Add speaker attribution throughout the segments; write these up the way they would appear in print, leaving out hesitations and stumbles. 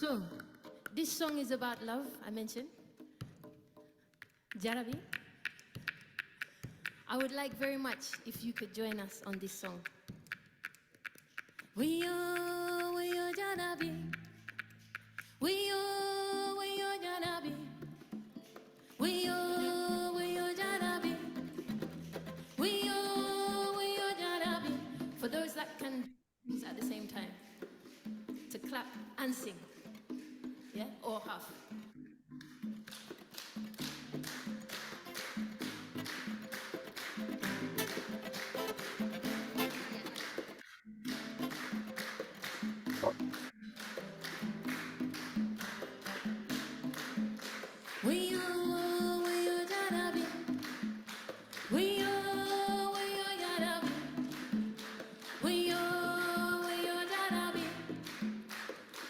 Speaker 1: So, this song is about love, I mentioned. Jarabi. I would like very much if you could join us on this song. We are Jarabi. We are Jarabi. We are Jarabi. We are Jarabi. For those that can do at the same time, to clap and sing. Yeah, or half. We are Jarabi. We are Jarabi. We are Jarabi. We are Jarabi.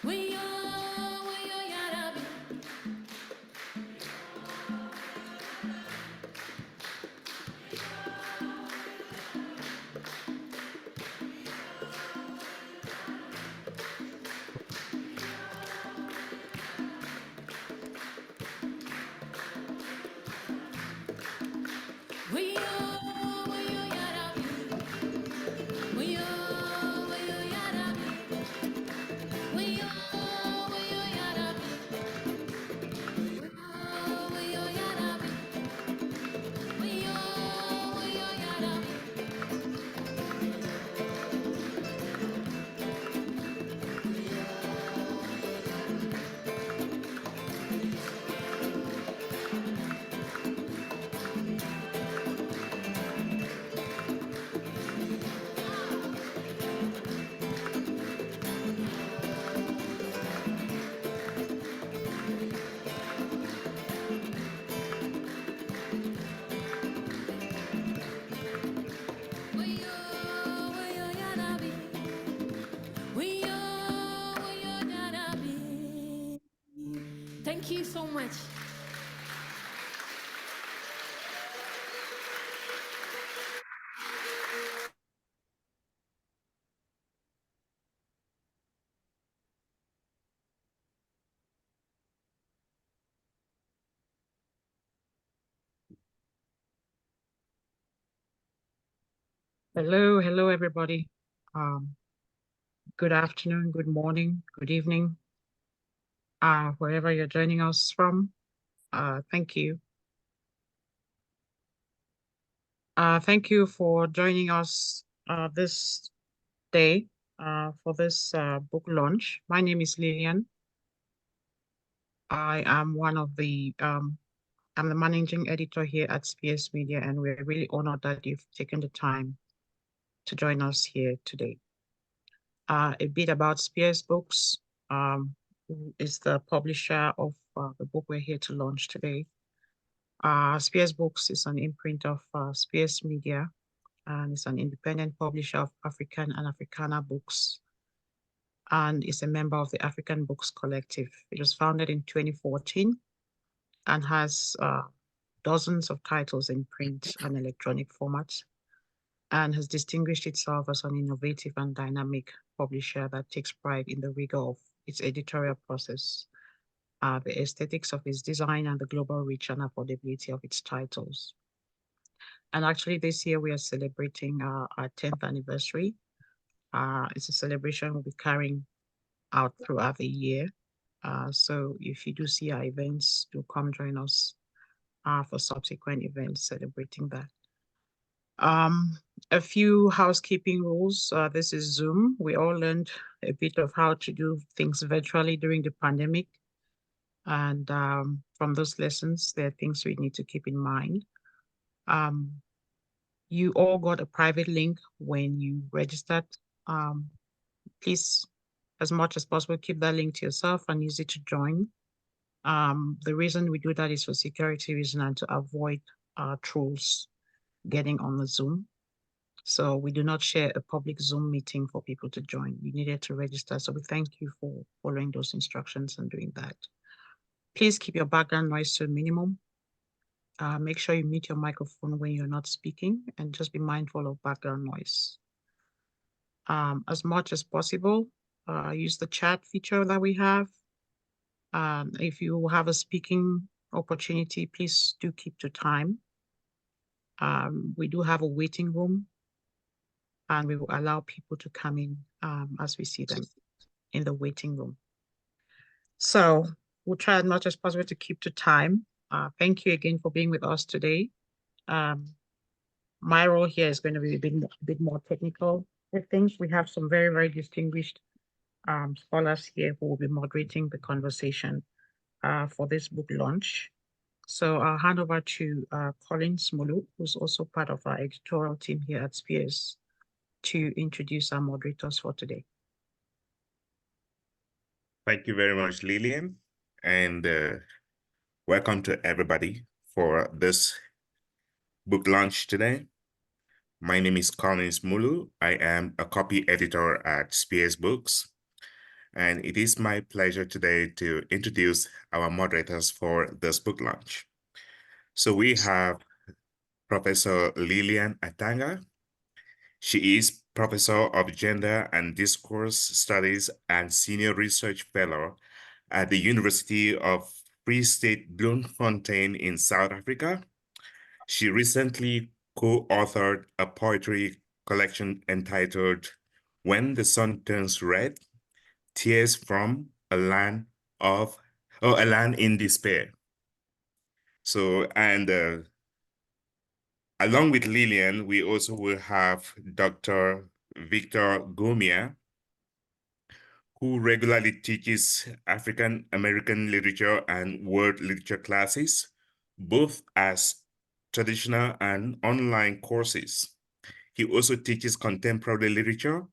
Speaker 1: We are Jarabi. We are Jarabi. We are Jarabi. We are Thank you so much.
Speaker 2: Hello, everybody. Good afternoon, good morning, good evening, wherever you're joining us from. Thank you. Thank you for joining us this day for this book launch. My name is Lillian. I am I'm the managing editor here at SPS Media, and we're really honored that you've taken the time to join us here today. A bit about Spears Books, who is the publisher of the book we're here to launch today. Spears Books is an imprint of Spears Media, and it's an independent publisher of African and Africana books, and is a member of the African Books Collective. It was founded in 2014 and has dozens of titles in print and electronic formats, and has distinguished itself as an innovative and dynamic publisher that takes pride in the rigor of its editorial process, the aesthetics of its design, and the global reach and affordability of its titles. And actually this year we are celebrating our 10th anniversary. It's a celebration we'll be carrying out throughout the year. So if you do see our events, do come join us for subsequent events celebrating that. A few housekeeping rules. This is Zoom. We all learned a bit of how to do things virtually during the pandemic. And from those lessons, there are things we need to keep in mind. You all got a private link when you registered. Please, as much as possible, keep that link to yourself and use it to join. The reason we do that is for security reasons and to avoid trolls getting on the Zoom. So we do not share a public Zoom meeting for people to join. You needed to register. So we thank you for following those instructions and doing that. Please keep your background noise to a minimum. Make sure you mute your microphone when you're not speaking, and just be mindful of background noise. As much as possible, use the chat feature that we have. If you have a speaking opportunity, please do keep to time. We do have a waiting room, and we will allow people to come in as we see them in the waiting room. So we'll try as much as possible to keep to time. Thank you again for being with us today. My role here is going to be a bit more technical. I think we have some very, very distinguished scholars here who will be moderating the conversation for this book launch. So I'll hand over to Colin Smolu, who's also part of our editorial team here at Spears, to introduce our moderators for today.
Speaker 3: Thank you very much, Lillian, and welcome to everybody for this book launch today. My name is Colin Smolu. I am a copy editor at Spears Books, and it is my pleasure today to introduce our moderators for this book launch. So we have Professor Lillian Atanga. She is Professor of Gender and Discourse Studies and Senior Research Fellow at the University of Free State Bloemfontein in South Africa. She recently co-authored a poetry collection entitled When the Sun Turns Red, Tears from a Land in Despair. So, and along with Lillian, we also will have Dr. Victor Gomia, who regularly teaches African American literature and world literature classes, both as traditional and online courses. He also teaches contemporary literature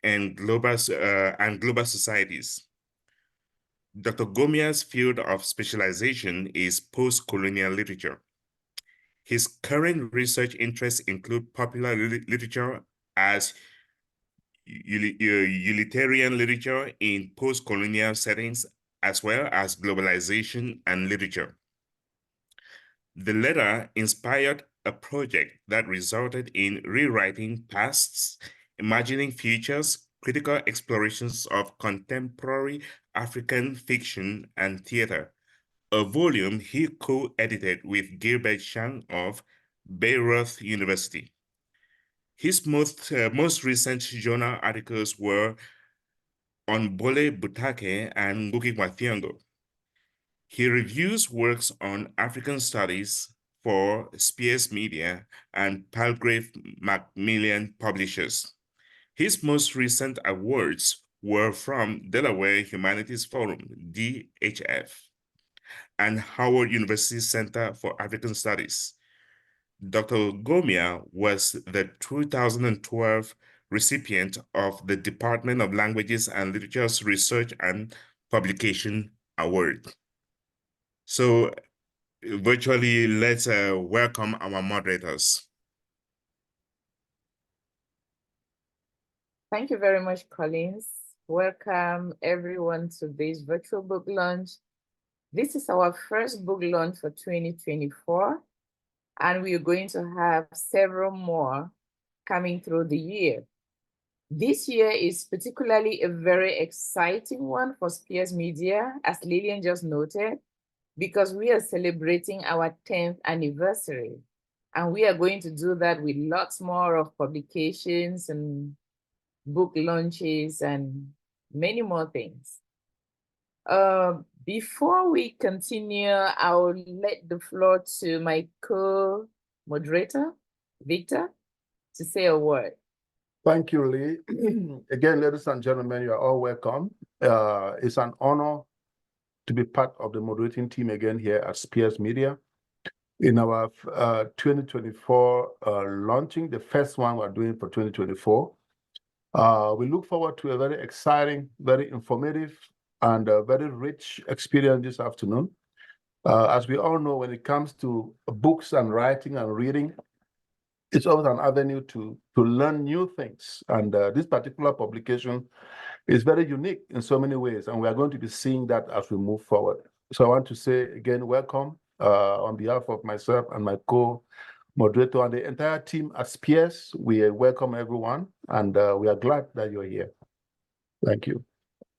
Speaker 3: and global societies. Dr. Gomia's field of specialization is post-colonial literature. His current research interests include popular literature as utilitarian literature in post-colonial settings as well as globalization and literature. The letter inspired a project that resulted in rewriting pasts, imagining futures, critical explorations of contemporary African fiction and theater, a volume he co-edited with Gilbert Chang of Bayreuth University. His most recent journal articles were on Bole Butake and Ngugi wa Thiong'o. He reviews works on African studies for Spears Media and Palgrave Macmillan Publishers. His most recent awards were from Delaware Humanities Forum, DHF, and Howard University Center for African Studies. Dr. Gomia was the 2012 recipient of the Department of Languages and Literature's Research and Publication Award. So virtually, let's welcome our moderators.
Speaker 4: Thank you very much, Collins. Welcome everyone to this virtual book launch. This is our first book launch for 2024, and we are going to have several more coming through the year. This year is particularly a very exciting one for Spears Media, as Lillian just noted, because we are celebrating our 10th anniversary. And we are going to do that with lots more of publications and book launches and many more things. Before we continue, I'll let the floor to my co-moderator, Victor, to say a word.
Speaker 5: Thank you, Lee. Again, ladies and gentlemen, you are all welcome. It's an honor to be part of the moderating team again here at Spears Media. In our 2024 launching, the first one we're doing for 2024. We look forward to a very exciting, very informative, and very rich experience this afternoon. As we all know, when it comes to books and writing and reading, it's always an avenue to learn new things. And this particular publication is very unique in so many ways, and we are going to be seeing that as we move forward. So I want to say again, welcome on behalf of myself and my co-moderator and the entire team at Spears. We welcome everyone, and we are glad that you're here. Thank you.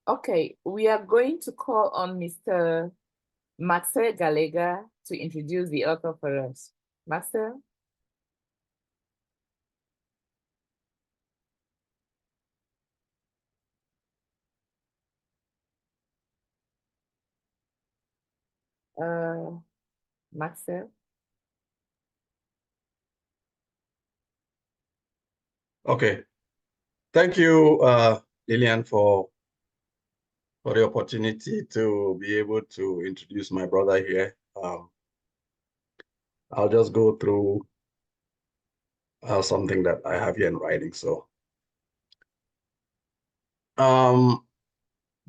Speaker 4: Okay, we are going to call on Mr. Maxwell Galega to introduce the author for us. Maxwell? Maxwell?
Speaker 6: Okay. Thank you, Lillian, for the opportunity to be able to introduce my brother here. I'll just go through something that I have here in writing. So,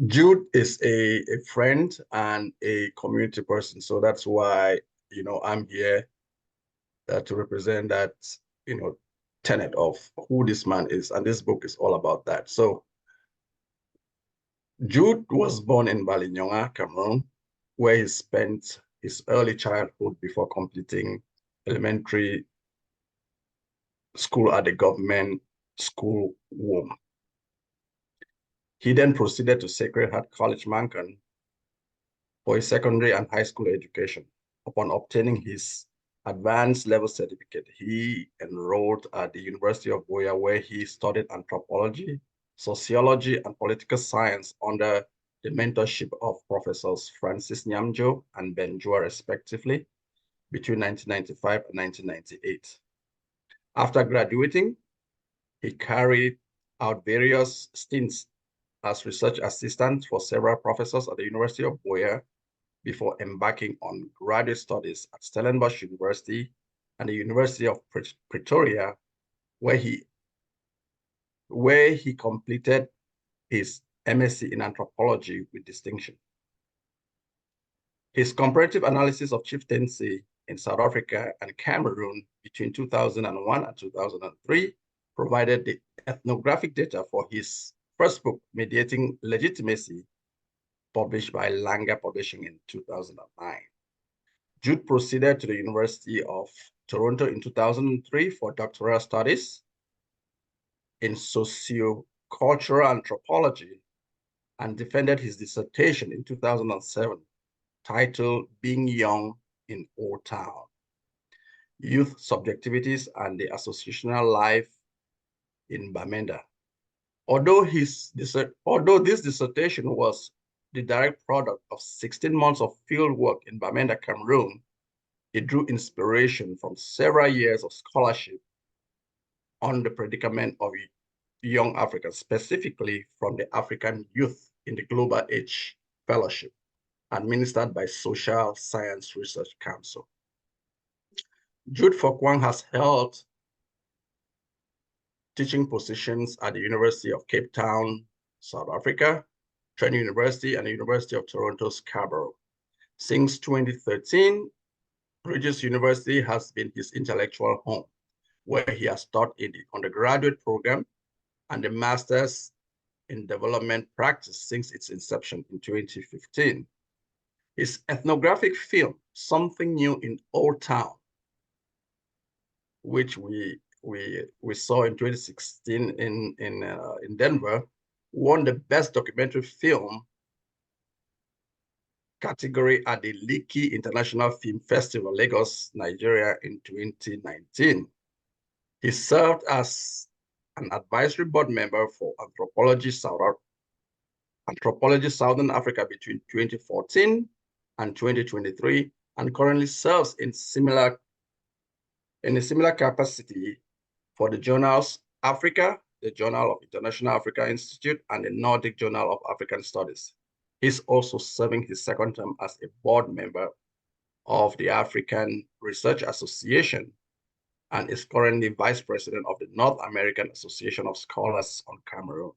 Speaker 6: Jude is a friend and a community person. So that's why, I'm here to represent that, tenet of who this man is. And this book is all about that. So Jude was born in Balinyonga, Cameroon, where he spent his early childhood before completing elementary school at the government school womb. He then proceeded to Sacred Heart College, Mankan, for his secondary and high school education. Upon obtaining his advanced level certificate, he enrolled at the University of Buea, where he studied anthropology, sociology, and political science under the mentorship of Professors Francis Nyamjo and Ben Jua, respectively, between 1995 and 1998. After graduating, he carried out various stints as research assistant for several professors at the University of Buea before embarking on graduate studies at Stellenbosch University and the University of Pretoria, where he completed his MSc in anthropology with distinction. His comparative analysis of chieftaincy in South Africa and Cameroon between 2001 and 2003 provided the ethnographic data for his first book, Mediating Legitimacy, published by Langer Publishing in 2009. Jude proceeded to the University of Toronto in 2003 for doctoral studies in sociocultural anthropology and defended his dissertation in 2007, titled Being Young in Old Town: Youth Subjectivities and the Associational Life in Bamenda. Although this dissertation was the direct product of 16 months of field work in Bamenda, Cameroon, it drew inspiration from several years of scholarship on the predicament of young Africans, specifically from the African Youth in the Global Age Fellowship, administered by Social Science Research Council. Jude Fokwang has held teaching positions at the University of Cape Town, South Africa, Trent University, and the University of Toronto, Scarborough. Since 2013, Regis University has been his intellectual home, where he has taught in the undergraduate program and the Master's in Development Practice since its inception in 2015. His ethnographic film, Something New in Old Town, which we saw in 2016 in Denver, won the Best Documentary Film category at the Lekki International Film Festival, Lagos, Nigeria in 2019. He served as an advisory board member for Anthropology Southern Africa between 2014 and 2023, and currently serves in a similar capacity for the journals Africa, the Journal of International Africa Institute, and the Nordic Journal of African Studies. He's also serving his second term as a board member of the African Research Association and is currently vice president of the North American Association of Scholars on Cameroon.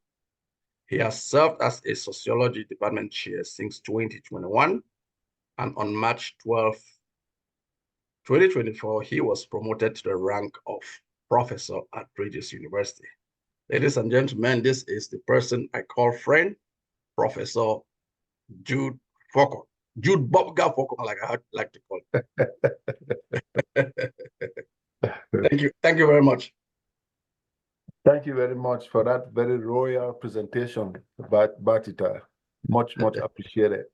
Speaker 6: He has served as a sociology department chair since 2021, and on March 12, 2024, he was promoted to the rank of professor at Regis University. Ladies and gentlemen, this is the person I call friend, Professor Jude Fokwang. Jude Bobga Fokwang, like I like to call it. Thank you very much.
Speaker 5: Thank you very much for that very royal presentation, Batita. Much appreciated.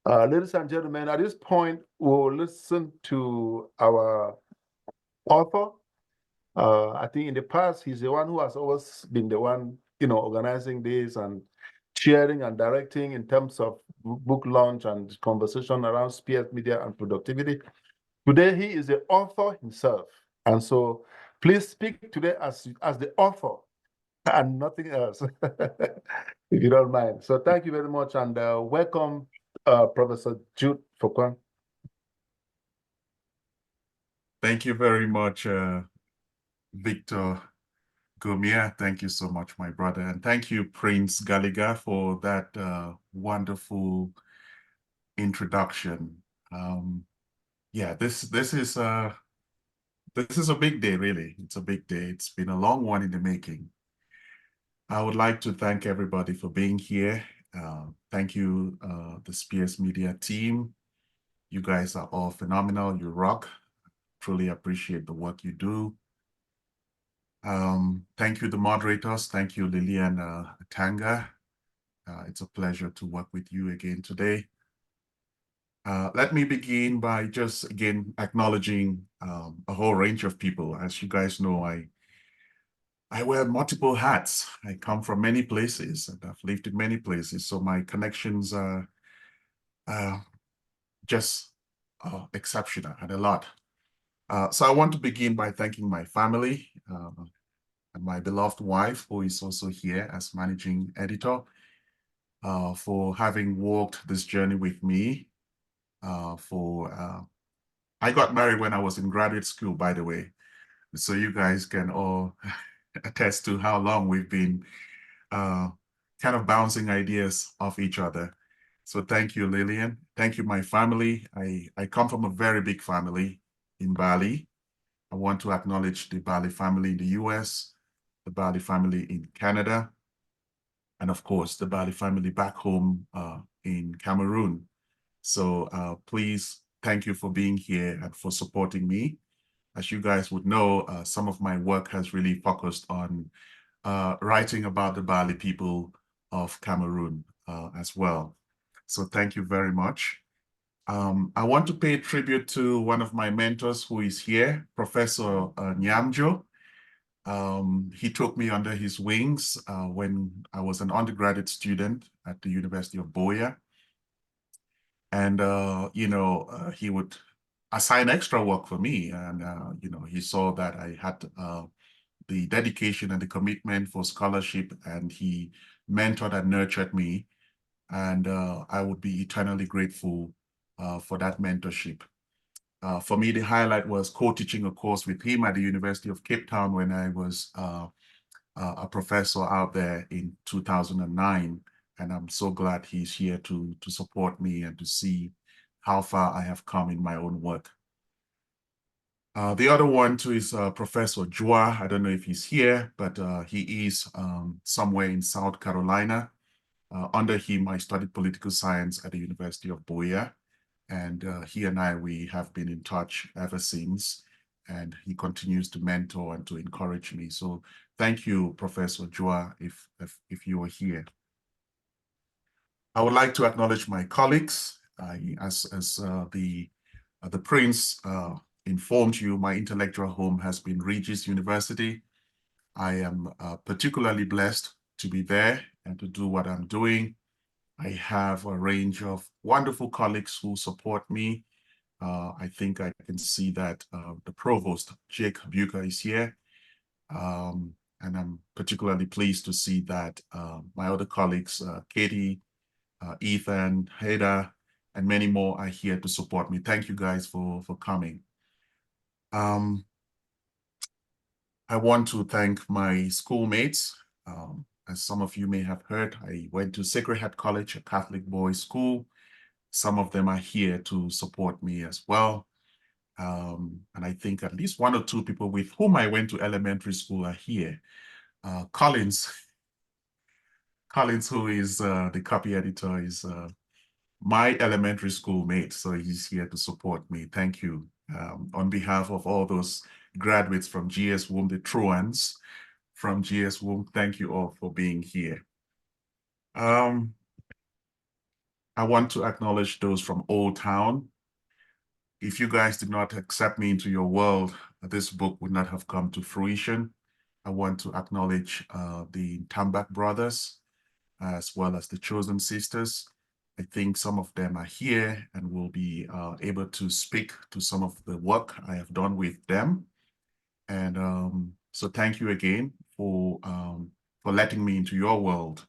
Speaker 5: Ladies and gentlemen, at this point, we'll listen to our author. I think in the past, he's the one who has always been the one, organizing this and sharing and directing in terms of book launch and conversation around Spears Media and productivity. Today, he is the author himself. And so please speak today as the author and nothing else, if you don't mind. So thank you very much, and welcome, Professor Jude Fokwang.
Speaker 7: Thank you very much, Victor Gomia. Thank you so much, my brother. And thank you, Prince Gallagher, for that wonderful introduction. Yeah, this is a big day, really. It's a big day. It's been a long one in the making. I would like to thank everybody for being here. Thank you, the Spears Media team. You guys are all phenomenal. You rock. Truly appreciate the work you do. Thank you, the moderators. Thank you, Lillian Tanga. It's a pleasure to work with you again today. Let me begin by just again acknowledging a whole range of people. As you guys know, I wear multiple hats. I come from many places and I've lived in many places. So my connections are just exceptional and a lot. So I want to begin by thanking my family and my beloved wife, who is also here as managing editor, for having walked this journey with me. I got married when I was in graduate school, by the way. So you guys can all attest to how long we've been kind of bouncing ideas off each other. So thank you, Lillian. Thank you, my family. I come from a very big family in Bali. I want to acknowledge the Bali family in the US, the Bali family in Canada, and of course, the Bali family back home in Cameroon. So please, thank you for being here and for supporting me. As you guys would know, some of my work has really focused on writing about the Bali people of Cameroon as well. So thank you very much. I want to pay tribute to one of my mentors who is here, Professor Nyamjo. He took me under his wings when I was an undergraduate student at the University of Boya. And, he would assign extra work for me. And, he saw that I had the dedication and the commitment for scholarship, and he mentored and nurtured me. And I would be eternally grateful for that mentorship. For me, the highlight was co-teaching a course with him at the University of Cape Town when I was a professor out there in 2009. And I'm so glad he's here to support me and to see how far I have come in my own work. The other one too is Professor Jua. I don't know if he's here, but he is somewhere in South Carolina. Under him, I studied political science at the University of Boya. And he and we have been in touch ever since. And he continues to mentor and to encourage me. So thank you, Professor Jua, if you are here. I would like to acknowledge my colleagues. As the Prince informed you, my intellectual home has been Regis University. I am particularly blessed to be there and to do what I'm doing. I have a range of wonderful colleagues who support me. I think I can see that the provost, Jake Bucher, is here. And I'm particularly pleased to see that my other colleagues, Katie, Ethan, Heda, and many more are here to support me. Thank you guys for coming. I want to thank my schoolmates. As some of you may have heard, I went to Sacred Heart College, a Catholic boys' school. Some of them are here to support me as well. And I think at least one or two people with whom I went to elementary school are here. Collins, who is the copy editor, is my elementary school mate, so he's here to support me. Thank you. On behalf of all those graduates from GS Womb, the truants from GS Womb, thank you all for being here. I want to acknowledge those from Old Town. If you guys did not accept me into your world, this book would not have come to fruition. I want to acknowledge the Tambak brothers, as well as the Chosen Sisters. I think some of them are here and will be able to speak to some of the work I have done with them. And so thank you again for letting me into your world.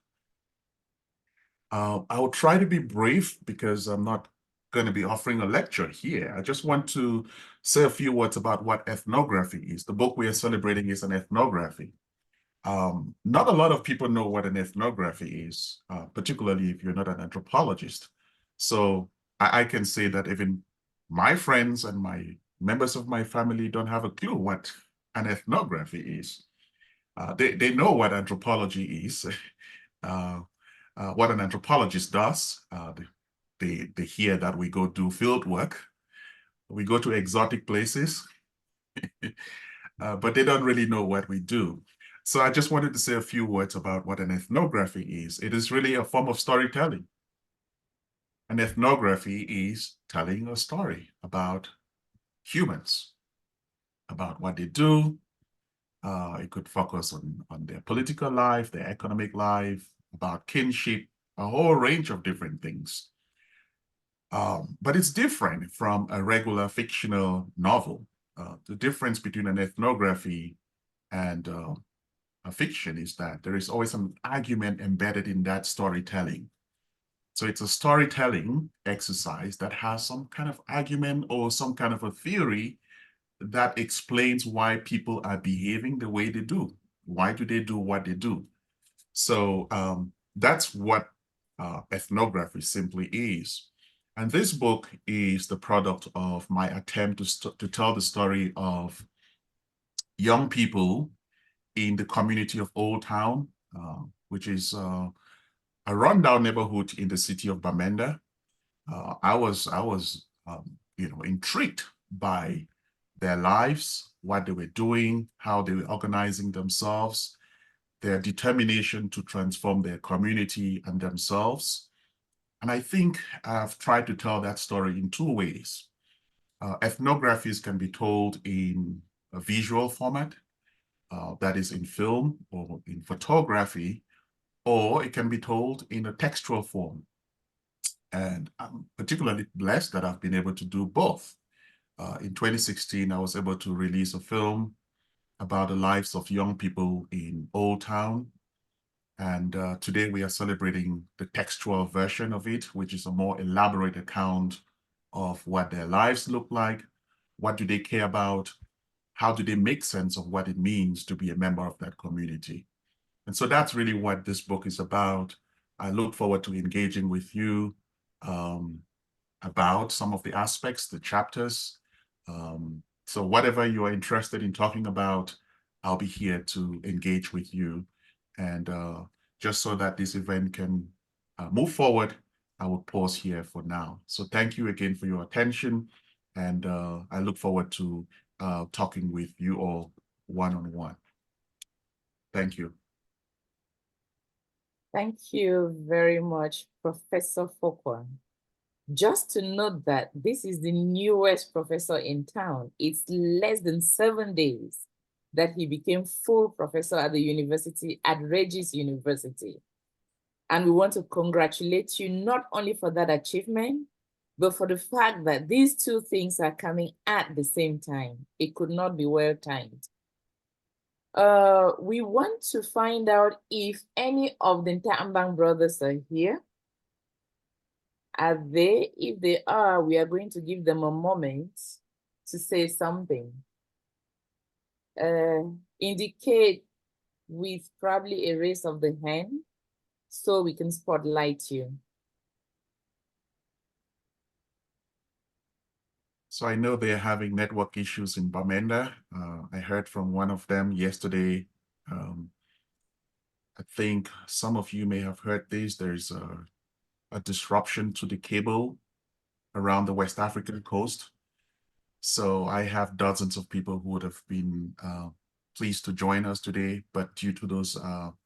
Speaker 7: I will try to be brief because I'm not going to be offering a lecture here. I just want to say a few words about what ethnography is. The book we are celebrating is an ethnography. Not a lot of people know what an ethnography is, particularly if you're not an anthropologist. So I can say that even my friends and my members of my family don't have a clue what an ethnography is. They know what anthropology is, what an anthropologist does. They hear that we go do field work, we go to exotic places, but they don't really know what we do. So I just wanted to say a few words about what an ethnography is. It is really a form of storytelling. An ethnography is telling a story about humans, about what they do. It could focus on their political life, their economic life, about kinship, a whole range of different things. But it's different from a regular fictional novel. The difference between an ethnography and a fiction is that there is always an argument embedded in that storytelling. So it's a storytelling exercise that has some kind of argument or some kind of a theory that explains why people are behaving the way they do. Why do they do what they do? So that's what ethnography simply is. And this book is the product of my attempt to tell the story of young people in the community of Old Town, which is a rundown neighborhood in the city of Bamenda. I was intrigued by their lives, what they were doing, how they were organizing themselves, their determination to transform their community and themselves. And I think I've tried to tell that story in two ways. Ethnographies can be told in a visual format, that is in film or in photography, or it can be told in a textual form. And I'm particularly blessed that I've been able to do both. In 2016, I was able to release a film about the lives of young people in Old Town. And today we are celebrating the textual version of it, which is a more elaborate account of what their lives look like, what do they care about, how do they make sense of what it means to be a member of that community. And so that's really what this book is about. I look forward to engaging with you about some of the aspects, the chapters. So whatever you are interested in talking about, I'll be here to engage with you. And just so that this event can move forward, I will pause here for now. So thank you again for your attention. And I look forward to talking with you all one-on-one. Thank you.
Speaker 4: Thank you very much, Professor Fokwang. Just to note that this is the newest professor in town. It's less than 7 days that he became full professor at the university, at Regis University. And we want to congratulate you not only for that achievement, but for the fact that these two things are coming at the same time. It could not be well timed. We want to find out if any of the Ntambang brothers are here. Are they? If they are, we are going to give them a moment to say something. Indicate with probably a raise of the hand so we can spotlight you.
Speaker 7: So I know they're having network issues in Bamenda. I heard from one of them yesterday. I think some of you may have heard this. There's a disruption to the cable around the West African coast. So I have dozens of people who would have been pleased to join us today, but due to those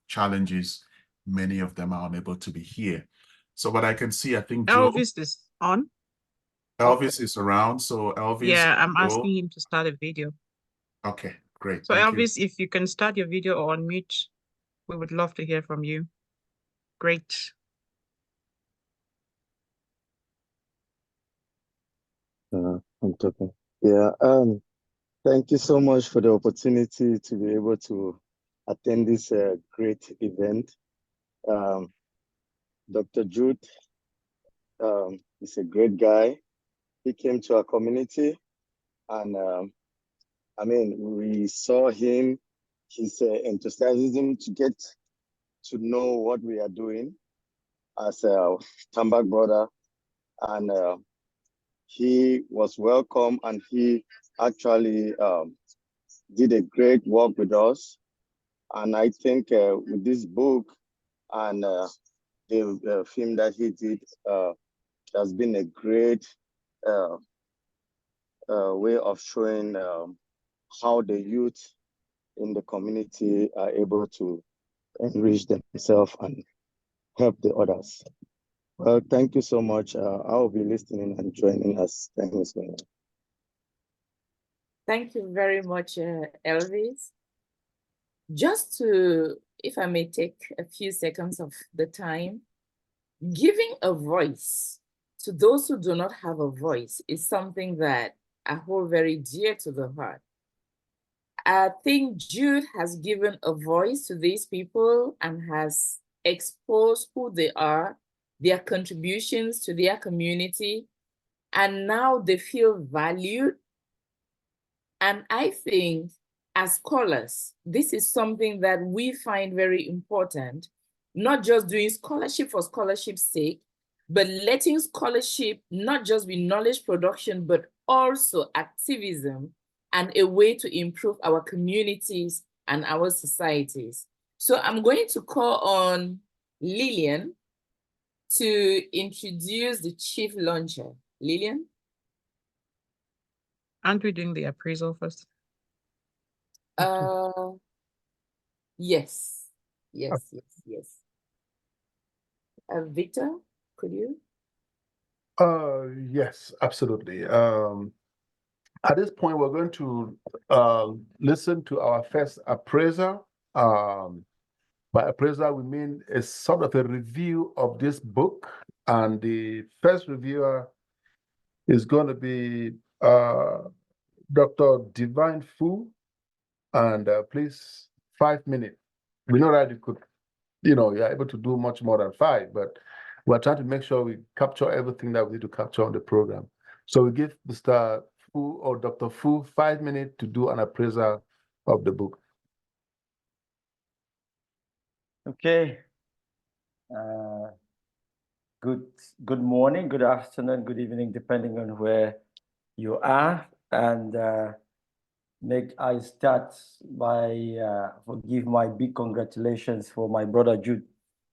Speaker 7: challenges, many of them are unable to be here. So what I can see, I think Joe,
Speaker 2: Elvis is on.
Speaker 7: Elvis is around. So Elvis.
Speaker 2: Yeah, I'm
Speaker 7: Joe.
Speaker 2: asking him to start a video.
Speaker 7: Okay, great.
Speaker 2: So
Speaker 7: Thank
Speaker 2: Elvis,
Speaker 7: you.
Speaker 2: if you can start your video or unmute, we would love to hear from you. Great.
Speaker 8: I'm talking. Yeah, thank you so much for the opportunity to be able to attend this great event. Dr. Jude is a great guy. He came to our community and I mean, we saw him, his enthusiasm to get to know what we are doing as a Tambak brother. And he was welcome and he actually did a great work with us. And I think with this book and the film that he did has been a great way of showing how the youth in the community are able to enrich themselves and help the others. Well, thank you so much. I'll be listening and joining us. Thank you so much.
Speaker 4: Thank you very much, Elvis. Just to, if I may take a few seconds of the time, giving a voice to those who do not have a voice is something that I hold very dear to the heart. I think Jude has given a voice to these people and has exposed who they are, their contributions to their community, and now they feel valued. And I think as scholars, this is something that we find very important, not just doing scholarship for scholarship's sake, but letting scholarship not just be knowledge production, but also activism and a way to improve our communities and our societies. So I'm going to call on Lillian to introduce the chief launcher. Lillian?
Speaker 2: Aren't we doing the appraisal first?
Speaker 4: Yes. Yes. Victor, could you?
Speaker 5: Yes, absolutely. At this point, we're going to listen to our first appraiser. By appraiser, we mean a sort of a review of this book. And the first reviewer is going to be Dr. Divine Fu. And please, 5 minutes. We know that you could, you're able to do much more than 5, but we're trying to make sure we capture everything that we need to capture on the program. So we give Mr. Fu or Dr. Fu 5 minutes to do an appraisal of the book.
Speaker 9: Okay. Good morning, good afternoon, good evening, depending on where you are. And I start by give my big congratulations for my brother Jude.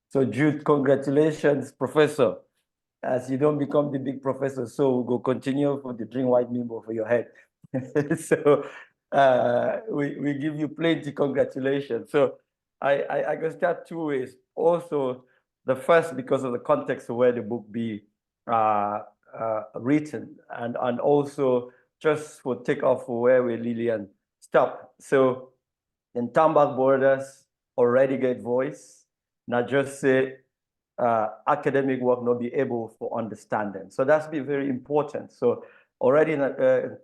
Speaker 9: So Jude, congratulations, Professor. As you don't become the big professor, so we'll go continue for the drink white mimbo for your head. So we give you plenty congratulations. So I can start 2 ways. Also, the first, because of the context of where the book be written, and also just for take off for where we Lillian stopped. So in Tambak borders already get voice, not just say academic work not be able for understanding. So that's be very important. So already in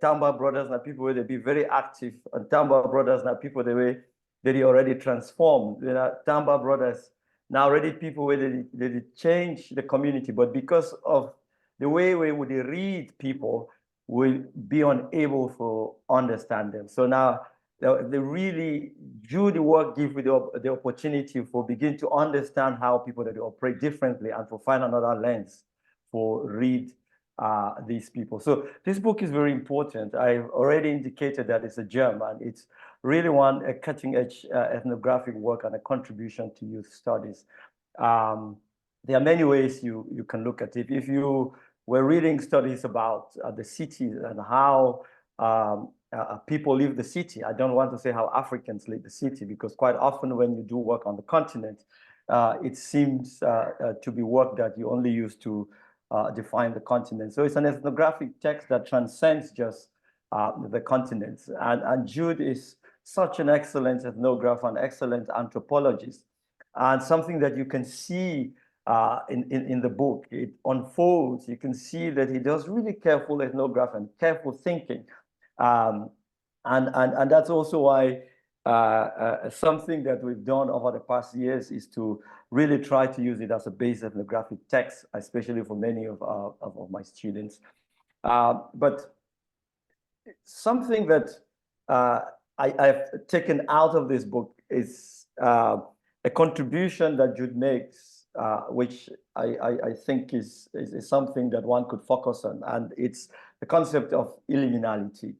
Speaker 9: Tamba brothers and people where they be very active, and Tamba brothers and people they already transformed. Tamba brothers now already people where they change the community, but because of the way we would read people, will be unable for understand them. So now the really Jude work give you the opportunity for begin to understand how people that operate differently and to find another lens for read these people. So this book is very important. I've already indicated that it's a gem, and it's really a cutting edge ethnographic work and a contribution to youth studies. There are many ways you can look at it. If you were reading studies about the cities and how people live the city. I don't want to say how Africans live the city, because quite often when you do work on the continent, it seems to be work that you only use to define the continent. So it's an ethnographic text that transcends just the continents. And Jude is such an excellent ethnographer, an excellent anthropologist, and something that you can see in the book. It unfolds. You can see that he does really careful ethnography and careful thinking. And that's also why something that we've done over the past years is to really try to use it as a base ethnographic text, especially for many of my students. But something that I've taken out of this book is a contribution that Jude makes, which I think is something that one could focus on, and it's the concept of illiminality.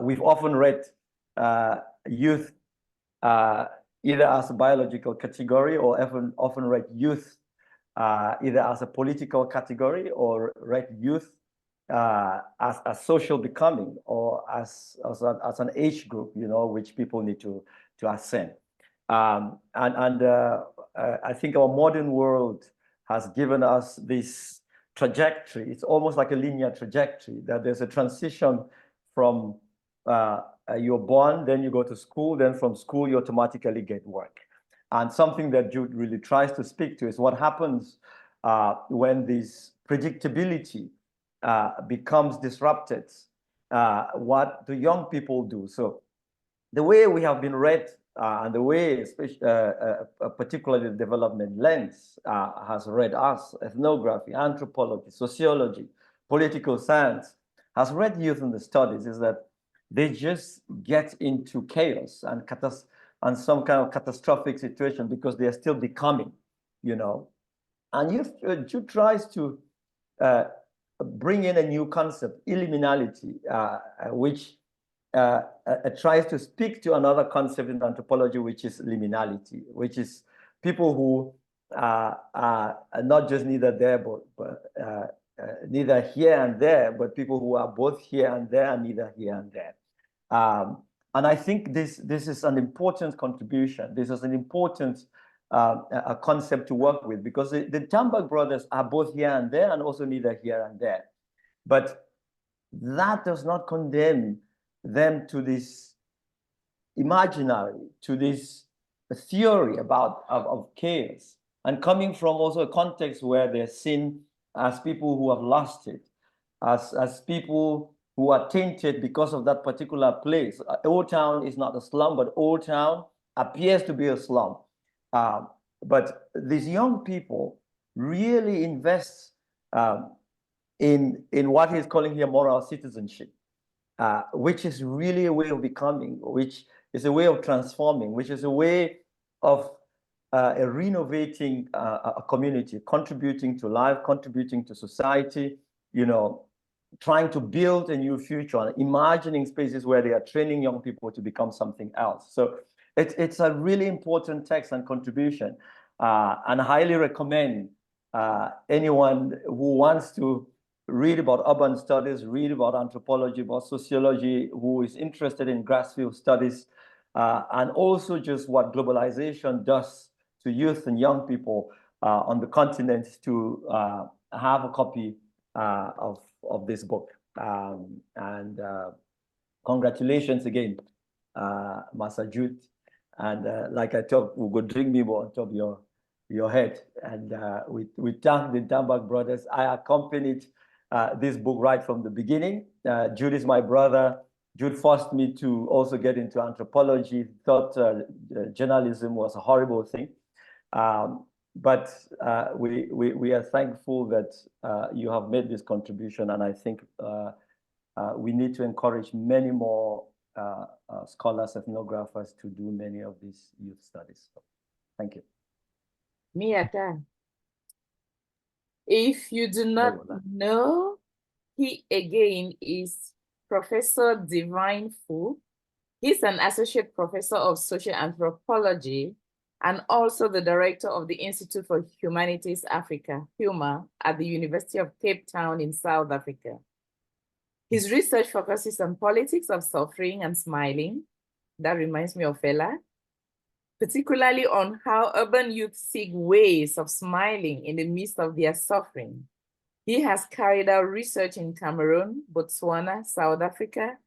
Speaker 9: We've often read youth either as a biological category, or often read youth either as a political category, or read youth as social becoming, or as an age group, which people need to ascend. I think our modern world has given us this trajectory. It's almost like a linear trajectory, that there's a transition from you're born, then you go to school, then from school you automatically get work. And something that Jude really tries to speak to is what happens when this predictability becomes disrupted. What do young people do? So the way we have been read, and the way, particularly the development lens has read us, ethnography, anthropology, sociology, political science, has read youth in the studies, is that they just get into chaos and some kind of catastrophic situation because they are still becoming, And Jude tries to bring in a new concept, illiminality, which tries to speak to another concept in anthropology, which is liminality, which is people who not just neither there, but neither here and there, but people who are both here and there and neither here and there. And I think this is an important contribution. This is an important a concept to work with, because the Tambak brothers are both here and there and also neither here and there. But that does not condemn them to this imaginary, to this theory of chaos, and coming from also a context where they're seen as people who have lost it, as people who are tainted because of that particular place. Old Town is not a slum, but Old Town appears to be a slum. But these young people really invest in what he's calling here moral citizenship, which is really a way of becoming, which is a way of transforming, which is a way of renovating a community, contributing to life, contributing to society, trying to build a new future, and imagining spaces where they are training young people to become something else. So it's a really important text and contribution, and I highly recommend anyone who wants to read about urban studies, read about anthropology, about sociology, who is interested in grassroots studies, and also just what globalization does to youth and young people on the continent, to have a copy of this book. And congratulations again, Master Jude. And like I thought, we could drink me more on top of your head. And we thank the Tambak brothers. I accompanied this book right from the beginning. Jude is my brother. Jude forced me to also get into anthropology, thought journalism was a horrible thing. But we are thankful that you have made this contribution, and I think we need to encourage many more scholars, ethnographers to do many of these youth studies. So, thank you.
Speaker 4: Miyata, if you do not know, he again is Professor Divine Fu. He's an associate professor of social anthropology and also the director of the Institute for Humanities Africa, HUMA, at the University of Cape Town in South Africa. His research focuses on politics of suffering and smiling. That reminds me of Fela. Particularly on how urban youth seek ways of smiling in the midst of their suffering. He has carried out research in Cameroon, Botswana, South Africa,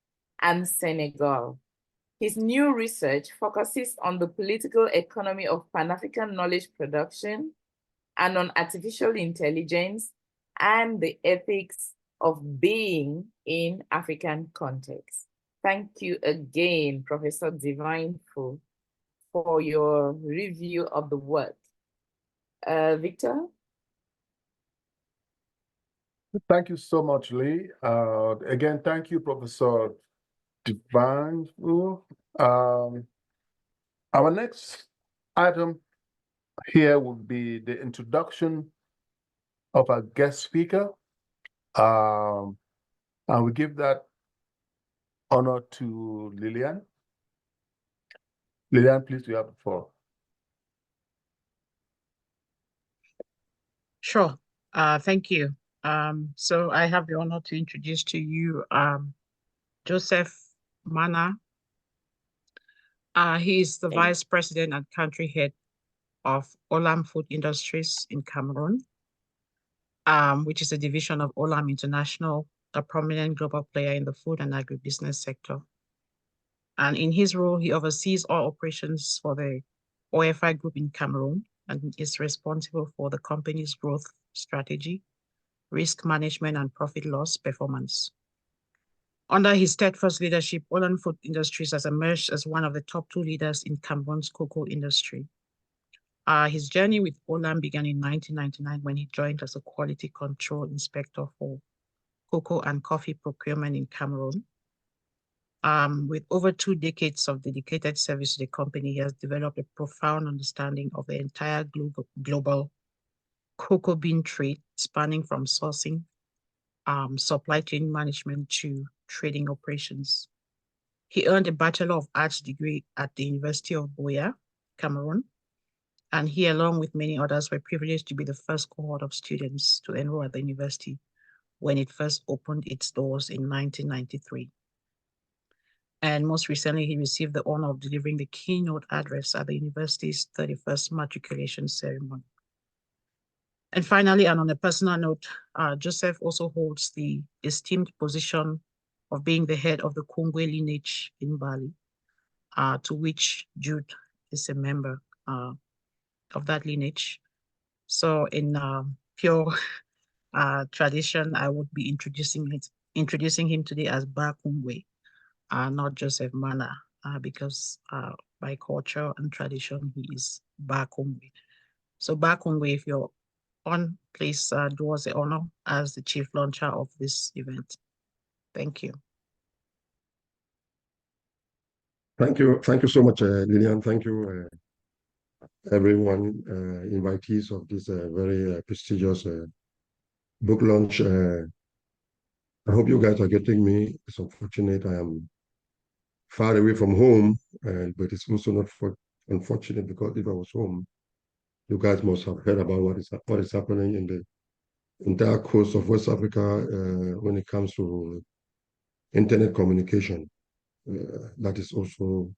Speaker 4: and Senegal. His new research focuses on the political economy of Pan-African knowledge production and on artificial intelligence and the ethics of being in African context. Thank you again, Professor Divine Fu, for your review of the work. Victor?
Speaker 5: Thank you so much, Lee. Again, thank you, Professor Divine Fu. Our next item here would be the introduction of our guest speaker. And we give that honor to Lillian. Lillian, please, you have the floor.
Speaker 2: Sure. Thank you. So I have the honor to introduce to you Joseph Mana. He is the Vice President and Country Head of Olam Food Industries in Cameroon, which is a division of Olam International, a prominent global player in the food and agribusiness sector. And in his role, he oversees all operations for the OFI group in Cameroon and is responsible for the company's growth strategy, risk management, and profit loss performance. Under his steadfast leadership, Olam Food Industries has emerged as one of the top 2 leaders in Cameroon's cocoa industry. His journey with Olam began in 1999 when he joined as a quality control inspector for cocoa and coffee procurement in Cameroon. With over 2 decades of dedicated service to the company, he has developed a profound understanding of the entire global cocoa bean trade, spanning from sourcing, supply chain management to trading operations. He earned a Bachelor of Arts degree at the University of Buea, Cameroon, And he, along with many others, were privileged to be the first cohort of students to enroll at the university when it first opened its doors in 1993. And most recently, he received the honor of delivering the keynote address at the university's 31st matriculation ceremony. And finally, and on a personal note, Joseph also holds the esteemed position of being the head of the Kongwe lineage in Bali, to which Jude is a member of that lineage. So in pure tradition, I would be introducing him today as Ba Kongwe, not Joseph Mana, because by culture and tradition, he is Ba Kongwe. So Ba Kongwe, if you're on, please do us the honor as the chief launcher of this event. Thank you.
Speaker 10: Thank you so much, Lillian. Thank you, everyone, invitees of this very prestigious book launch. I hope you guys are getting me. It's unfortunate I am far away from home, but it's also not unfortunate, because if I was home, you guys must have heard about what is happening in the entire coast of West Africa when it comes to internet communication. That is also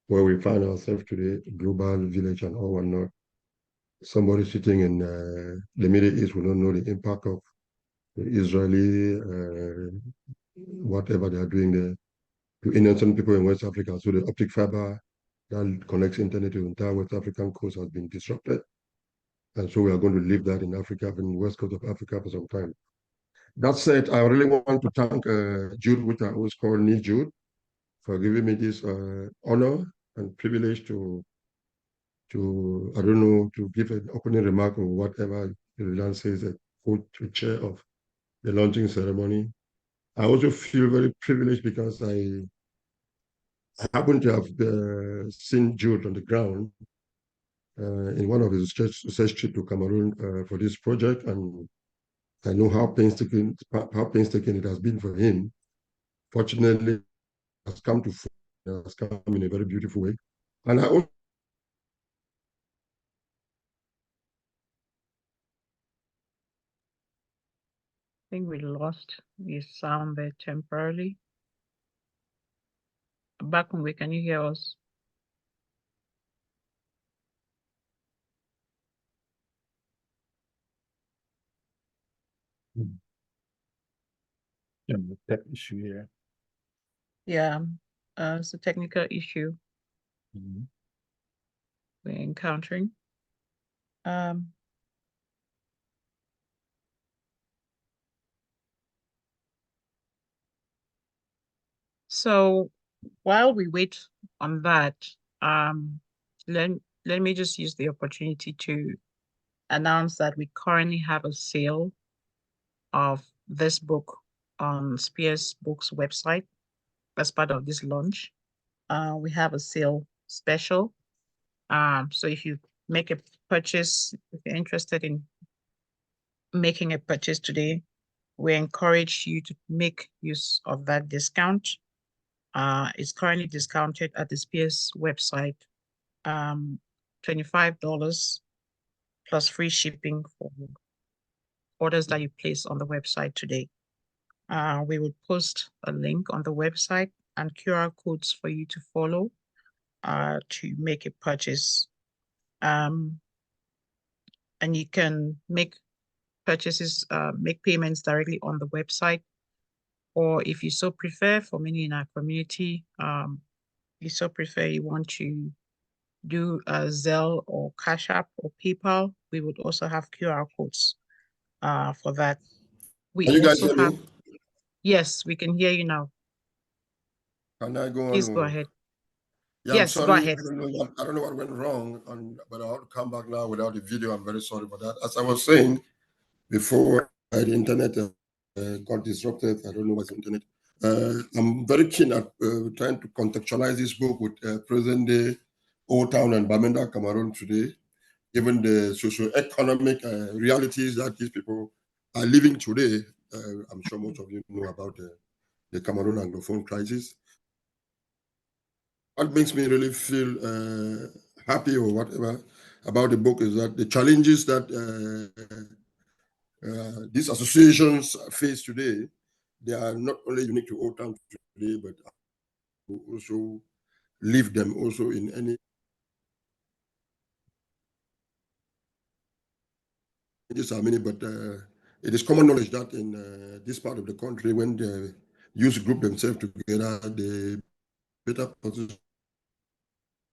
Speaker 10: where we find ourselves today, global village and all whatnot. Somebody sitting in the Middle East will not know the impact of the Israeli, whatever they are doing there, to innocent people in West Africa. So the optic fiber that connects internet to the entire West African coast has been disrupted. And so we are going to leave that in Africa, in the west coast of Africa for some time. That said, I really want to thank Jude, which I always call me Jude, for giving me this honor and privilege to I don't know, to give an opening remark or whatever Lilian says, the co-chair of the launching ceremony. I also feel very privileged because I happen to have seen Jude on the ground in one of his research trips to Cameroon for this project, and I know how painstaking it has been for him. Fortunately, it has come in a very beautiful way. And I also
Speaker 2: I think we lost his sound there temporarily. Ba Kongwe, can you hear us?
Speaker 5: Yeah, tech issue here.
Speaker 2: Yeah, it's a technical issue
Speaker 5: Mm-hmm.
Speaker 2: we're encountering. So while we wait on that, let me just use the opportunity to announce that we currently have a sale of this book on Spears Books website as part of this launch. We have a sale special. So if you make a purchase, if you're interested in making a purchase today, we encourage you to make use of that discount. It's currently discounted at the Spears website, $25 plus free shipping for orders that you place on the website today. We will post a link on the website and QR codes for you to follow to make a purchase. And you can make purchases, make payments directly on the website, or if you so prefer, for many in our community, you want to do a Zelle or Cash App or PayPal, we would also have QR codes for that. We
Speaker 10: Can you guys
Speaker 2: also
Speaker 10: hear
Speaker 2: have,
Speaker 10: me?
Speaker 2: yes, we can hear you now.
Speaker 10: Can I go on?
Speaker 2: Please go ahead.
Speaker 10: Yeah,
Speaker 2: Yes,
Speaker 10: I'm
Speaker 2: go
Speaker 10: sorry.
Speaker 2: ahead.
Speaker 10: I don't know what went wrong, but I want to come back now without the video. I'm very sorry for that. As I was saying before, the internet got disrupted. I don't know what's the internet. I'm very keen at trying to contextualize this book with present-day Old Town and Bamenda, Cameroon today, given the socio-economic realities that these people are living today. I'm sure most of you know about the Cameroon Anglophone crisis. What makes me really feel happy or whatever about the book is that the challenges that these associations face today, they are not only unique to Old Town today, but also leave them also in any. These are many, but it is common knowledge that in this part of the country, when the youth group themselves together, they better position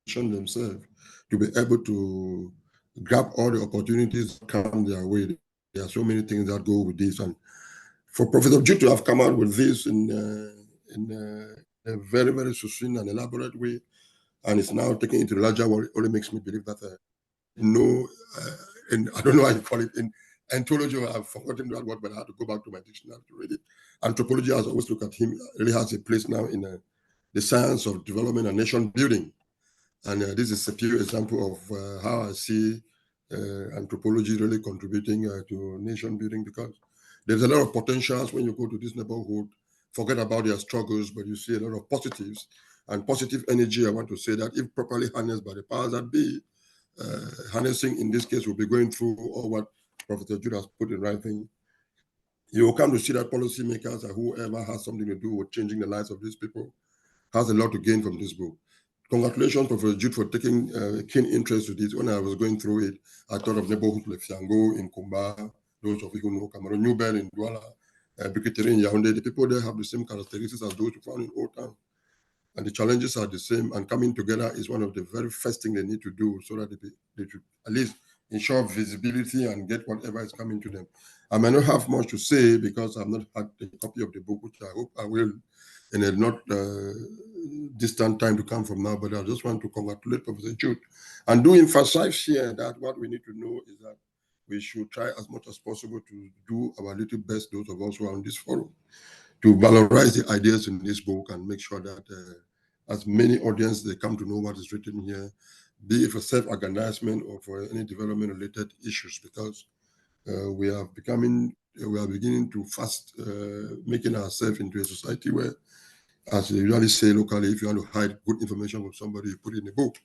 Speaker 10: themselves to be able to grab all the opportunities that come their way. There are so many things that go with this, and for Professor Jude to have come out with this in a very, very succinct and elaborate way, and it's now taken into the larger world, only makes me believe that and I don't know how you call it in anthropology. I've forgotten that word, but I had to go back to my dictionary to read it. Anthropology, as I always look at him, really has a place now in the science of development and nation building. And this is a pure example of how I see anthropology really contributing to nation building, because there's a lot of potentials when you go to this neighborhood. Forget about their struggles, but you see a lot of positives and positive energy. I want to say that if properly harnessed by the powers that be, harnessing in this case will be going through all what Professor Jude has put in writing. You will come to see that policymakers and whoever has something to do with changing the lives of these people has a lot to gain from this book. Congratulations, Professor Jude, for taking a keen interest to this. When I was going through it, I thought of neighborhoods like Fiango in Kumba, those of you who know Cameroon, New Bell in Douala, Briqueterie in Yaoundé. The people there have the same characteristics as those who found in Old Town. And the challenges are the same, and coming together is one of the very first things they need to do so that they should at least ensure visibility and get whatever is coming to them. I may not have much to say because I've not had a copy of the book, which I hope I will in a not distant time to come from now, but I just want to congratulate Professor Jude and do emphasize here that what we need to know is that we should try as much as possible to do our little best, those of us who are on this forum, to valorize the ideas in this book and make sure that as many audience they come to know what is written here, be it for self-aggrandizement or for any development-related issues, because we are beginning to fast making ourselves into a society where, as they usually say locally, if you want to hide good information from somebody, you put it in a book.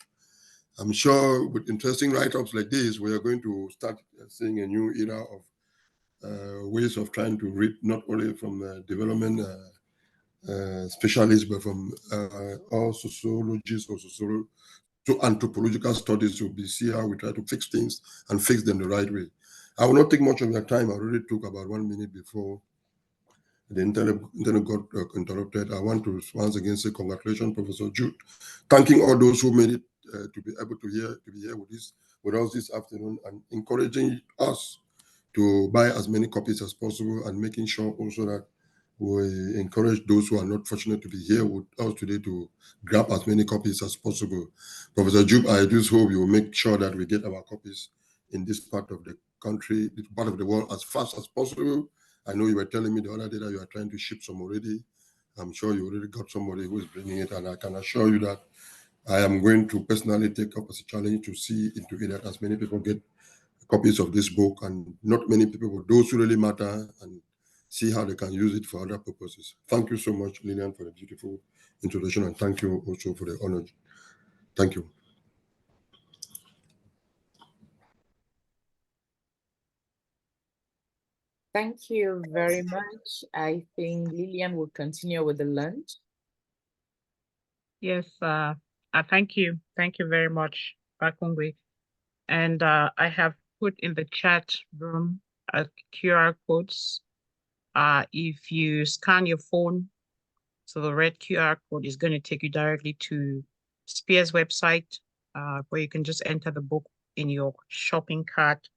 Speaker 10: I'm sure with interesting write-ups like this, we are going to start seeing a new era of ways of trying to read not only from development specialists, but from all sociologists or so anthropological studies to see how we try to fix things and fix them the right way. I will not take much of your time. I already took about 1 minute before the internet got interrupted. I want to once again say congratulations, Professor Jude. Thanking all those who made it to be able to be here with us this afternoon, and encouraging us to buy as many copies as possible, and making sure also that we encourage those who are not fortunate to be here with us today to grab as many copies as possible. Professor Jude, I just hope you will make sure that we get our copies in this part of the country, this part of the world, as fast as possible. I know you were telling me the other day that you are trying to ship some already. I'm sure you already got somebody who is bringing it, and I can assure you that I am going to personally take up as a challenge to see into it that as many people get copies of this book, and not many people, but those who really matter, and see how they can use it for other purposes. Thank you so much, Lillian, for the beautiful introduction, and thank you also for the honor. Thank you.
Speaker 4: Thank you very much. I think Lillian will continue with the lunch.
Speaker 2: Yes, thank you. Thank you very much, Bakungwe. And I have put in the chat room QR codes. If you scan your phone, so the red QR code is going to take you directly to Spear's website, where you can just enter the book in your shopping cart.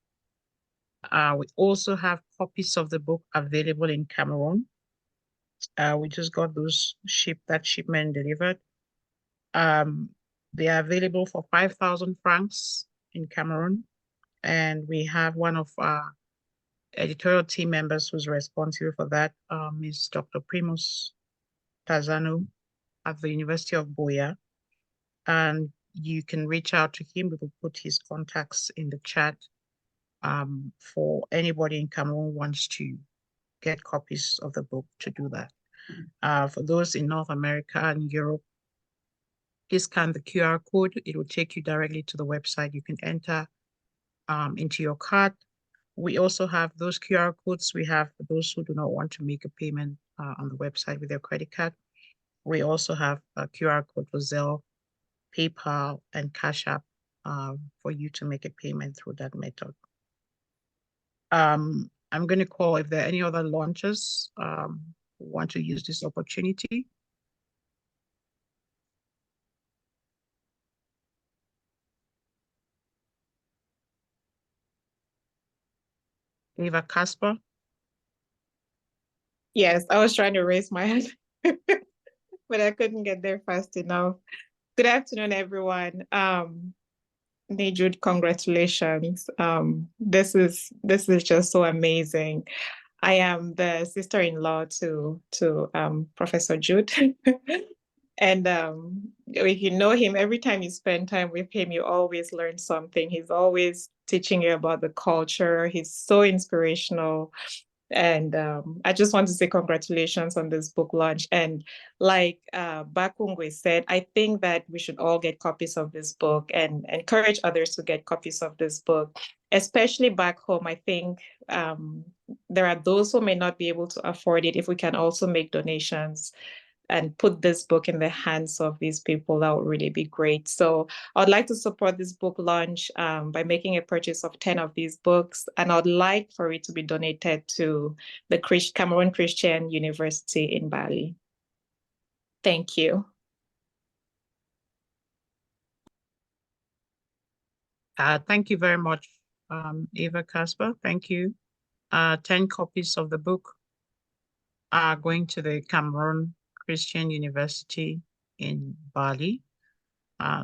Speaker 2: We also have copies of the book available in Cameroon. We just got that shipment delivered. They are available for 5,000 francs in Cameroon. And we have one of our editorial team members who's responsible for that, is Dr. Primus Tazano at the University of Boya. And you can reach out to him. We will put his contacts in the chat for anybody in Cameroon who wants to get copies of the book to do that. For those in North America and Europe, Please scan the QR code. It will take you directly to the website. You can enter into your card. We also have those QR codes. We have for those who do not want to make a payment on the website with their credit card. We also have a QR code for Zelle, PayPal, and Cash App for you to make a payment through that method. I'm going to call if there are any other launchers who want to use this opportunity. Eva Casper.
Speaker 11: Yes, I was trying to raise my hand, but I couldn't get there fast enough. Good afternoon, everyone. Jude, congratulations. This is just so amazing. I am the sister-in-law to Professor Jude. And if you know him, every time you spend time with him, you always learn something. He's always teaching you about the culture. He's so inspirational. And I just want to say congratulations on this book launch. And like Bakungwe said, I think that we should all get copies of this book and encourage others to get copies of this book, especially back home. I think there are those who may not be able to afford it. If we can also make donations and put this book in the hands of these people, that would really be great. So I'd like to support this book launch by making a purchase of 10 of these books, and I'd like for it to be donated to the Cameroon Christian University in Bali. Thank you.
Speaker 2: Thank you very much, Eva Casper. Thank you. 10 copies of the book are going to the Cameroon Christian University in Bali,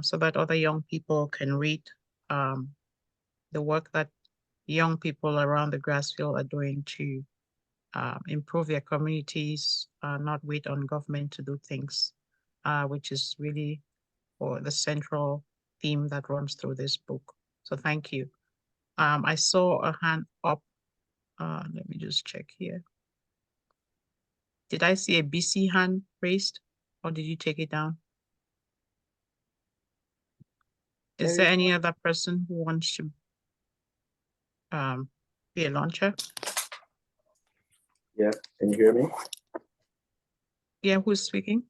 Speaker 2: so that other young people can read the work that young people around the Grassfield are doing to improve their communities, not wait on government to do things, which is really for the central theme that runs through this book. So thank you. I saw a hand up. Let me just check here. Did I see a BC hand raised, or did you take it down? Is there any other person who wants to be a launcher?
Speaker 12: Yeah, can you hear me?
Speaker 2: Yeah, who's speaking?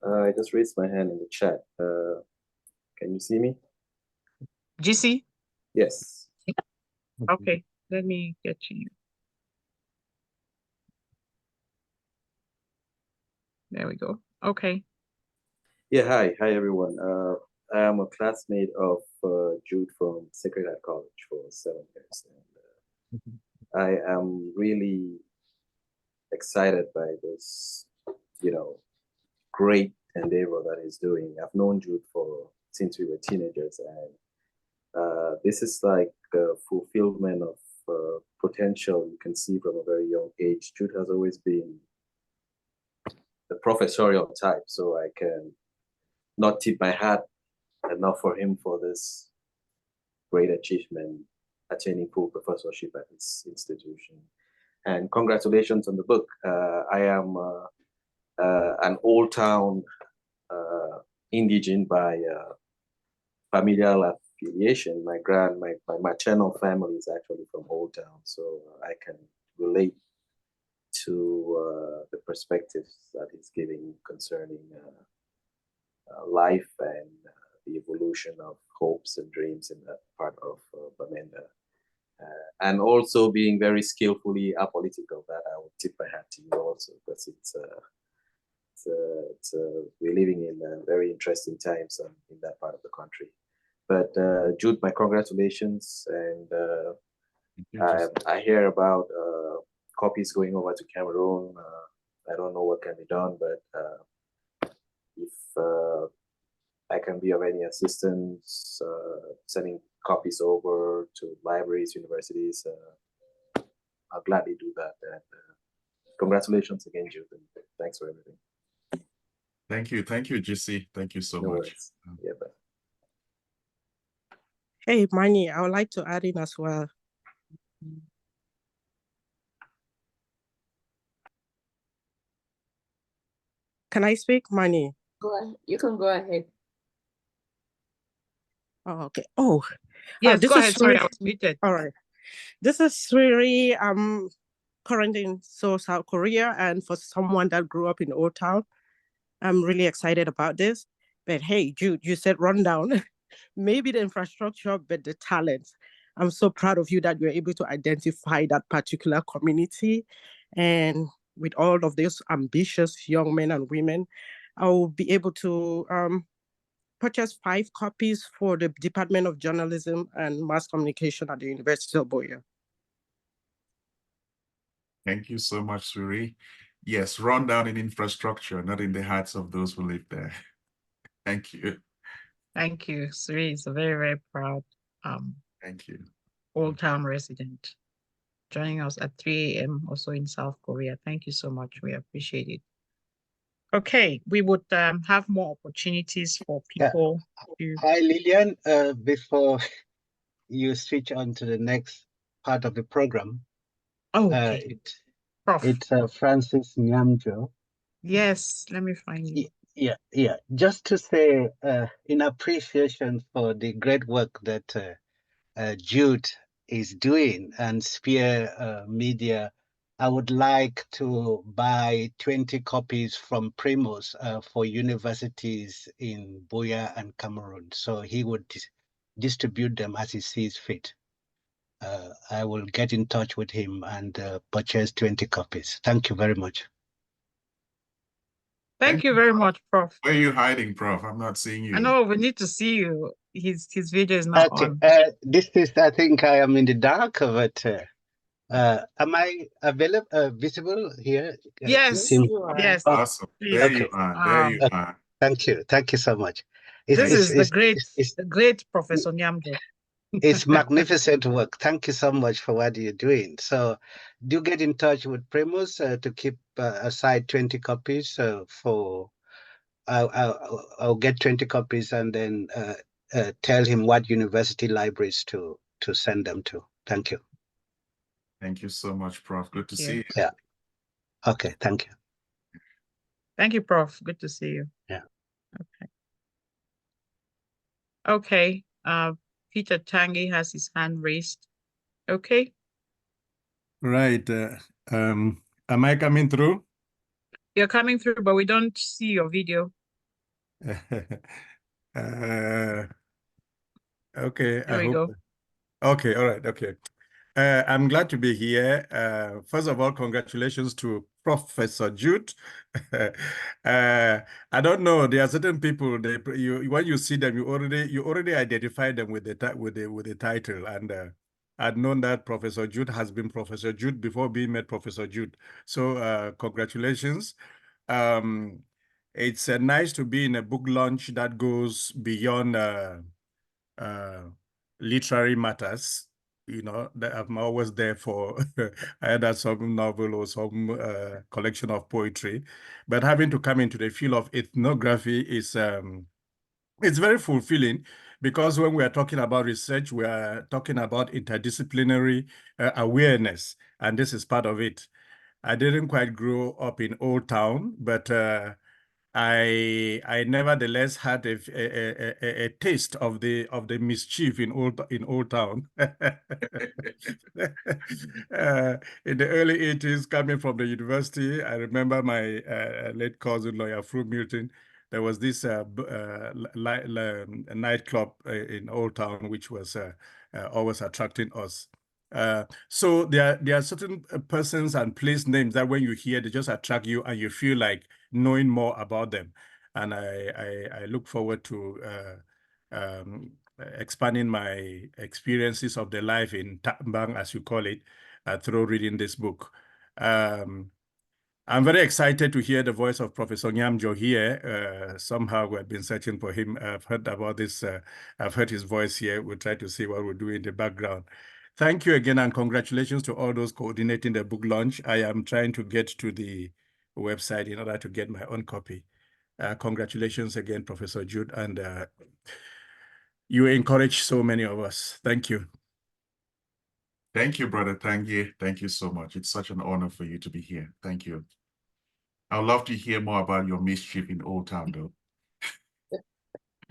Speaker 12: I just raised my hand in the chat. Can you see me?
Speaker 2: GC?
Speaker 12: Yes.
Speaker 2: Okay, let me get to you. There we go. Okay.
Speaker 12: Yeah, hi everyone. I am a classmate of Jude from Sacred Heart College for 7 years. And, I am really excited by this, great endeavor that he's doing. I've known Jude since we were teenagers, and this is like a fulfillment of potential you can see from a very young age. Jude has always been the professorial type, so I can not tip my hat enough for him for this great achievement, attaining full professorship at this institution. And congratulations on the book. I am an old town indigene by familial affiliation. My maternal family is actually from Old Town, so I can relate to the perspectives that he's giving concerning life and the evolution of hopes and dreams in that part of Bamenda. And also being very skillfully apolitical, that I would tip my hat to you also, because we're living in very interesting times in that part of the country. But Jude, my congratulations, and I hear about copies going over to Cameroon. I don't know what can be done, but if I can be of any assistance, sending copies over to libraries, universities, I'll gladly do that. And congratulations again, Jude, and thanks for everything.
Speaker 7: Thank you, GC. Thank you so much.
Speaker 12: Yeah, bye.
Speaker 13: Hey, Mani, I would like to add in as well. Can I speak, Mani?
Speaker 4: Go ahead. You can go ahead.
Speaker 13: Oh, okay. Oh,
Speaker 2: Yes,
Speaker 13: this
Speaker 2: go
Speaker 13: is
Speaker 2: ahead. Sorry,
Speaker 13: Sri.
Speaker 2: I was muted.
Speaker 13: All right. This is Sri. I'm currently in Seoul, South Korea, and for someone that grew up in Old Town, I'm really excited about this. But hey, Jude, you said rundown. Maybe the infrastructure, but the talent. I'm so proud of you that you're able to identify that particular community. And with all of these ambitious young men and women, I will be able to purchase 5 copies for the Department of Journalism and Mass Communication at the University of Boya.
Speaker 7: Thank you so much, Suri. Yes, run down in infrastructure, not in the hearts of those who live there. Thank you.
Speaker 2: Thank you. Sri is a very, very proud
Speaker 7: Thank you.
Speaker 2: Old Town resident joining us at 3 a.m. also in South Korea. Thank you so much. We appreciate it. Okay, we would have more opportunities for people to...
Speaker 14: Hi, Lillian. Before you switch on to the next part of the program,
Speaker 2: okay.
Speaker 14: It's Francis Nyamjo.
Speaker 2: Yes, let me find you.
Speaker 14: Yeah. Just to say, in appreciation for the great work that Jude is doing and Spear Media, I would like to buy 20 copies from Primos for universities in Buea and Cameroon. So he would distribute them as he sees fit. I will get in touch with him and purchase 20 copies. Thank you very much.
Speaker 2: Thank you very much, Prof.
Speaker 7: Where are you hiding, Prof? I'm not seeing you.
Speaker 2: I know we need to see you. His video is not on.
Speaker 14: This is, I think I am in the dark, but am I available, visible here?
Speaker 2: Yes, yes.
Speaker 7: Awesome. There you are. There you are.
Speaker 14: Thank you. Thank you so much.
Speaker 2: This is the great Professor Nyamjo.
Speaker 14: It's magnificent work. Thank you so much for what you're doing. So do get in touch with Primus to keep aside 20 copies for, I'll get 20 copies and then tell him what university libraries to send them to. Thank you.
Speaker 7: Thank you so much, Prof. Good to see you.
Speaker 14: Yeah. Okay. Thank you.
Speaker 2: Thank you, Prof. Good to see you.
Speaker 14: Yeah.
Speaker 2: Okay. Peter Tangi has his hand raised. Okay.
Speaker 10: Right. Am I coming through?
Speaker 2: You're coming through, but we don't see your video.
Speaker 10: Okay.
Speaker 2: There we go.
Speaker 10: Okay. All right. Okay. I'm glad to be here. First of all, congratulations to Professor Jude. I don't know. There are certain people. When you see them, you already identify them with the title. And I'd known that Professor Jude has been Professor Jude before being made Professor Jude. So congratulations. It's nice to be in a book launch that goes beyond literary matters. You know, that I'm always there for either some novel or some collection of poetry. But having to come into the field of ethnography is it's very fulfilling, because when we are talking about research, we are talking about interdisciplinary awareness, and this is part of it. I didn't quite grow up in Old Town, but I nevertheless had a taste of the mischief in Old Town. In the early 80s, coming from the university, I remember my late cousin, lawyer Fru Milton. There was this nightclub in Old Town, which was always attracting us. So there are certain persons and place names that when you hear, they just attract you and you feel like knowing more about them. And I look forward to expanding my experiences of the life in Tambang, as you call it, through reading this book. I'm very excited to hear the voice of Professor Nyamjo here. Somehow we've been searching for him. I've heard about this. I've heard his voice here. We'll try to see what we'll do in the background. Thank you again, and congratulations to all those coordinating the book launch. I am trying to get to the website in order to get my own copy. Congratulations again, Professor Jude, and you encourage so many of us. Thank you.
Speaker 7: Thank you, Brother Tangi. Thank you so much. It's such an honor for you to be here. Thank you. I'd love to hear more about your mischief in Old Town, though.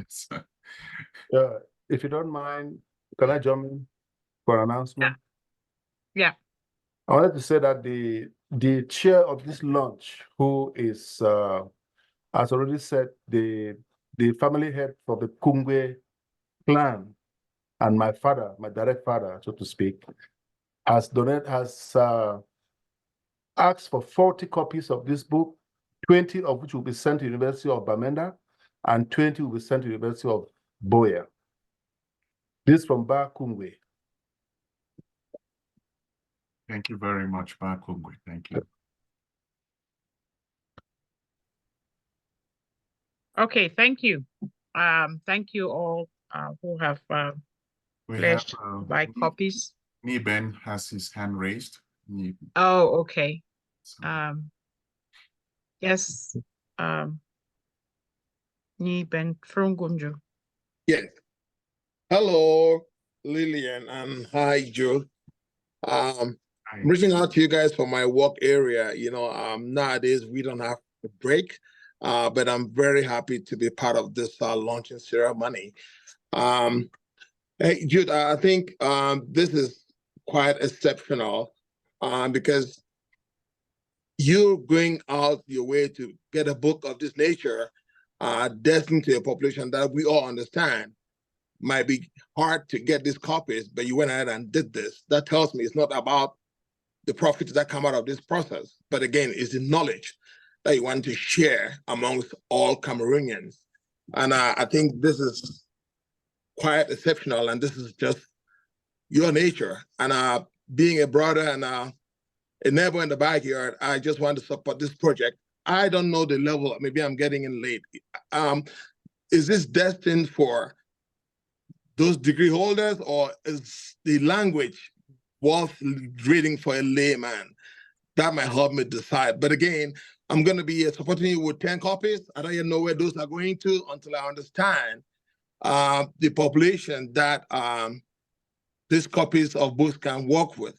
Speaker 7: So,
Speaker 5: If you don't mind, can I jump in for an announcement?
Speaker 2: Yeah.
Speaker 5: I wanted to say that the chair of this launch, who is has already said the family head for the Kungwe clan, and my father, my direct father, so to speak, has asked for 40 copies of this book, 20 of which will be sent to University of Bamenda, and 20 will be sent to University of Boya. This from Ba Kungwe.
Speaker 7: thank you very much, Bakungwe. Thank you.
Speaker 2: Okay, thank you. Thank you all who have
Speaker 7: We
Speaker 2: pledged
Speaker 7: have
Speaker 2: to buy copies.
Speaker 7: Niben has his hand raised.
Speaker 2: Oh, okay.
Speaker 7: So,
Speaker 2: Yes. Niben from Gunjo.
Speaker 15: Yes. Hello, Lillian, and hi, Joe. I'm reaching out to you guys for my work area. You know, nowadays we don't have a break, but I'm very happy to be part of this launching ceremony. Hey, Jude, I think this is quite exceptional because you're going out your way to get a book of this nature destined to a population that we all understand might be hard to get these copies, but you went ahead and did this. That tells me it's not about the profits that come out of this process, but again, it's the knowledge that you want to share amongst all Cameroonians. And I think this is quite exceptional, and this is just your nature. And being a brother and a neighbor in the backyard, I just want to support this project. I don't know the level, maybe I'm getting in late. Is this destined for those degree holders, or is the language worth reading for a layman? That might help me decide. But again, I'm going to be supporting you with 10 copies. I don't even know where those are going to until I understand the population that these copies of books can work with.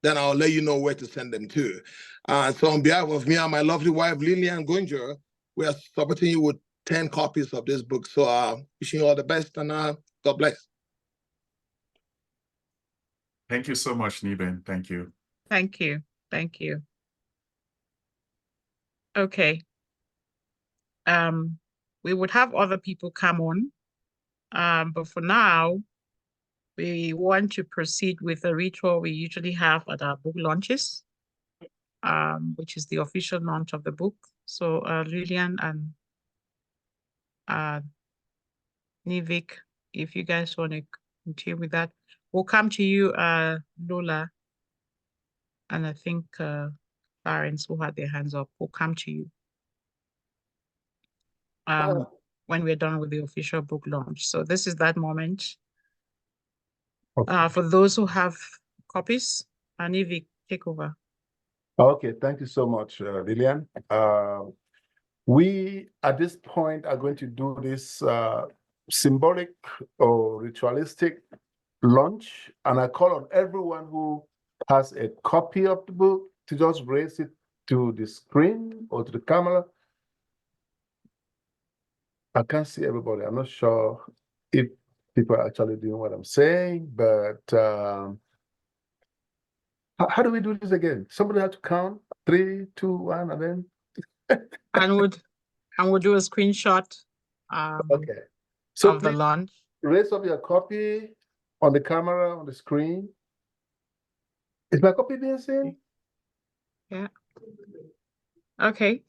Speaker 15: Then I'll let you know where to send them to. So on behalf of me and my lovely wife, Lillian Gunjo, we are supporting you with 10 copies of this book. So wishing you all the best, and God bless.
Speaker 7: thank you so much, Niben. Thank you.
Speaker 2: Thank you. Thank you. Okay. We would have other people come on, but for now, we want to proceed with the ritual we usually have at our book launches, which is the official launch of the book. So Lillian and Nivik, if you guys want to continue with that, we'll come to you, Lola, and I think parents who had their hands up will come to you when we're done with the official book launch. So this is that moment.
Speaker 5: Okay.
Speaker 2: For those who have copies, Nivik, take over.
Speaker 5: Okay, thank you so much, Lillian. We, at this point, are going to do this symbolic or ritualistic launch, and I call on everyone who has a copy of the book to just raise it to the screen or to the camera. I can't see everybody. I'm not sure if people are actually doing what I'm saying, but how do we do this again? Somebody have to count 3, 2, 1, and then.
Speaker 2: And we'll do a screenshot
Speaker 5: Okay. So
Speaker 2: of the
Speaker 5: please
Speaker 2: launch.
Speaker 5: raise up your copy on the camera, on the screen. Is my copy being seen?
Speaker 2: Yeah. Okay.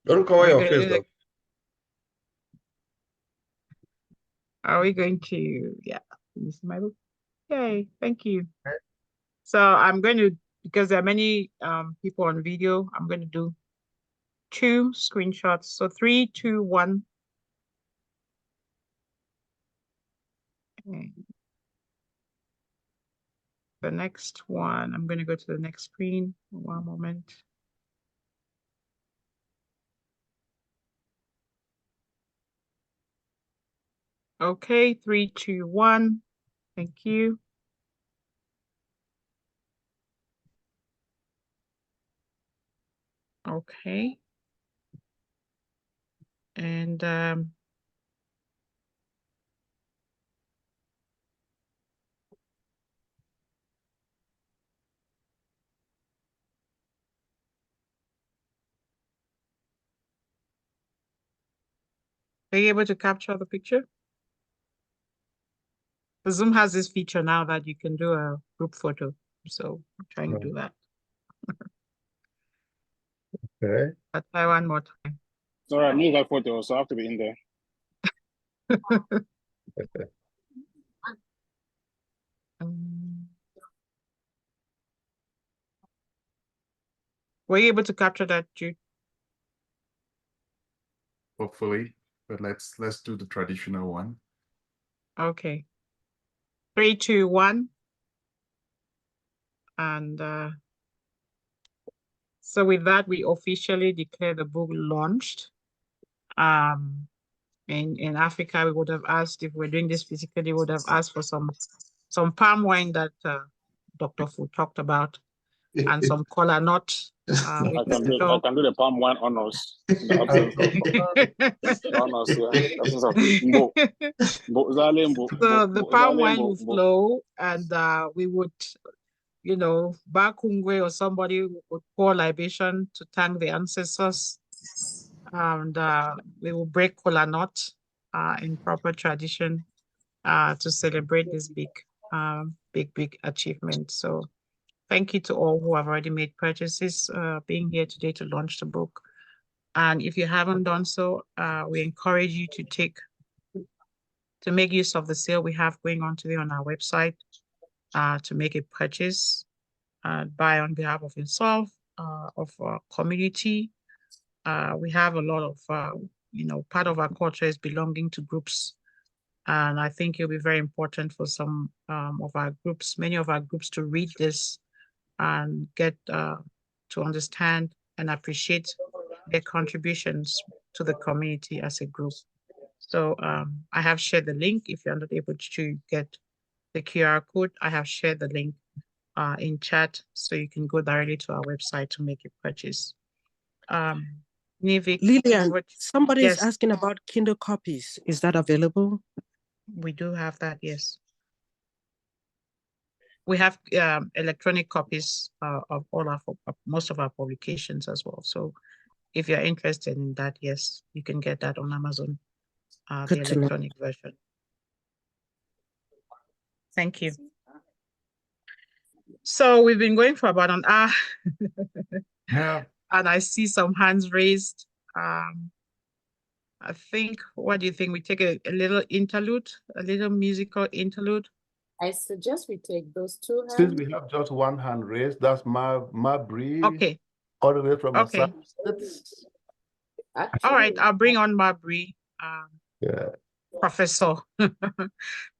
Speaker 6: Don't cover your face though.
Speaker 2: Are we going to, yeah, this is my book. Yay, thank you. So I'm going to, because there are many people on video, I'm going to do 2 screenshots. So 3, 2, 1. Okay. The next one, I'm going to go to the next screen. One moment. Okay, 3, 2, 1. Thank you. Okay. And Are you able to capture the picture? The Zoom has this feature now that you can do a group photo. So I'm trying to do that.
Speaker 5: Okay.
Speaker 2: I'll try one more time.
Speaker 16: Sorry, I need that photo, so I have to be in there.
Speaker 2: Were you able to capture that, Jude?
Speaker 7: Hopefully, but let's do the traditional one.
Speaker 2: Okay. 3, 2, 1. And so with that, we officially declare the book launched. In Africa, we would have asked, if we're doing this physically, we would have asked for some palm wine that Dr. Fu talked about, and some kola nut.
Speaker 16: I can do the palm wine honors in the absence of honors, yeah. Absence of Mbo.
Speaker 2: So the palm wine will flow, and we would, Bakungwe or somebody would pour libation to thank the ancestors, and we will break kola nut in proper tradition to celebrate this big achievement. So thank you to all who have already made purchases, being here today to launch the book. And if you haven't done so, we encourage you to make use of the sale we have going on today on our website, to make a purchase, buy on behalf of yourself, of our community. We have a lot of, part of our culture is belonging to groups. And I think it'll be very important for some of our groups, many of our groups, to read this and get to understand and appreciate their contributions to the community as a group. So I have shared the link. If you're not able to get the QR code, I have shared the link in chat, so you can go directly to our website to make a purchase. Nivik,
Speaker 13: Lillian, somebody is
Speaker 2: yes,
Speaker 13: asking about Kindle copies. Is that available?
Speaker 2: we do have that, yes. We have electronic copies of most of our publications as well. So if you're interested in that, yes, you can get that on Amazon, the electronic version. Thank you. So we've been going for about an hour.
Speaker 7: Yeah.
Speaker 2: And I see some hands raised. I think, what do you think? We take a little interlude, a little musical interlude?
Speaker 4: I suggest we take those 2 hands.
Speaker 5: Since we have just one hand raised, that's Mabry.
Speaker 2: Okay.
Speaker 5: All the way from
Speaker 2: Okay.
Speaker 4: Actually,
Speaker 2: all right, I'll bring on Mabry.
Speaker 5: Yeah.
Speaker 2: Professor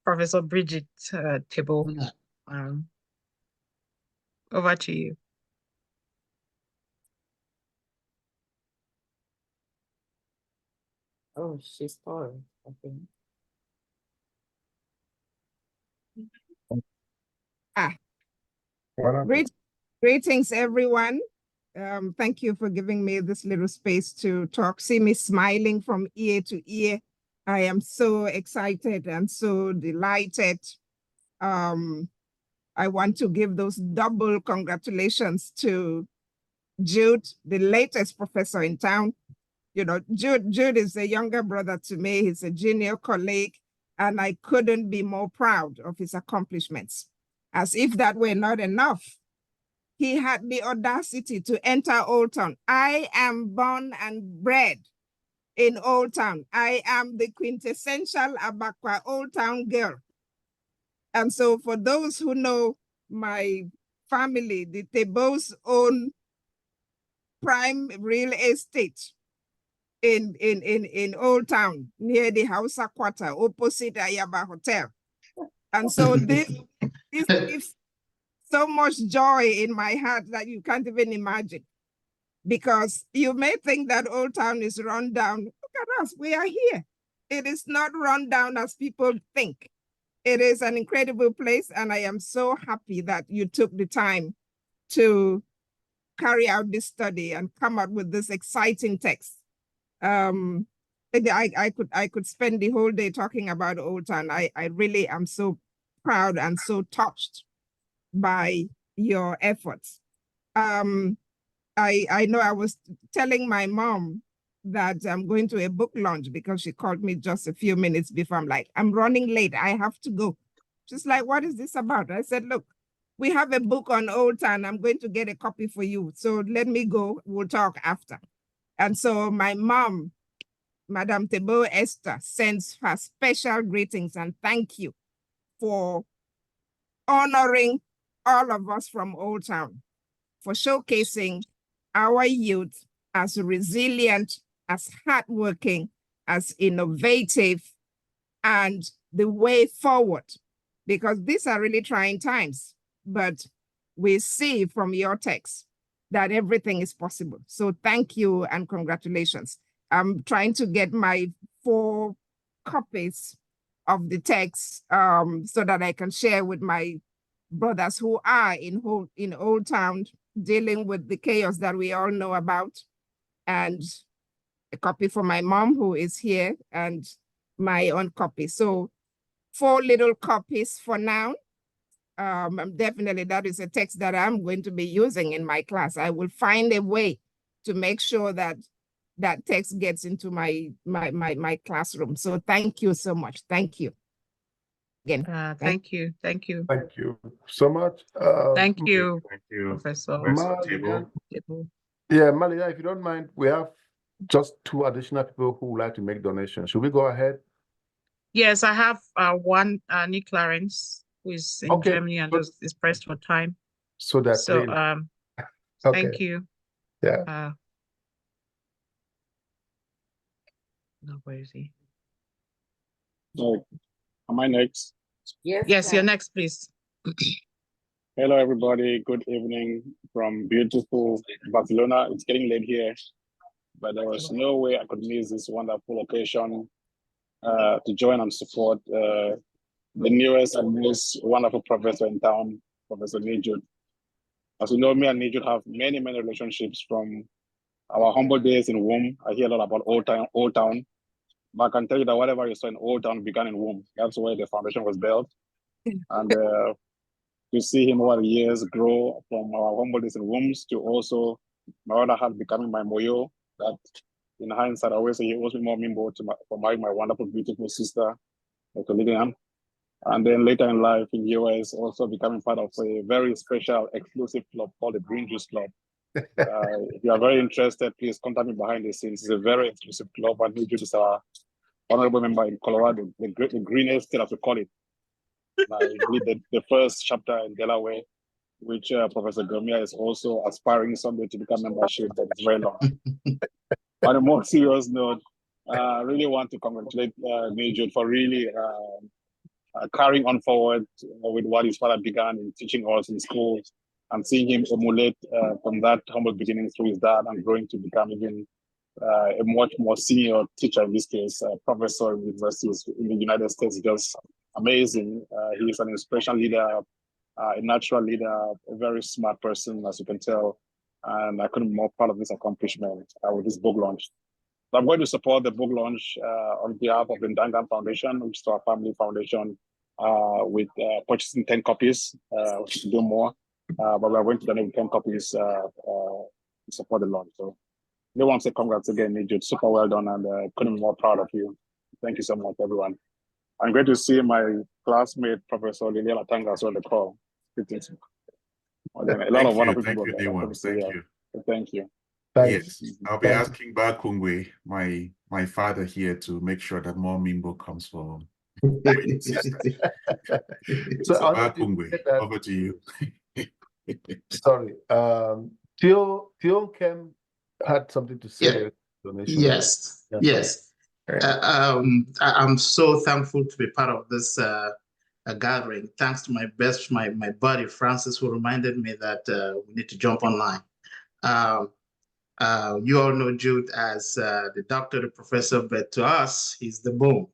Speaker 2: Professor Bridget Tebo. Over to you.
Speaker 4: Oh, she's tall, I think.
Speaker 17: Greetings, everyone. Thank you for giving me this little space to talk. See me smiling from ear to ear. I am so excited and so delighted. I want to give those double congratulations to Jude, the latest professor in town. Jude is a younger brother to me. He's a junior colleague, and I couldn't be more proud of his accomplishments. As if that were not enough, he had the audacity to enter Old Town. I am born and bred in Old Town. I am the quintessential Abakwa Old Town girl. And so for those who know my family, the Tebos own prime real estate in Old Town, near the Hausa Quarter, opposite Ayaba Hotel. And so this gives so much joy in my heart that you can't even imagine. Because you may think that Old Town is run down. Look at us, we are here. It is not run down as people think. It is an incredible place, and I am so happy that you took the time to carry out this study and come up with this exciting text. I could spend the whole day talking about Old Town. I really am so proud and so touched by your efforts. I know I was telling my mom that I'm going to a book launch because she called me just a few minutes before. I'm like, I'm running late. I have to go. She's like, what is this about? I said, look, we have a book on Old Town. I'm going to get a copy for you. So let me go. We'll talk after. And so my mom, Madam Tebo Esther, sends her special greetings and thank you for honoring all of us from Old Town, for showcasing our youth as resilient, as hardworking, as innovative, and the way forward. Because these are really trying times, but we see from your text that everything is possible. So thank you and congratulations. I'm trying to get my 4 copies of the text so that I can share with my brothers who are in Old Town dealing with the chaos that we all know about, and a copy for my mom who is here, and my own copy. So 4 little copies for now. Definitely that is a text that I'm going to be using in my class. I will find a way to make sure that that text gets into my classroom. So thank you so much. Thank you. Again.
Speaker 2: Thank you.
Speaker 5: Thank you so much.
Speaker 2: Thank you,
Speaker 3: Professor
Speaker 5: Malia.
Speaker 2: Tebo.
Speaker 5: Yeah, Malia, if you don't mind, we have just 2 additional people who would like to make donations. Should we go ahead?
Speaker 2: Yes, I have one, Nick Clarence, who is in Germany and is pressed for time.
Speaker 5: So that's
Speaker 2: so. Thank you.
Speaker 5: Yeah.
Speaker 2: No, where is he?
Speaker 16: Am I next?
Speaker 2: Yes, you're next, please.
Speaker 16: Hello, everybody. Good evening from beautiful Barcelona. It's getting late here, but there was no way I could miss this wonderful occasion to join and support the newest and most wonderful professor in town, Professor Jude. As you know, me and Jude have many, many relationships from our humble days in womb. I hear a lot about Old Town. But I can tell you that whatever you saw in Old Town began in womb. That's where the foundation was built. And to see him over the years grow from our humble days in wombs to also my other half becoming my moyo. That in hindsight, I always say he owes me more mimbo for marrying my wonderful, beautiful sister, Dr. Lillian. And then later in life in US, also becoming part of a very special, exclusive club called the Green Juice Club. If you are very interested, please contact me behind the scenes. It's a very exclusive club, and Jude is our honorable member in Colorado, the greenest state, as we call it. I lead the first chapter in Delaware, which Professor Gomia is also aspiring someday to become membership. That is very long. On a more serious note, I really want to congratulate Jude for really carrying on forward with what his father began in teaching us in school, and seeing him emulate from that humble beginning through his dad and growing to become even a much more senior teacher, in this case, professor in universities in the United States. Just amazing. He is an inspirational leader, a natural leader, a very smart person, as you can tell. And I couldn't be more proud of this accomplishment with this book launch. So I'm going to support the book launch on behalf of the Ndangan Foundation, which is our family foundation, with purchasing 10 copies. We should do more, but we're going to donate 10 copies to support the launch. So I want to say congrats again, Jude. Super well done, and couldn't be more proud of you. Thank you so much, everyone. I'm great to see my classmate, Professor Liliana Tanga, as well, the call. A lot of wonderful people.
Speaker 7: Thank you.
Speaker 16: Thank you.
Speaker 7: Yes, I'll be asking Bakungwe, my father here, to make sure that more Mimbo comes for so Bakungwe, over to you.
Speaker 5: Sorry. Theo Kem had something to say.
Speaker 18: Yes. I'm so thankful to be part of this gathering. Thanks to my buddy Francis, who reminded me that we need to jump online. You all know Jude as the doctor, the professor, but to us, he's the bone.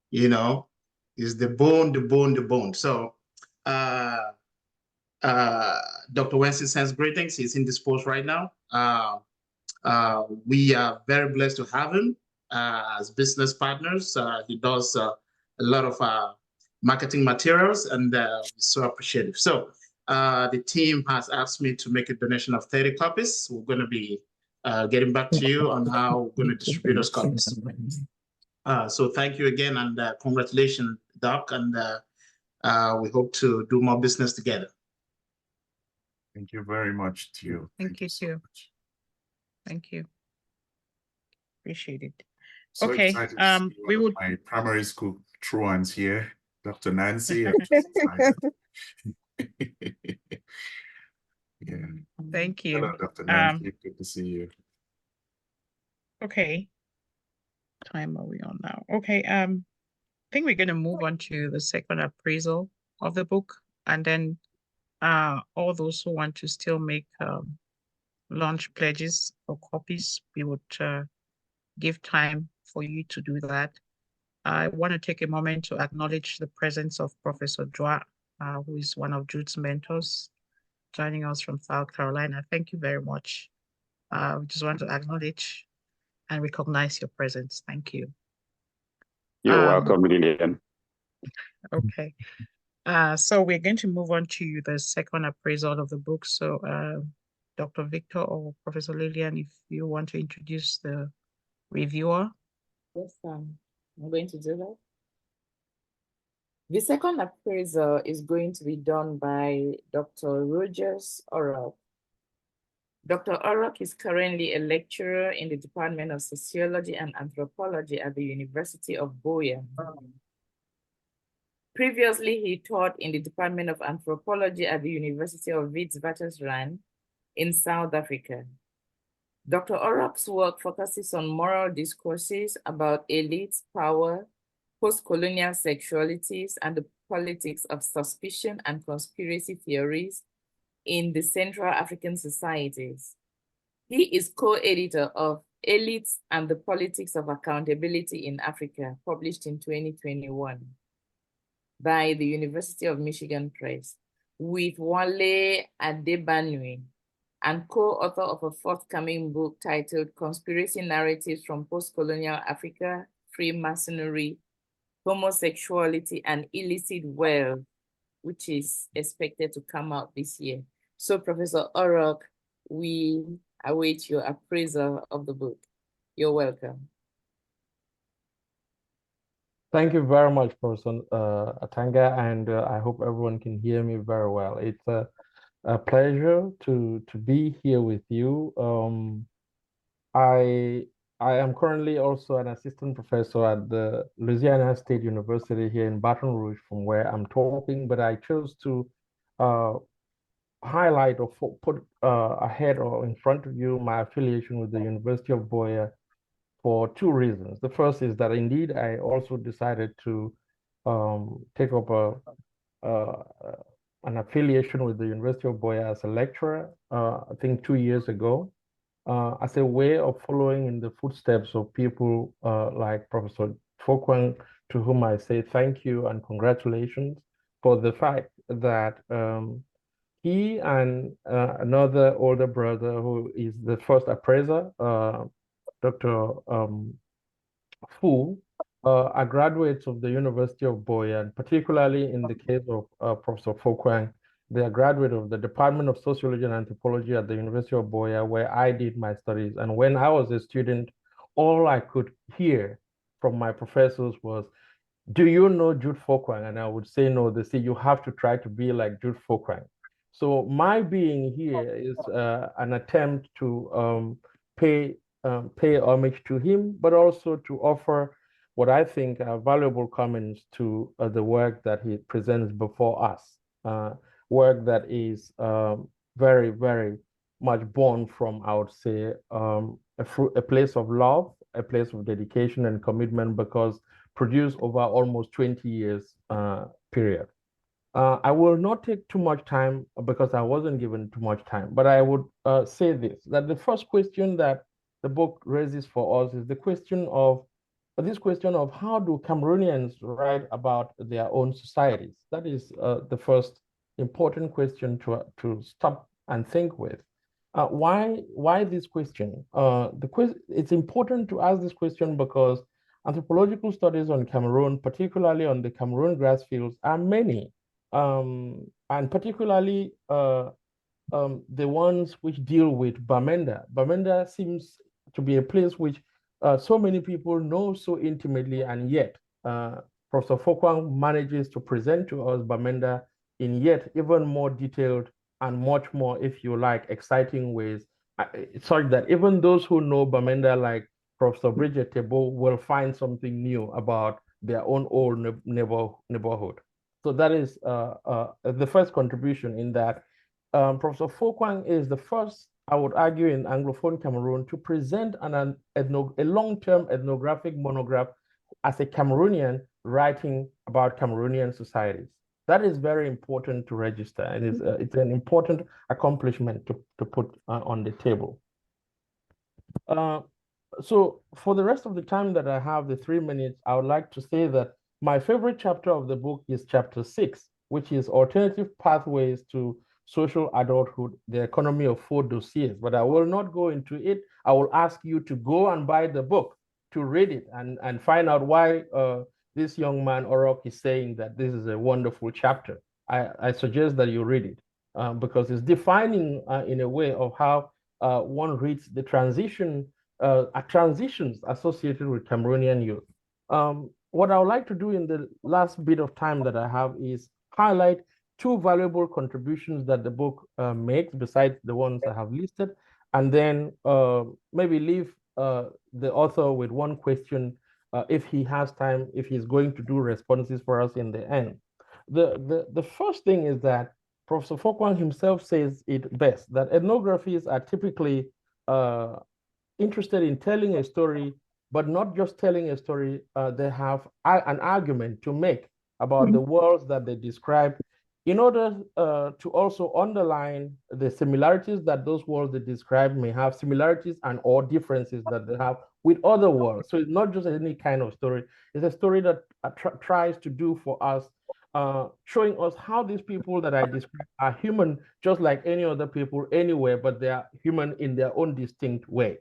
Speaker 18: You know, he's the bone. So, Dr. Wensi sends greetings. He's indisposed right now. We are very blessed to have him as business partners. He does a lot of marketing materials, and we're so appreciative. So the team has asked me to make a donation of 30 copies. We're going to be getting back to you on how we're going to distribute those copies. So thank you again, and congratulations, Doc, and we hope to do more business together.
Speaker 7: Thank you very much to you.
Speaker 2: Thank you, too. Thank you. Appreciate it.
Speaker 7: So
Speaker 2: Okay,
Speaker 7: excited to see
Speaker 2: we would
Speaker 7: my primary school truants here, Dr. Nancy. I'm just excited. Yeah.
Speaker 2: Thank you.
Speaker 7: Hello, Dr. Nancy. Good to see you.
Speaker 2: Okay. Time are we on now? Okay. I think we're going to move on to the second appraisal of the book, and then all those who want to still make launch pledges or copies, we would give time for you to do that. I want to take a moment to acknowledge the presence of Professor Dwa, who is one of Jude's mentors, joining us from South Carolina. Thank you very much. We just want to acknowledge and recognize your presence. Thank you.
Speaker 19: You're welcome, Lillian.
Speaker 2: Okay. So we're going to move on to the second appraisal of the book. So Dr. Victor or Professor Lillian, if you want to introduce the reviewer.
Speaker 4: Yes, I'm going to do that. The second appraisal is going to be done by Dr. Rogers Orok. Dr. Orok is currently a lecturer in the Department of Sociology and Anthropology at the University of Boya. Previously, he taught in the Department of Anthropology at the University of Witwatersrand in South Africa. Dr. Orok's work focuses on moral discourses about elites, power, post-colonial sexualities, and the politics of suspicion and conspiracy theories in the Central African societies. He is co-editor of Elites and the Politics of Accountability in Africa, published in 2021 by the University of Michigan Press, with Wale Adebanue, and co-author of a forthcoming book titled Conspiracy Narratives from Post-Colonial Africa, Freemasonry, Homosexuality, and Illicit Wealth, which is expected to come out this year. So Professor Orok, we await your appraisal of the book. You're welcome.
Speaker 20: Thank you very much, Professor Atanga, and I hope everyone can hear me very well. It's a pleasure to be here with you. I am currently also an assistant professor at the Louisiana State University here in Baton Rouge, from where I'm talking, but I chose to highlight or put ahead or in front of you my affiliation with the University of Boya for two reasons. The first is that indeed I also decided to take up an affiliation with the University of Boya as a lecturer, I think 2 years ago, as a way of following in the footsteps of people like Professor Fokwang, to whom I say thank you and congratulations for the fact that he and another older brother who is the first appraiser, Dr. Fu, are graduates of the University of Boya, and particularly in the case of Professor Fokwang, they are graduate of the Department of Sociology and Anthropology at the University of Boya, where I did my studies. And when I was a student, all I could hear from my professors was, do you know Jude Fokwang? And I would say no. They say, you have to try to be like Jude Fokwang. So my being here is an attempt to pay homage to him, but also to offer what I think are valuable comments to the work that he presents before us. Work that is very, very much born from, I would say, a place of love, a place of dedication and commitment, because produced over almost 20 years period. I will not take too much time because I wasn't given too much time, but I would say this, that the first question that the book raises for us is the question of, how do Cameroonians write about their own societies? That is the first important question to stop and think with. Why this question? It's important to ask this question because anthropological studies on Cameroon, particularly on the Cameroon grass fields, are many. And particularly the ones which deal with Bamenda. Bamenda seems to be a place which so many people know so intimately, and yet Professor Fokwang manages to present to us Bamenda in yet even more detailed and much more, if you like, exciting ways, such that even those who know Bamenda, like Professor Bridget Tebo, will find something new about their own old neighborhood. So that is the first contribution, in that Professor Fokwang is the first, I would argue, in Anglophone Cameroon to present a long-term ethnographic monograph as a Cameroonian writing about Cameroonian societies. That is very important to register, and it's an important accomplishment to put on the table. So for the rest of the time that I have, the 3 minutes, I would like to say that my favorite chapter of the book is chapter 6, which is Alternative Pathways to Social Adulthood, the Economy of Food Dossiers. But I will not go into it. I will ask you to go and buy the book, to read it, and find out why this young man, Orok, is saying that this is a wonderful chapter. I suggest that you read it because it's defining in a way of how one reads the transitions associated with Cameroonian youth. What I would like to do in the last bit of time that I have is highlight 2 valuable contributions that the book makes, besides the ones I have listed, and then maybe leave the author with one question if he has time, if he's going to do responses for us in the end. The first thing is that Professor Fokwang himself says it best, that ethnographies are typically interested in telling a story, but not just telling a story. They have an argument to make about the worlds that they describe, in order to also underline the similarities that those worlds they describe may have, similarities and or differences that they have with other worlds. So it's not just any kind of story. It's a story that tries to do for us, showing us how these people that I describe are human, just like any other people anywhere, but they are human in their own distinct way.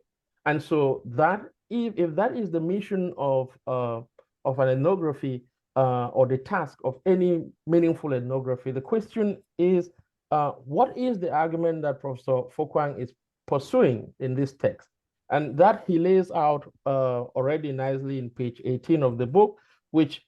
Speaker 20: And so that, if that is the mission of an ethnography, or the task of any meaningful ethnography, the question is, what is the argument that Professor Fokwang is pursuing in this text? And that he lays out already nicely in page 18 of the book, which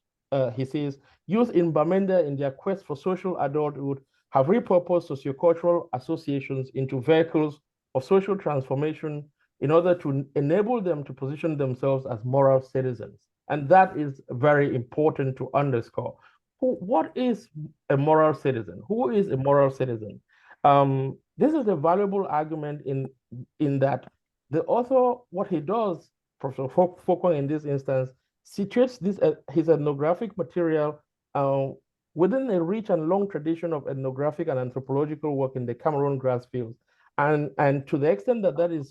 Speaker 20: he says, youth in Bamenda, in their quest for social adulthood, have repurposed sociocultural associations into vehicles of social transformation in order to enable them to position themselves as moral citizens. And that is very important to underscore. What is a moral citizen? Who is a moral citizen? This is a valuable argument in that the author, what he does, Professor Fokwang in this instance, situates his ethnographic material within a rich and long tradition of ethnographic and anthropological work in the Cameroon grass fields. And to the extent that that is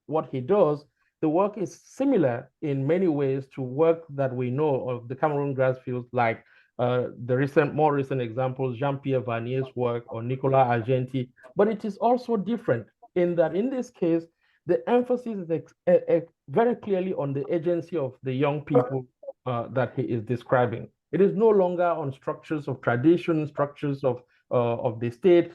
Speaker 20: what he does, the work is similar in many ways to work that we know of the Cameroon grass fields, like the more recent examples, Jean-Pierre Varnier's work or Nicolas Argenti. But it is also different in that in this case, the emphasis is very clearly on the agency of the young people that he is describing. It is no longer on structures of tradition, structures of the state,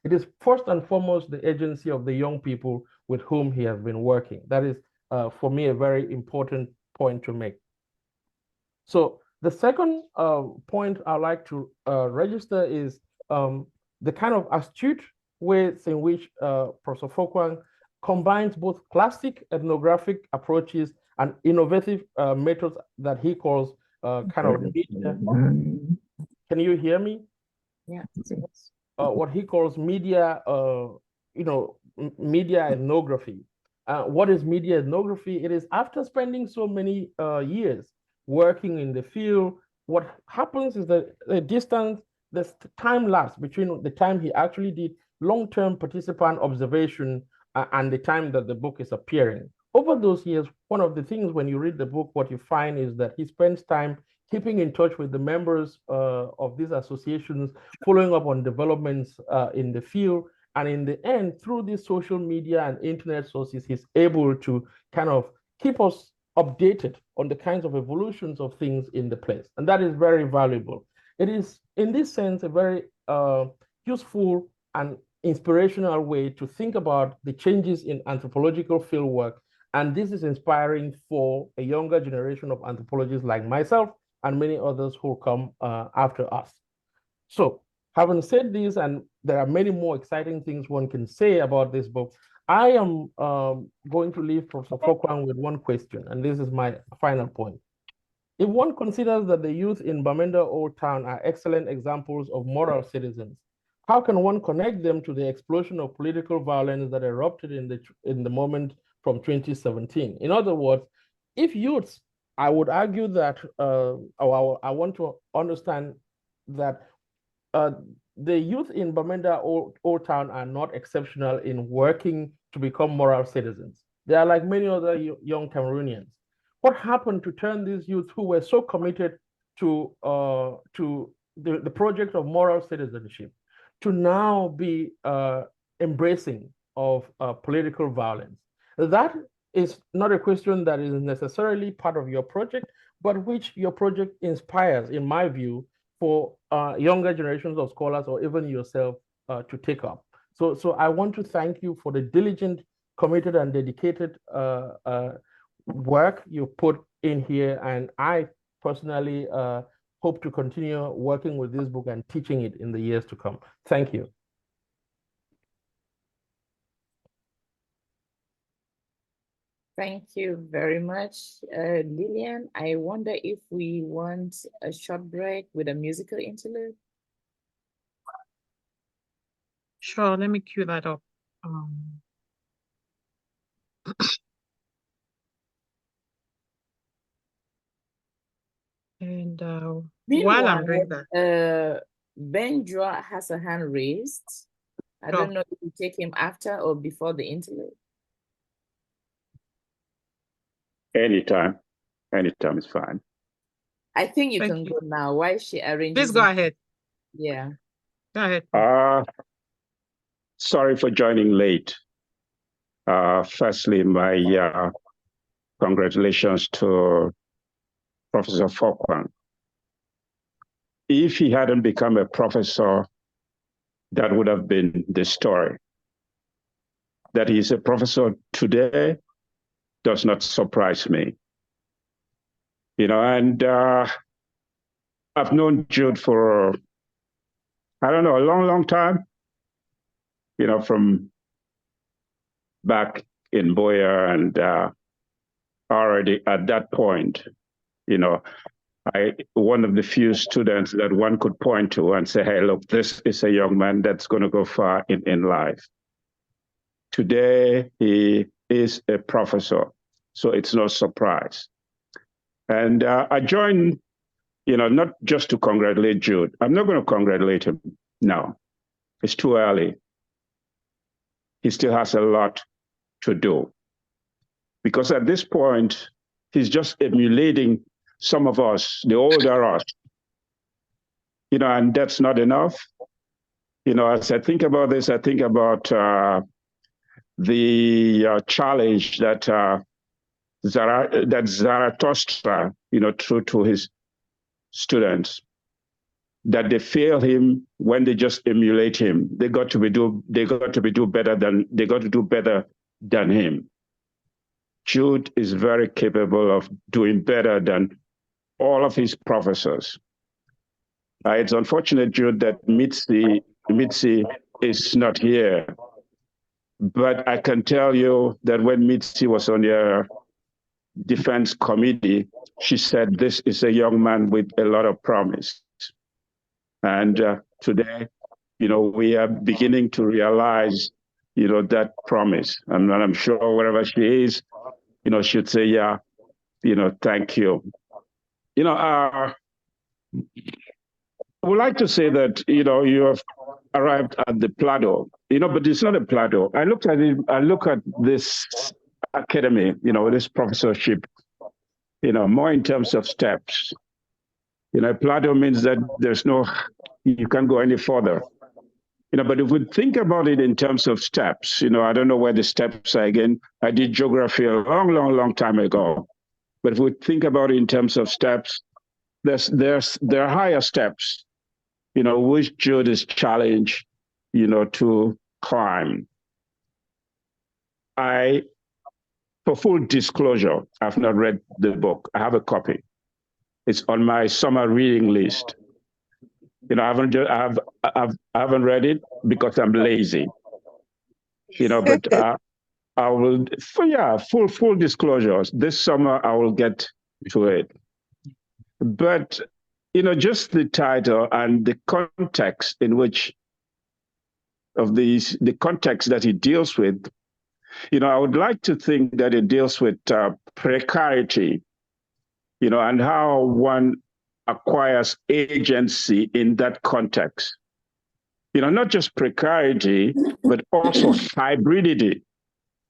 Speaker 20: it is first and foremost the agency of the young people with whom he has been working. That is, for me, a very important point to make. So the second point I'd like to register is the kind of astute ways in which Professor Fokwang combines both classic ethnographic approaches and innovative methods that he calls kind of media. Can you hear me?
Speaker 4: Yeah.
Speaker 20: What he calls media, media ethnography. What is media ethnography? It is after spending so many years working in the field, what happens is that the time lapse between the time he actually did long-term participant observation and the time that the book is appearing. Over those years, one of the things when you read the book, what you find is that he spends time keeping in touch with the members of these associations, following up on developments in the field. And in the end, through these social media and internet sources, he's able to kind of keep us updated on the kinds of evolutions of things in the place. And that is very valuable. It is, in this sense, a very useful and inspirational way to think about the changes in anthropological fieldwork. And this is inspiring for a younger generation of anthropologists like myself and many others who come after us. So having said this, and there are many more exciting things one can say about this book, I am going to leave Professor Fokwang with one question, and this is my final point. If one considers that the youth in Bamenda Old Town are excellent examples of moral citizens, how can one connect them to the explosion of political violence that erupted in the moment from 2017? In other words, if youths, I would argue that, I want to understand that the youth in Bamenda Old Town are not exceptional in working to become moral citizens. They are like many other young Cameroonians. What happened to turn these youths who were so committed to the project of moral citizenship to now be embracing of political violence? That is not a question that is necessarily part of your project, but which your project inspires, in my view, for younger generations of scholars or even yourself to take up. So I want to thank you for the diligent, committed, and dedicated work you put in here. And I personally hope to continue working with this book and teaching it in the years to come. Thank you.
Speaker 4: Thank you very much, Lillian. I wonder if we want a short break with a musical interlude.
Speaker 2: Sure, let me cue that up. And while I'm doing that,
Speaker 4: Benjua has a hand raised. I don't know if you take him after or before the interlude.
Speaker 19: Anytime is fine.
Speaker 4: I think you can go now. Why is she arranging?
Speaker 2: Please go ahead.
Speaker 4: Yeah.
Speaker 2: Go ahead.
Speaker 19: Sorry for joining late. Firstly, my congratulations to Professor Fokwang. If he hadn't become a professor, that would have been the story. That he's a professor today does not surprise me. You know, and I've known Jude for, I don't know, a long, long time. You know, from back in Boya, and already at that point, you know, one of the few students that one could point to and say, hey, look, this is a young man that's going to go far in life. Today, he is a professor, so it's no surprise. And I joined, you know, not just to congratulate Jude. I'm not going to congratulate him now. It's too early. He still has a lot to do. Because at this point, he's just emulating some of us, the older us. You know, and that's not enough. You know, as I think about this, I think about the challenge that Zarathustra, you know, threw to his students, that they fail him when they just emulate him. They got to do better than him. Jude is very capable of doing better than all of his professors. It's unfortunate, Jude, that Mitzi is not here. But I can tell you that when Mitzi was on your defense committee, she said, this is a young man with a lot of promise. And today, you know, we are beginning to realize, you know, that promise. And I'm sure wherever she is, you know, she'd say, yeah, you know, thank you. You know, I would like to say that, you know, you have arrived at the plateau, you know, but it's not a plateau. I look at this academy, you know, this professorship, you know, more in terms of steps. You know, plateau means that you can't go any further. You know, but if we think about it in terms of steps, you know, I don't know where the steps are again. I did geography a long time ago. But if we think about it in terms of steps, there are higher steps, you know, which Jude is challenged, you know, to crime. For full disclosure, I've not read the book. I have a copy. It's on my summer reading list. You know, I haven't read it because I'm lazy. You know, but I will. Full disclosure. This summer I will get to it. But you know, just the title and the context in which the context that it deals with. You know, I would like to think that it deals with precarity, you know, and how one acquires agency in that context. You know, not just precarity, but also hybridity,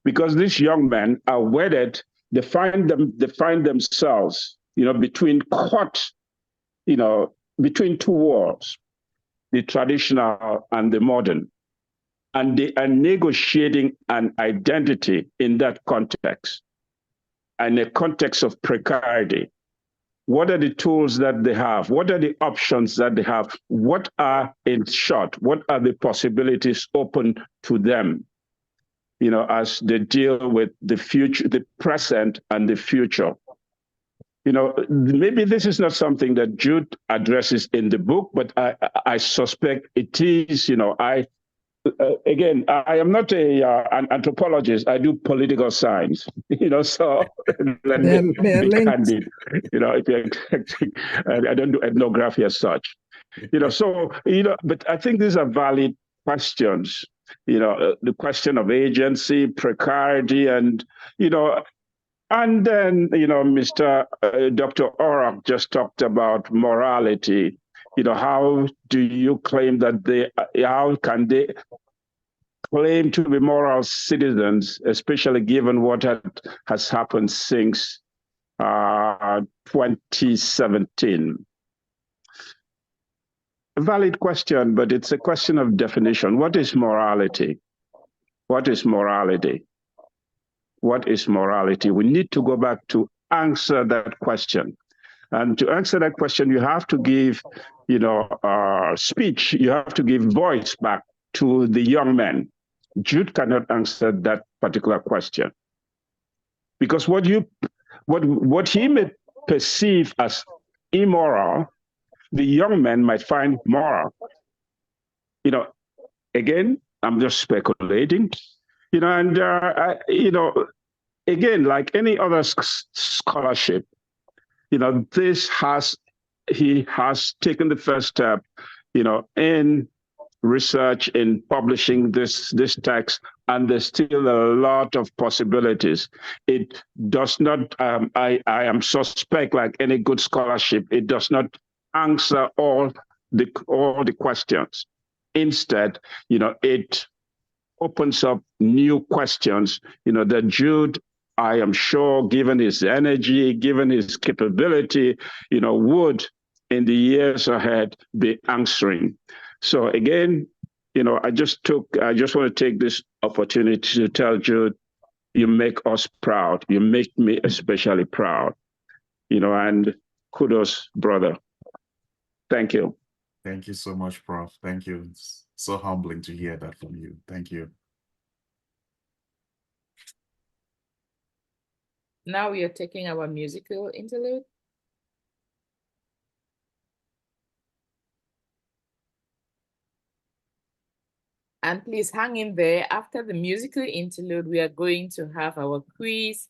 Speaker 19: because these young men are wedded. They find themselves, you know, between two worlds, the traditional and the modern. And they are negotiating an identity in that context, and a context of precarity. What are the tools that they have? What are the options that they have? What are, in short, what are the possibilities open to them, you know, as they deal with the future, the present and the future? You know, maybe this is not something that Jude addresses in the book, but I suspect it is. You know, again, I am not an anthropologist. I do political science, you know, so let me be candid. You know, I don't do ethnography as such, you know, so, you know, but I think these are valid questions, you know, the question of agency, precarity, and, you know, and then, you know, Dr. Orak just talked about morality. You know, how do you claim that how can they claim to be moral citizens, especially given what has happened since 2017? A valid question, but it's a question of definition. What is morality? What is morality? What is morality? We need to go back to answer that question. And to answer that question, you have to give, you know, speech. You have to give voice back to the young men. Jude cannot answer that particular question, because what he may perceive as immoral, the young men might find moral. You know, again, I'm just speculating. You know, and you know, again, like any other scholarship, you know, he has taken the first step, you know, in research, in publishing this text, and there's still a lot of possibilities. It does not, I am suspect, like any good scholarship, it does not answer all the questions. Instead, you know, it opens up new questions, you know, that Jude, I am sure, given his energy, given his capability, you know, would in the years ahead be answering. So again, you know, I just want to take this opportunity to tell Jude, you make us proud. You make me especially proud, you know, and kudos, brother. Thank you.
Speaker 7: Thank you so much, Prof. Thank you. It's so humbling to hear that from you. Thank you.
Speaker 4: Now we are taking our musical interlude. And please hang in there. After the musical interlude, we are going to have our quiz,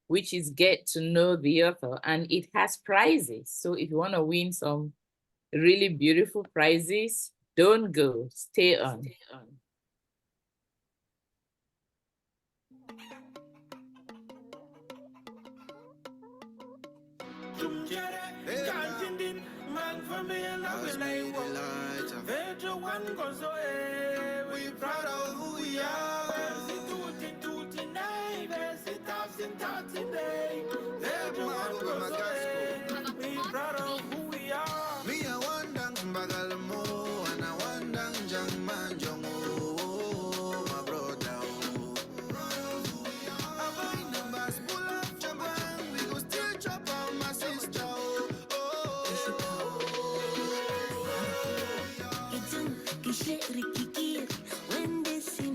Speaker 4: which is Get to Know the Author, and it has prizes. So if you want to win some really beautiful prizes, don't go, stay on.
Speaker 21: We proud of who we are. We proud of who we are. Me a wandang bagalmo and a wandang jang manjongo, my brother. I find the bus pull up jabang, we go still chop on my sister. When they see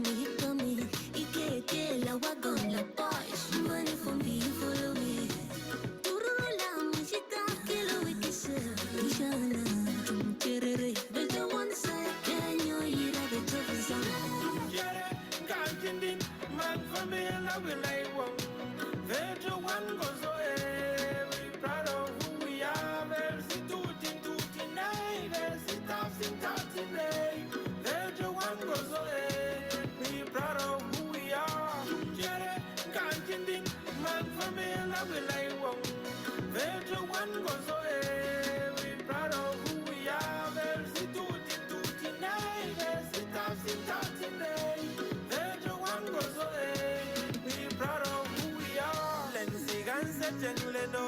Speaker 21: one goes away. We proud of who we are. Versi tutti tutti nei, versi tafsi tafsi nei. Every one goes away. We proud of who we are. Lenzi ganse jengle no.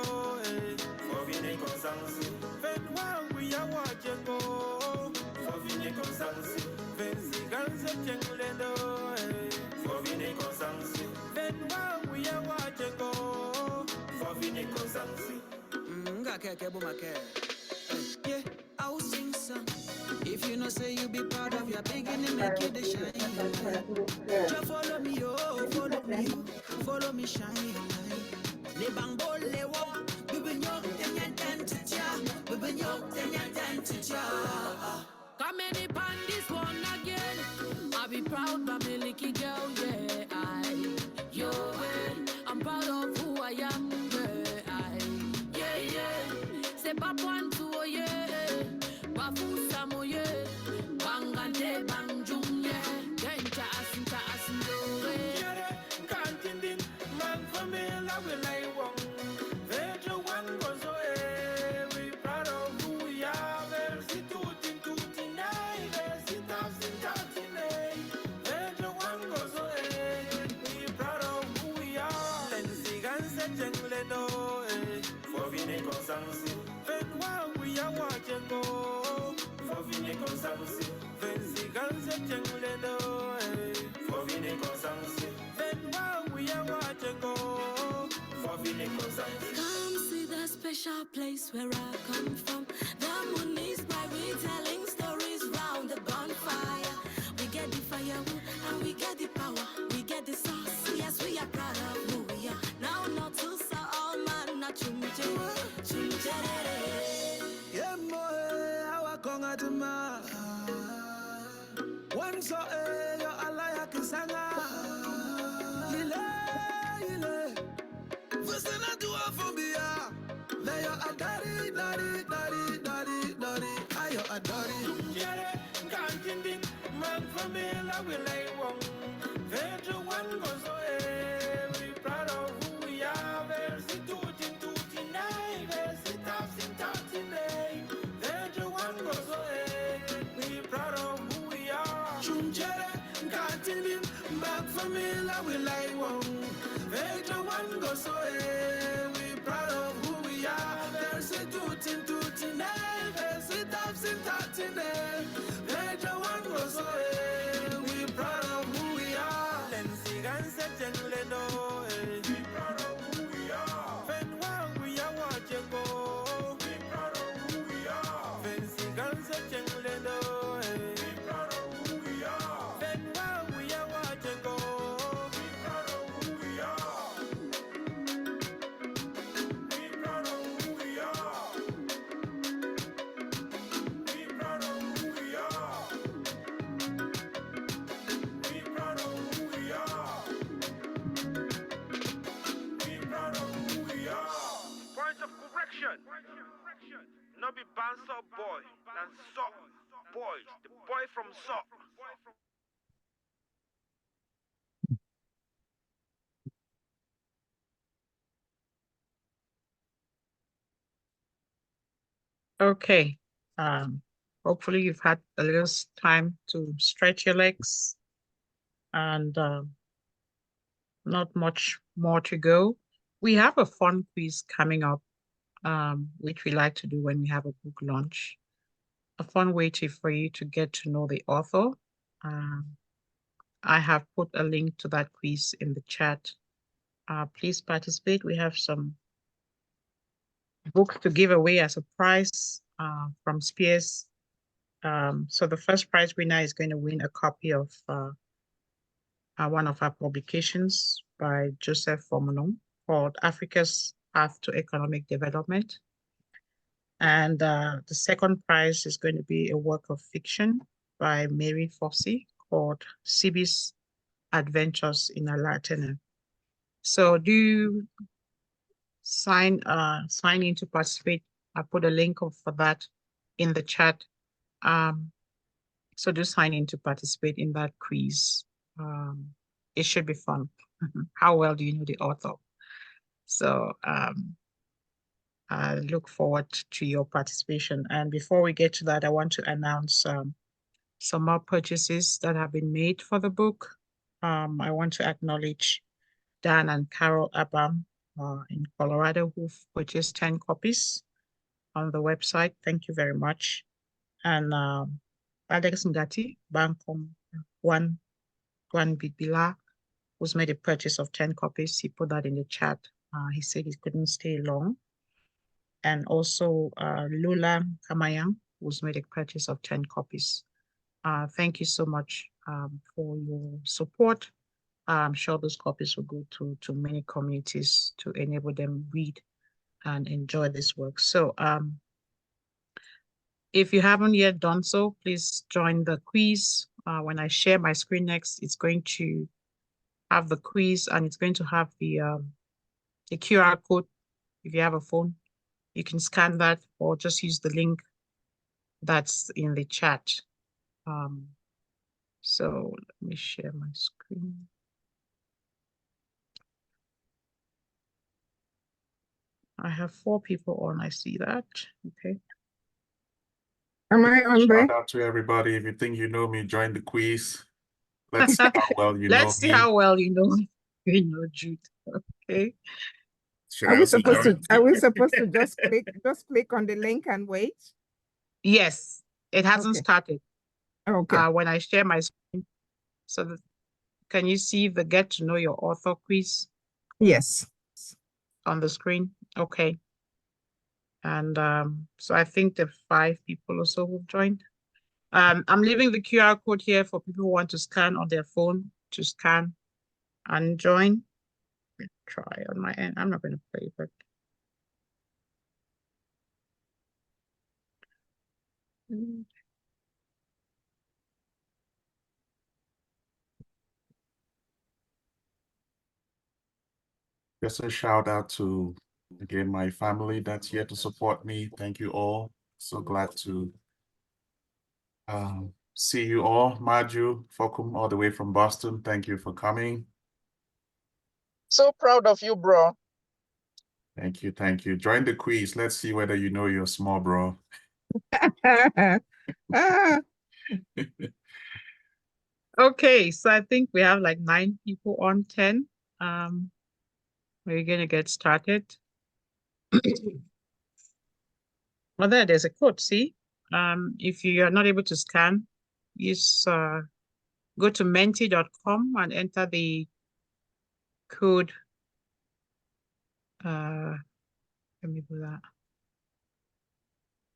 Speaker 21: For vine consansi. Ven wa we are watching go. For vine consansi. Venzi ganse jengle no. For vine consansi. Ven wa we are watching go. For vine consansi.
Speaker 1: Yeah, I will sing some. If you know say you be proud of your beginning, make you the shine. Just follow me, oh, follow me, follow me, shine your light. Le bambo le wa, bibinyo tenya dentitya, bibinyo tenya dentitya. Come any pan this one again. I be proud, by me licky girl, yeah. Yo, I'm proud of who I am, yeah. C'est pas point tout, yeah. Bafu samo, yeah. Bangante bangjung, yeah. Genta asinta asindo,
Speaker 21: yeah. Can't man for me, love will I want. Every one goes away. We proud of who we are. Versi tutti tutti nei, versi tafsi tafsi nei. Every one goes away. We proud of who we are. Lenzi ganse jengle no. For vine consansi. Ven wa we are watching go. For vine consansi. Venzi ganse jengle no. For vine consansi. Ven wa we are watching go. For vine consansi.
Speaker 1: Come see the special place where I come from. The moon is bright, we telling stories round the bonfire. We get the firewood and we get the power. We get the sauce, yes, we are proud of who we are. Now not to say all man, not chunje, chunje.
Speaker 21: Yeah, moe, awa konga tuma. One so yo alaya kisanga. Yile. Vusina tuwa fumbia. Leyo adari, dari. Ayo adari. Jere, kantindin. Man for me, love will I want. Every one goes away. We proud of who we are. Versi tutti nei. Versi tafsi nei. Every one goes away. We proud of who we are. Chumchere, kantindin. Man for me, love will I want. Every one goes away. We proud of who we are. Versi tutti nei. Versi tafsi nei. Every one goes away. We proud of who we are. Lenzi ganse jengle no. We proud of who we are. Ven wa we are watching go. We proud of who we are. Venzi ganse jengle no. We proud of who we are. Ven wa we are watching go. We proud of who we are. We proud of who we are. We proud of who we are. We proud of who we are. We proud of who we are.
Speaker 22: Point of correction. No be Banso boy, and so boy, the boy from so.
Speaker 2: Okay. Hopefully you've had a little time to stretch your legs and not much more to go. We have a fun quiz coming up, which we like to do when we have a book launch. A fun way for you to get to know the author. I have put a link to that quiz in the chat. Please participate. We have some books to give away as a prize from Spears. So the first prize winner is going to win a copy of one of our publications by Joseph Fomonom called Africa's Path to Economic Development. And the second prize is going to be a work of fiction by Mary Fossey called Sibi's Adventures in Alatena. So do sign in to participate. I put a link for that in the chat. So do sign in to participate in that quiz. It should be fun. How well do you know the author? So I look forward to your participation. And before we get to that, I want to announce some more purchases that have been made for the book. I want to acknowledge Dan and Carol Abam in Colorado who've purchased 10 copies on the website. Thank you very much. And Alex Ngati, Bankom One Bibila, who's made a purchase of 10 copies. He put that in the chat. He said he couldn't stay long. And also Lula Kamayang, who's made a purchase of 10 copies. Thank you so much for your support. I'm sure those copies will go to many communities to enable them read and enjoy this work. So if you haven't yet done so, please join the quiz. When I share my screen next, it's going to have the quiz and it's going to have the QR code. If you have a phone, you can scan that or just use the link that's in the chat. So let me share my screen. I have 4 people on, I see that, okay.
Speaker 17: Am I on there?
Speaker 7: Shout out to everybody. If you think you know me, join the quiz. Let's see how well you know
Speaker 2: Let's see
Speaker 7: me.
Speaker 2: how well you know Jude, okay.
Speaker 17: Are we supposed to just click on the link and wait?
Speaker 2: Yes, it hasn't started.
Speaker 17: Okay.
Speaker 2: When I share my screen, so can you see the get to know your author quiz?
Speaker 17: Yes.
Speaker 2: On the screen, okay. And so I think the 5 people or so who've joined. I'm leaving the QR code here for people who want to scan on their phone to scan and join. Let me try on my end. I'm not going to play, but
Speaker 7: Just a shout out to, again, my family that's here to support me. Thank you all. So glad to see you all. Jude Fokwang, all the way from Boston. Thank you for coming.
Speaker 8: So proud of you, bro.
Speaker 7: Thank you, thank you. Join the quiz. Let's see whether you know your small bro.
Speaker 2: okay, so I think we have like 9 people on 10. We're gonna get started. Well, there's a code, see? If you are not able to scan, use go to menti.com and enter the code. Let me do that.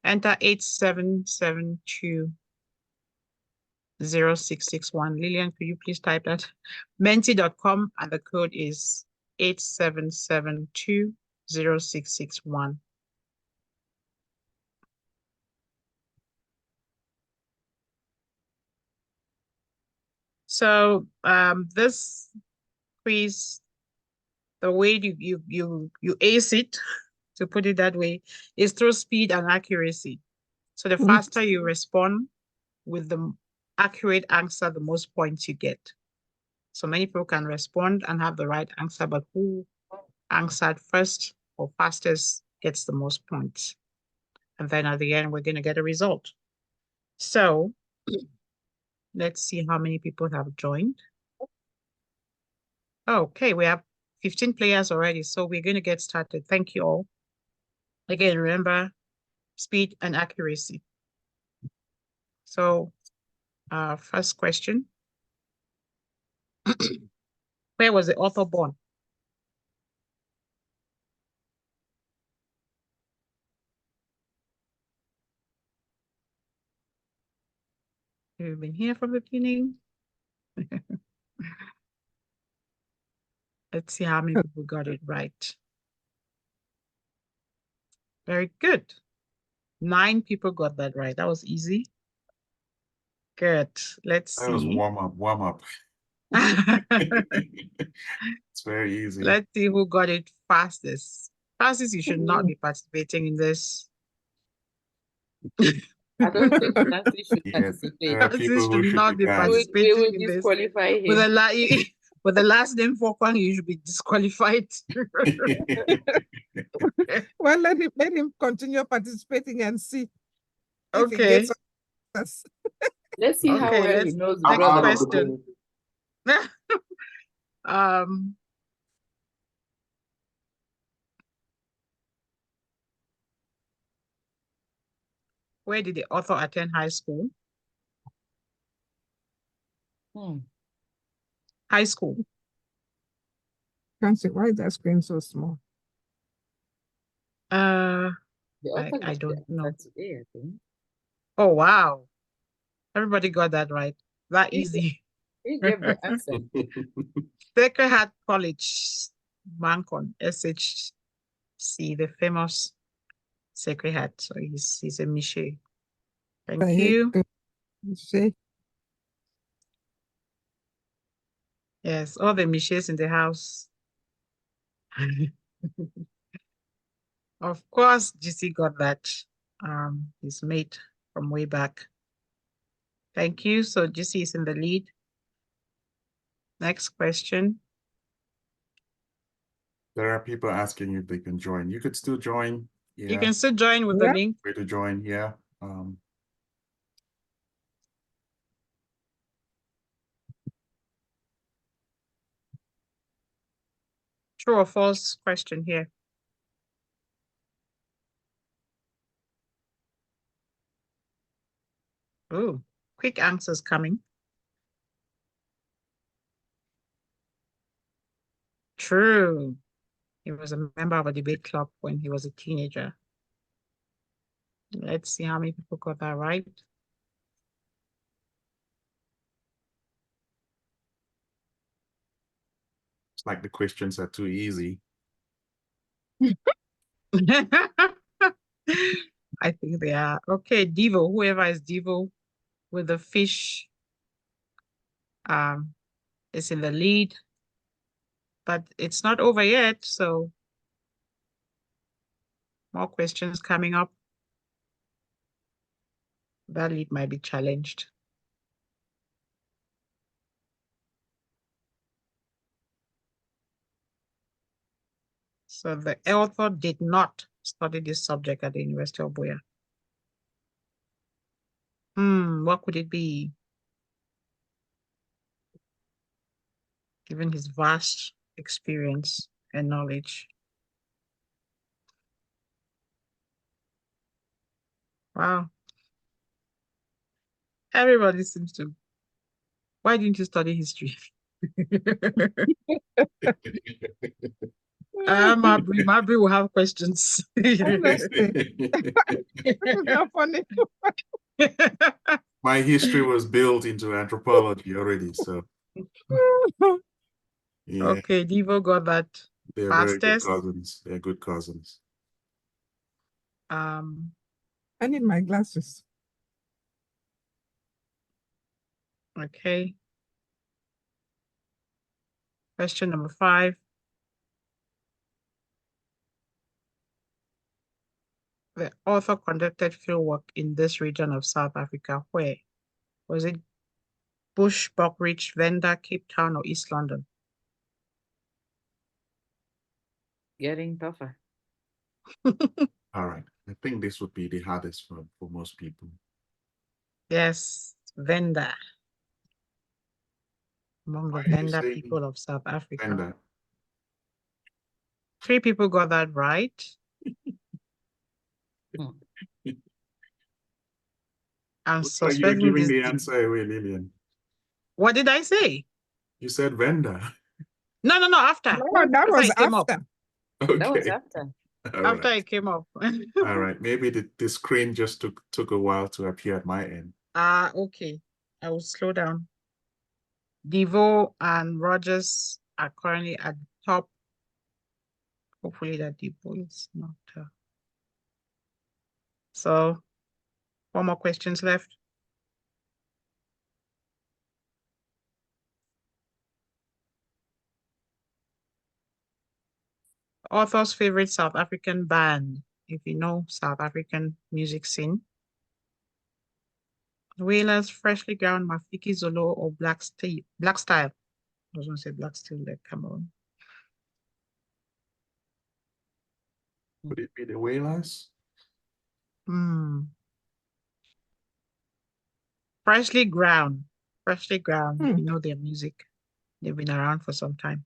Speaker 2: Enter 87720661. Lillian, could you please type that? Menti.com and the code is 87720661. So this quiz, the way you ace it, to put it that way, is through speed and accuracy. So the faster you respond with the accurate answer, the most points you get. So many people can respond and have the right answer, but who answered first or fastest gets the most points. And then at the end, we're going to get a result. So let's see how many people have joined. Okay, we have 15 players already, so we're going to get started. Thank you all. Again, remember, speed and accuracy. So first question. Where was the author born? You've been here from the beginning. Let's see how many people got it right. Very good. 9 people got that right. That was easy. Good. Let's see.
Speaker 7: That was warm up. It's very easy.
Speaker 2: Let's see who got it fastest. Fastest, you should not be participating in this.
Speaker 4: I don't think Nancy should participate.
Speaker 2: Francis should not be participating
Speaker 4: we will
Speaker 2: in this.
Speaker 4: disqualify him.
Speaker 2: With the last name Fokwang, you should be disqualified.
Speaker 17: Well, let him continue participating and see if he
Speaker 2: Okay.
Speaker 17: gets us.
Speaker 4: Let's see how
Speaker 2: Okay,
Speaker 4: well he
Speaker 2: let's
Speaker 4: knows
Speaker 2: next
Speaker 4: brother.
Speaker 2: question. Where did the author attend high school? High school.
Speaker 17: Can't see why is that screen so small.
Speaker 4: The
Speaker 2: I
Speaker 4: author got
Speaker 2: don't
Speaker 4: the
Speaker 2: know.
Speaker 4: answer today, I think.
Speaker 2: Oh, wow. Everybody got that right. That easy.
Speaker 4: He gave the answer.
Speaker 2: Sacred Heart College, Mancon, SHC, the famous Sacred Heart. So he's a Miche. Thank you.
Speaker 17: See?
Speaker 2: Yes, all the Miches in the house. Of course, GC got that. His mate from way back. Thank you. So GC is in the lead. Next question.
Speaker 7: There are people asking if they can join. You could still join. Yeah.
Speaker 2: You can still join with the link.
Speaker 7: Way to join here.
Speaker 2: True or false question here. Oh, quick answers coming. True. He was a member of a debate club when he was a teenager. Let's see how many people got that right.
Speaker 7: It's like the questions are too easy.
Speaker 2: I think they are. Okay, Devo, whoever is Devo with the fish is in the lead. But it's not over yet, so more questions coming up. That lead might be challenged. So the author did not study this subject at the University of Buea. What could it be? Given his vast experience and knowledge. Wow. Everybody seems to. Why didn't you study history? Mabry will have questions.
Speaker 17: Honestly. It's not funny.
Speaker 7: My history was built into anthropology already, so. Yeah.
Speaker 2: Okay, Devo got that
Speaker 7: They're
Speaker 2: fastest.
Speaker 7: very good cousins. They're good cousins.
Speaker 17: I need my glasses.
Speaker 2: Okay. Question number 5. The author conducted fieldwork in this region of South Africa. Where? Was it Bush, Buckridge, Venda, Cape Town, or East London?
Speaker 4: Getting tougher.
Speaker 7: All right. I think this would be the hardest for most people.
Speaker 2: Yes, Venda. Among the Venda people of South Africa.
Speaker 7: Venda.
Speaker 2: 3 people got that right. I'm
Speaker 7: Looks like you're
Speaker 2: suspecting
Speaker 7: giving
Speaker 2: this.
Speaker 7: the answer away, Lillian.
Speaker 2: What did I say?
Speaker 7: You said Venda.
Speaker 2: No, after.
Speaker 17: No, that was after.
Speaker 7: Okay.
Speaker 4: That was after.
Speaker 7: All
Speaker 2: After
Speaker 7: right.
Speaker 2: it came up.
Speaker 7: All right. Maybe the screen just took a while to appear at my end.
Speaker 2: Okay. I will slow down. Devo and Rogers are currently at the top. Hopefully that Devo is not. So, 4 more questions left. Author's favorite South African band, if you know South African music scene. Wailers, Freshly Ground, Mafiki Zolo, or Black Style. I was going to say Black Steel, like Cameroon.
Speaker 7: Would it be the Whalers?
Speaker 2: Freshly Ground. Freshly Ground. You know their music. They've been around for some time.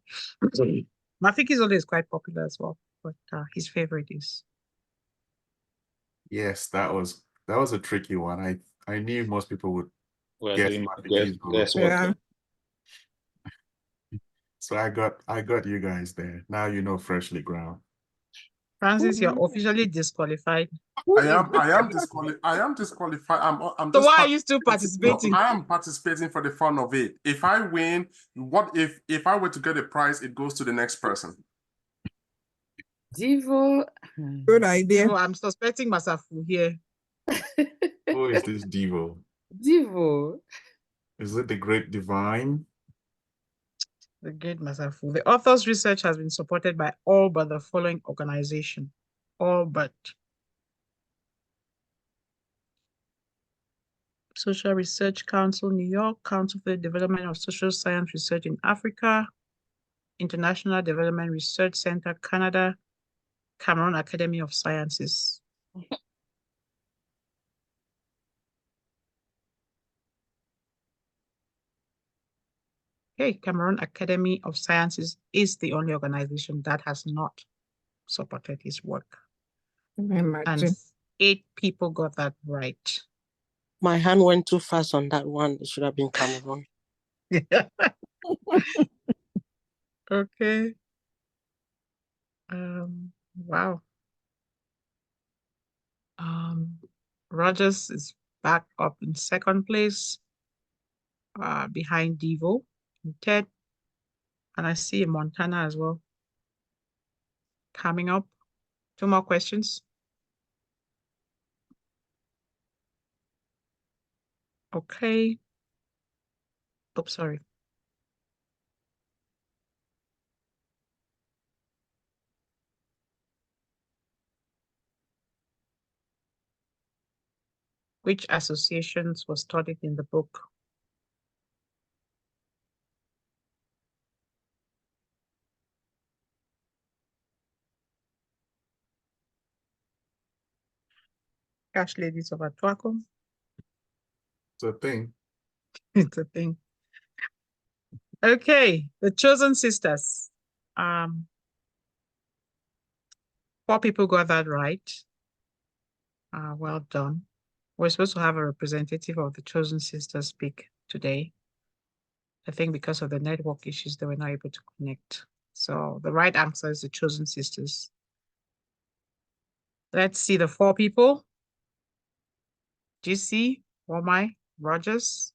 Speaker 2: Mafik is always quite popular as well, but his favorite is.
Speaker 7: Yes, that was a tricky one. I knew most people would guess Mafik.
Speaker 17: Yeah.
Speaker 7: So I got you guys there. Now you know Freshly Ground.
Speaker 2: Francis, you're officially disqualified.
Speaker 5: I am disqualified. I'm
Speaker 2: So
Speaker 5: just
Speaker 2: why are you still participating?
Speaker 5: No, I am participating for the fun of it. If I win, what if I were to get a prize, it goes to the next person.
Speaker 4: Divo.
Speaker 17: Good idea.
Speaker 2: Divo, I'm suspecting Masafu here.
Speaker 7: Who is this Divo?
Speaker 4: Divo.
Speaker 7: Is it the Great Divine?
Speaker 2: The Great Masafu. The author's research has been supported by all but the following organization. All but. Social Research Council, New York, Council for the Development of Social Science Research in Africa, International Development Research Center, Canada, Cameroon Academy of Sciences. Okay, Cameroon Academy of Sciences is the only organization that has not supported his work. And 8 people got that right.
Speaker 13: My hand went too fast on that one. It should have been Cameroon.
Speaker 2: Okay. Wow. Rogers is back up in second place, behind Devo and Ted. And I see Montana as well. Coming up. 2 more questions. Okay. Oh, sorry. Which associations were studied in the book? Cash Ladies of Atuaco.
Speaker 7: It's a thing.
Speaker 2: It's a thing. Okay, the Chosen Sisters. 4 people got that right. Well done. We're supposed to have a representative of the Chosen Sisters speak today. I think because of the network issues, they were not able to connect. So the right answer is the Chosen Sisters. Let's see the 4 people. GC, Womai, Rogers.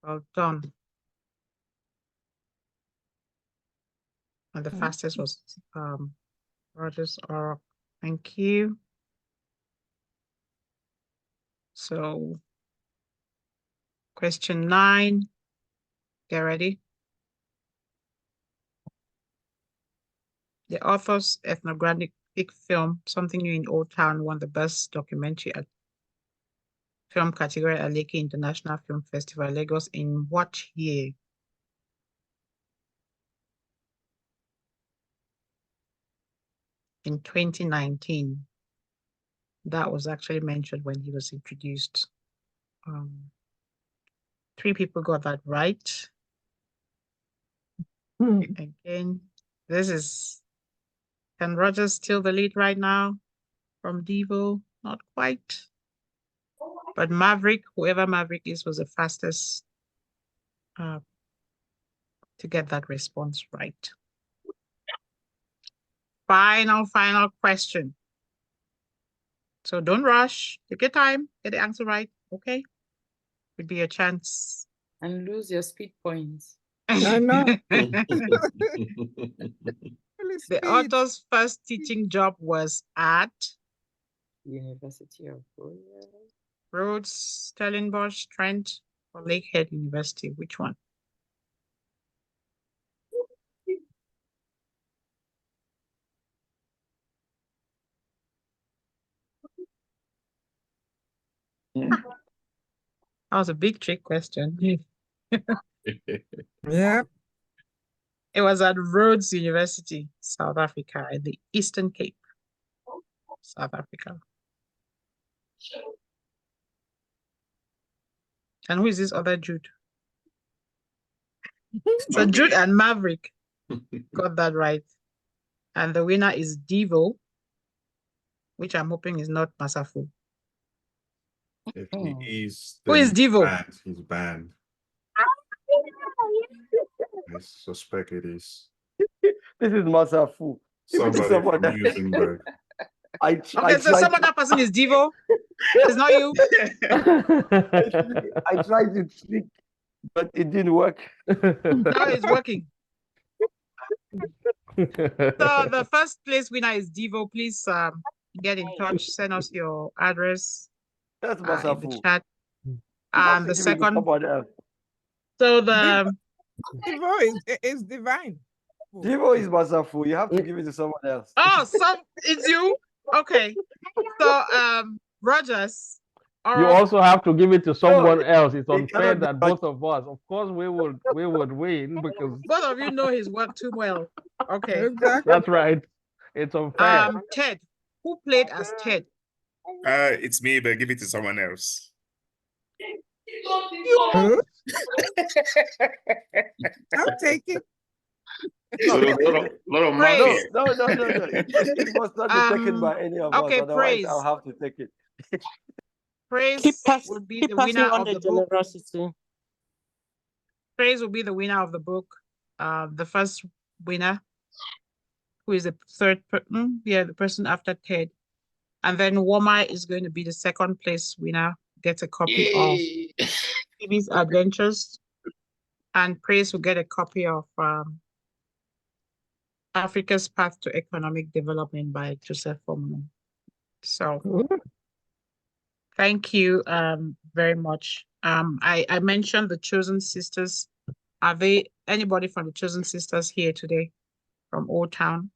Speaker 2: Well done. And the fastest was Rogers. Thank you. So question 9. Get ready. The author's ethnographic film, Something New in Old Town, won the best documentary at film category at Lekki International Film Festival, Lagos, in what year? In 2019. That was actually mentioned when he was introduced. 3 people got that right. Again, this is, can Rogers steal the lead right now from Devo? Not quite. But Maverick, whoever Maverick is, was the fastest to get that response right. Final question. So don't rush. Take your time. Get the answer right. Okay? Could be your chance.
Speaker 4: And lose your speed points.
Speaker 17: I know.
Speaker 2: The author's first teaching job was at
Speaker 4: University of Boya.
Speaker 2: Rhodes, Stellenbosch, Trent, or Lakehead University. Which one? That was a big trick question.
Speaker 17: Yeah.
Speaker 2: It was at Rhodes University, South Africa, in the Eastern Cape. South Africa. And who is this other Jude? So Jude and Maverick got that right. And the winner is Devo, which I'm hoping is not Masafu.
Speaker 7: If he is,
Speaker 2: Who
Speaker 7: then
Speaker 2: is Devo?
Speaker 7: banned. He's banned. I suspect it is
Speaker 9: This is Masafu.
Speaker 7: somebody from Musenberg.
Speaker 2: Okay, so some other person is Devo. It's not you.
Speaker 9: I tried to trick, but it didn't work.
Speaker 2: Now it's working. So the first place winner is Devo. Please get in touch. Send us your address.
Speaker 9: That's
Speaker 2: in the
Speaker 9: Masafu.
Speaker 2: chat. The second.
Speaker 9: Else.
Speaker 2: So the
Speaker 17: Devo is divine.
Speaker 9: Devo is Masafu. You have to give it to someone else.
Speaker 2: Oh, it's you. Okay. So Rogers.
Speaker 20: You also have to give it to someone else. It's
Speaker 9: it
Speaker 20: unfair
Speaker 9: cannot be
Speaker 20: that both of us. Of course, we would win because
Speaker 2: both of you know his work too well. Okay.
Speaker 17: Exactly.
Speaker 20: that's right. It's unfair.
Speaker 2: Ted. Who played as Ted?
Speaker 3: It's me, but give it to someone else.
Speaker 17: I'll take it.
Speaker 3: Little
Speaker 2: Praise.
Speaker 9: No. It must not be taken by any of us. Otherwise,
Speaker 2: Praise.
Speaker 9: I'll have to take it.
Speaker 2: Praise will be the winner of the book. Praise will be the winner of the book. The first winner, who is the third person, the person after Ted. And then Woma is going to be the second place winner, gets a copy of Phoebe's Adventures. And Praise will get a copy of Africa's Path to Economic Development by Joseph Fokwang. So thank you very much. I mentioned the Chosen Sisters. Are they anybody from the Chosen Sisters here today from Old Town?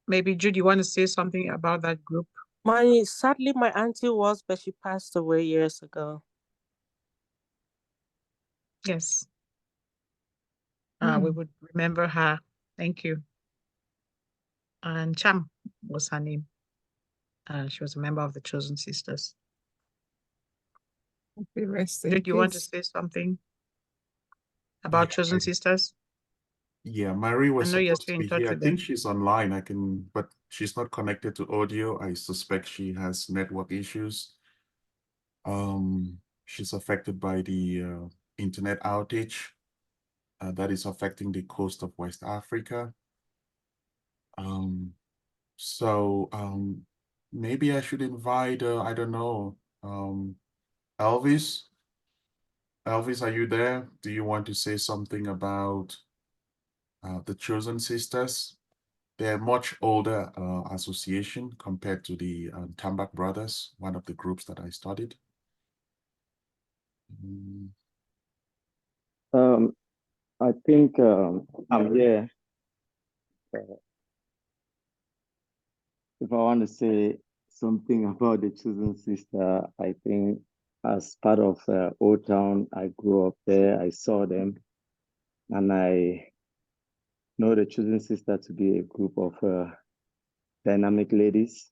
Speaker 2: Maybe Jude, you want to say something about that group?
Speaker 13: Sadly, my auntie was, but she passed away years ago.
Speaker 2: Yes. We would remember her. Thank you. And Cham was her name. She was a member of the Chosen Sisters. Jude, you want to say something about Chosen Sisters?
Speaker 7: Yeah, Marie was
Speaker 2: I know you're
Speaker 7: supposed
Speaker 2: still
Speaker 7: to
Speaker 2: in
Speaker 7: be
Speaker 2: touch
Speaker 7: here. I
Speaker 2: with
Speaker 7: think
Speaker 2: them.
Speaker 7: she's online. But she's not connected to audio. I suspect she has network issues. She's affected by the internet outage that is affecting the coast of West Africa. So maybe I should invite, I don't know, Elvis. Elvis, are you there? Do you want to say something about the Chosen Sisters? They're a much older association compared to the Tambak Brothers, one of the groups that I studied.
Speaker 11: I think I'm here. If I want to say something about the Chosen Sister, I think as part of Old Town, I grew up there, I saw them, and I know the Chosen Sister to be a group of dynamic ladies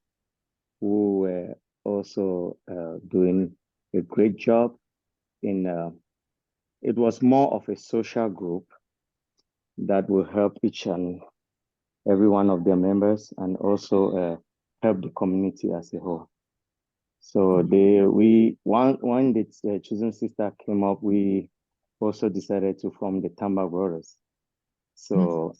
Speaker 11: who were also doing a great job in, it was more of a social group that will help each and every one of their members and also help the community as a whole. So when the Chosen Sister came up, we also decided to form the Tamba Brothers. So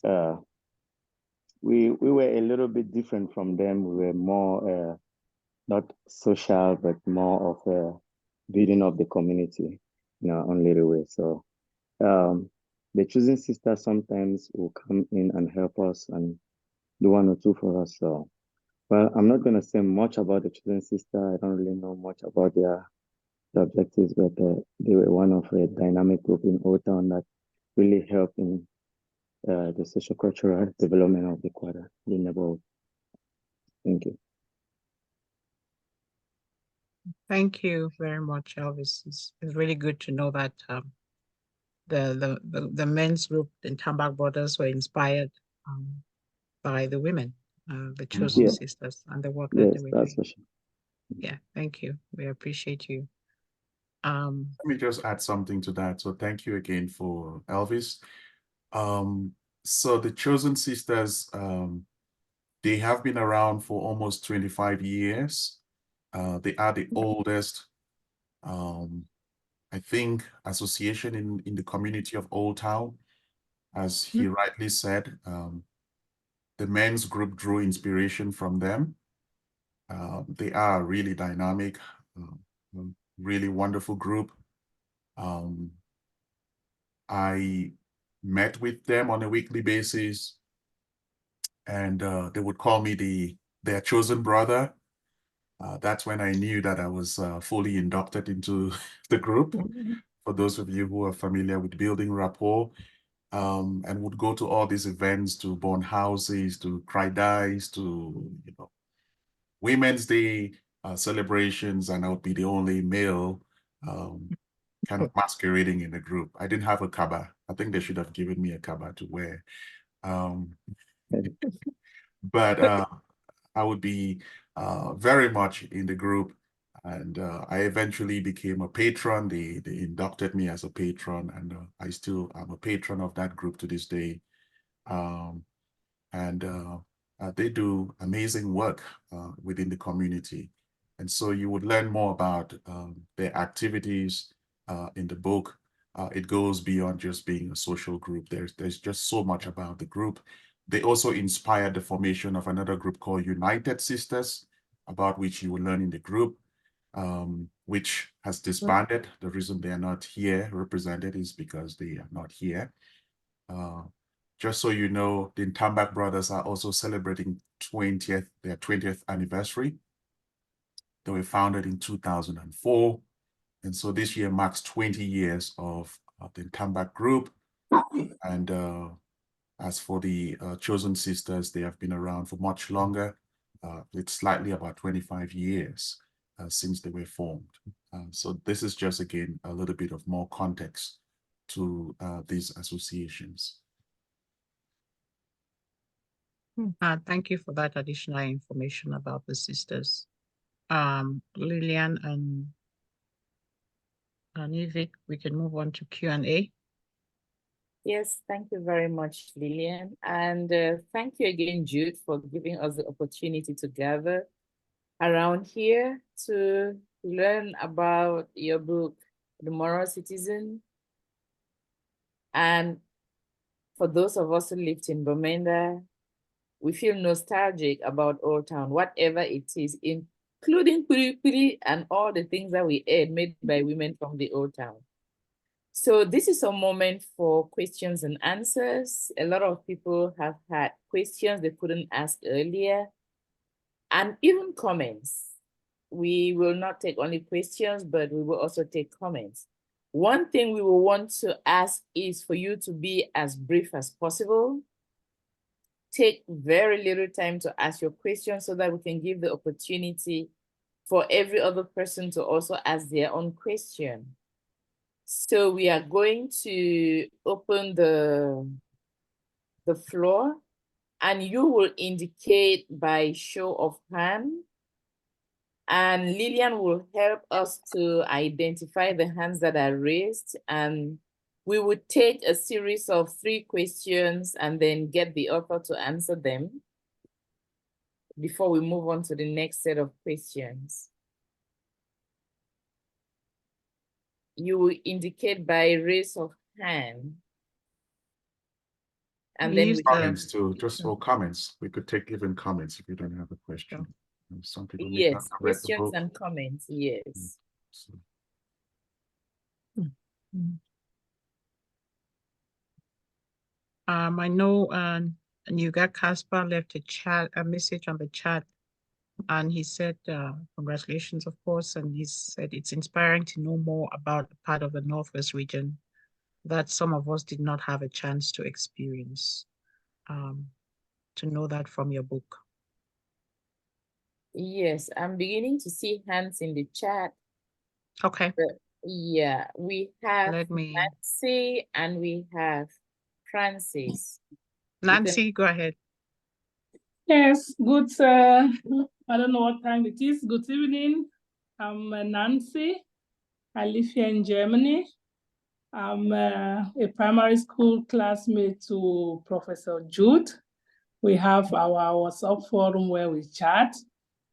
Speaker 11: we were a little bit different from them. We were more not social, but more of building up the community in our own little way. So the Chosen Sister sometimes will come in and help us and do one or two for us. So, well, I'm not going to say much about the Chosen Sister. I don't really know much about their objectives, but they were one of a dynamic group in Old Town that really helped in the socio-cultural development of the quarter, the neighborhood. Thank you.
Speaker 2: Thank you very much, Elvis. It's really good to know that the men's group in Tambak Brothers were inspired by the women, the chosen sisters, and the work that they were
Speaker 11: that's
Speaker 2: doing.
Speaker 11: for sure.
Speaker 2: Yeah, thank you. We appreciate you.
Speaker 7: Let me just add something to that. So thank you again for Elvis. So the Chosen Sisters, they have been around for almost 25 years. They are the oldest, I think, association in the community of Old Town. As he rightly said, the men's group drew inspiration from them. They are really dynamic, really wonderful group. I met with them on a weekly basis, and they would call me their chosen brother. That's when I knew that I was fully inducted into the group. For those of you who are familiar with building rapport, and would go to all these events, to burn houses, to cry dice, to Women's Day celebrations, and I would be the only male kind of masquerading in the group. I didn't have a kaba. I think they should have given me a kaba to wear. But I would be very much in the group, and I eventually became a patron. They inducted me as a patron, and I still am a patron of that group to this day. They do amazing work within the community. And so you would learn more about their activities in the book. It goes beyond just being a social group. There's just so much about the group. They also inspired the formation of another group called United Sisters, about which you will learn in the group, which has disbanded. The reason they are not here represented is because they are not here. Just so you know, the Tambak brothers are also celebrating their 20th anniversary. They were founded in 2004. And so this year marks 20 years of the Tambak group. And as for the Chosen Sisters, they have been around for much longer. It's slightly about 25 years since they were formed. So this is just, again, a little bit of more context to these associations.
Speaker 2: Thank you for that additional information about the sisters. Lillian and Ivy, we can move on to Q&A.
Speaker 4: Yes, thank you very much, Lillian. And thank you again, Jude, for giving us the opportunity to gather around here to learn about your book, The Moral Citizen. And for those of us who lived in Bamenda, we feel nostalgic about Old Town, whatever it is, including puri puri and all the things that we ate made by women from the Old Town. So this is a moment for questions and answers. A lot of people have had questions they couldn't ask earlier, and even comments. We will not take only questions, but we will also take comments. One thing we will want to ask is for you to be as brief as possible. Take very little time to ask your questions so that we can give the opportunity for every other person to also ask their own question. So we are going to open the floor, and you will indicate by show of hand, and Lillian will help us to identify the hands that are raised, and we would take a series of 3 questions and then get the author to answer them before we move on to the next set of questions. You will indicate by raise of hand. And then we
Speaker 7: comments too, just for comments. We could take even comments if you don't have a question. Some people may not
Speaker 4: yes,
Speaker 7: have read the
Speaker 4: questions
Speaker 7: book.
Speaker 4: and comments, yes.
Speaker 7: So.
Speaker 2: I know Nuga Casper left a message on the chat, and he said, congratulations, of course, and he said it's inspiring to know more about the part of the Northwest region that some of us did not have a chance to experience, to know that from your book.
Speaker 4: Yes, I'm beginning to see hands in the chat.
Speaker 2: Okay.
Speaker 4: But Yeah, we have
Speaker 2: Let me,
Speaker 4: Nancy and we have Francis.
Speaker 2: Nancy, go ahead.
Speaker 12: Yes, good. I don't know what time it is. Good evening. I'm Nancy. I live here in Germany. I'm a primary school classmate to Professor Jude. We have our WhatsApp forum where we chat.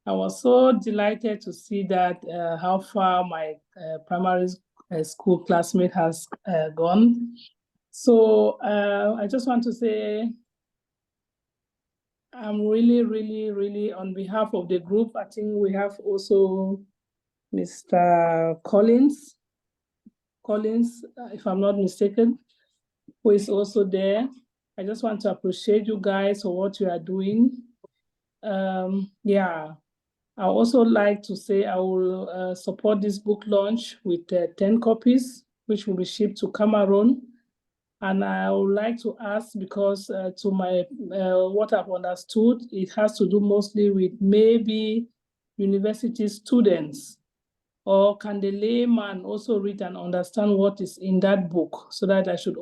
Speaker 12: I was so delighted to see that how far my primary school classmate has gone. So I just want to say I'm really, really, really on behalf of the group. I think we have also Mr. Collins, if I'm not mistaken, who is also there. I just want to appreciate you guys for what you are doing. Yeah, I also like to say I will support this book launch with 10 copies, which will be shipped to Cameroon. And I would like to ask, because to my what I've understood, it has to do mostly with maybe university students, or can the layman also read and understand what is in that book, so that I should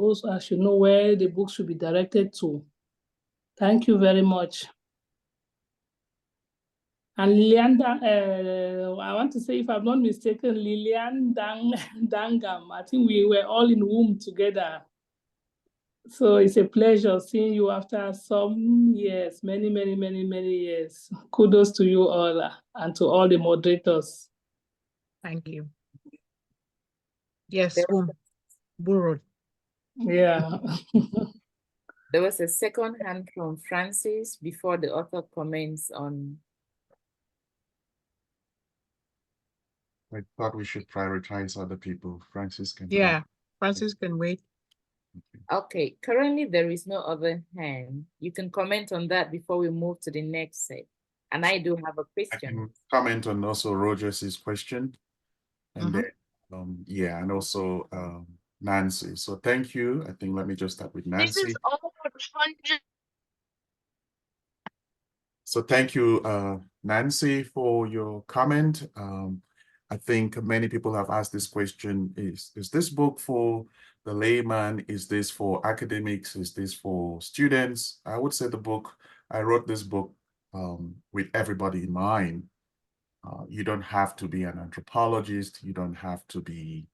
Speaker 12: know where the book should be directed to. Thank you very much. And Lilian, I want to say, if I'm not mistaken, Lilian Dangam, I think we were all in womb together. So it's a pleasure seeing you after some years, many, many, many, many years. Kudos to you all and to all the moderators.
Speaker 2: Thank you. Yes, Burrowed.
Speaker 12: Yeah.
Speaker 4: There was a second hand from Francis before the author comments on.
Speaker 7: I thought we should prioritize other people. Francis can.
Speaker 2: Yeah, Francis can wait.
Speaker 4: Okay, currently there is no other hand. You can comment on that before we move to the next set. And I do have a question.
Speaker 7: I can comment on also Rogers's question. And then, yeah, and also Nancy. So thank you. I think let me just start with Nancy.
Speaker 14: This is over 100.
Speaker 7: So thank you, Nancy, for your comment. I think many people have asked this question, is this book for the layman? Is this for academics? Is this for students? I would say I wrote this book with everybody in mind. You don't have to be an anthropologist. You don't have to be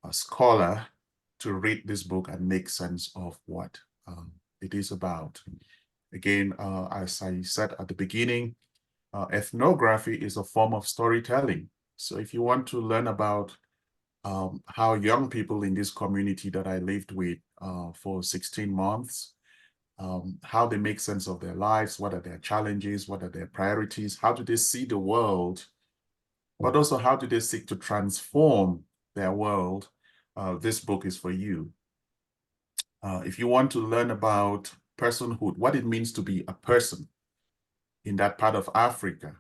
Speaker 7: a scholar to read this book and make sense of what it is about. Again, as I said at the beginning, ethnography is a form of storytelling. So if you want to learn about how young people in this community that I lived with for 16 months, how they make sense of their lives, what are their challenges, what are their priorities, how do they see the world, but also how do they seek to transform their world, this book is for you. If you want to learn about personhood, what it means to be a person in that part of Africa,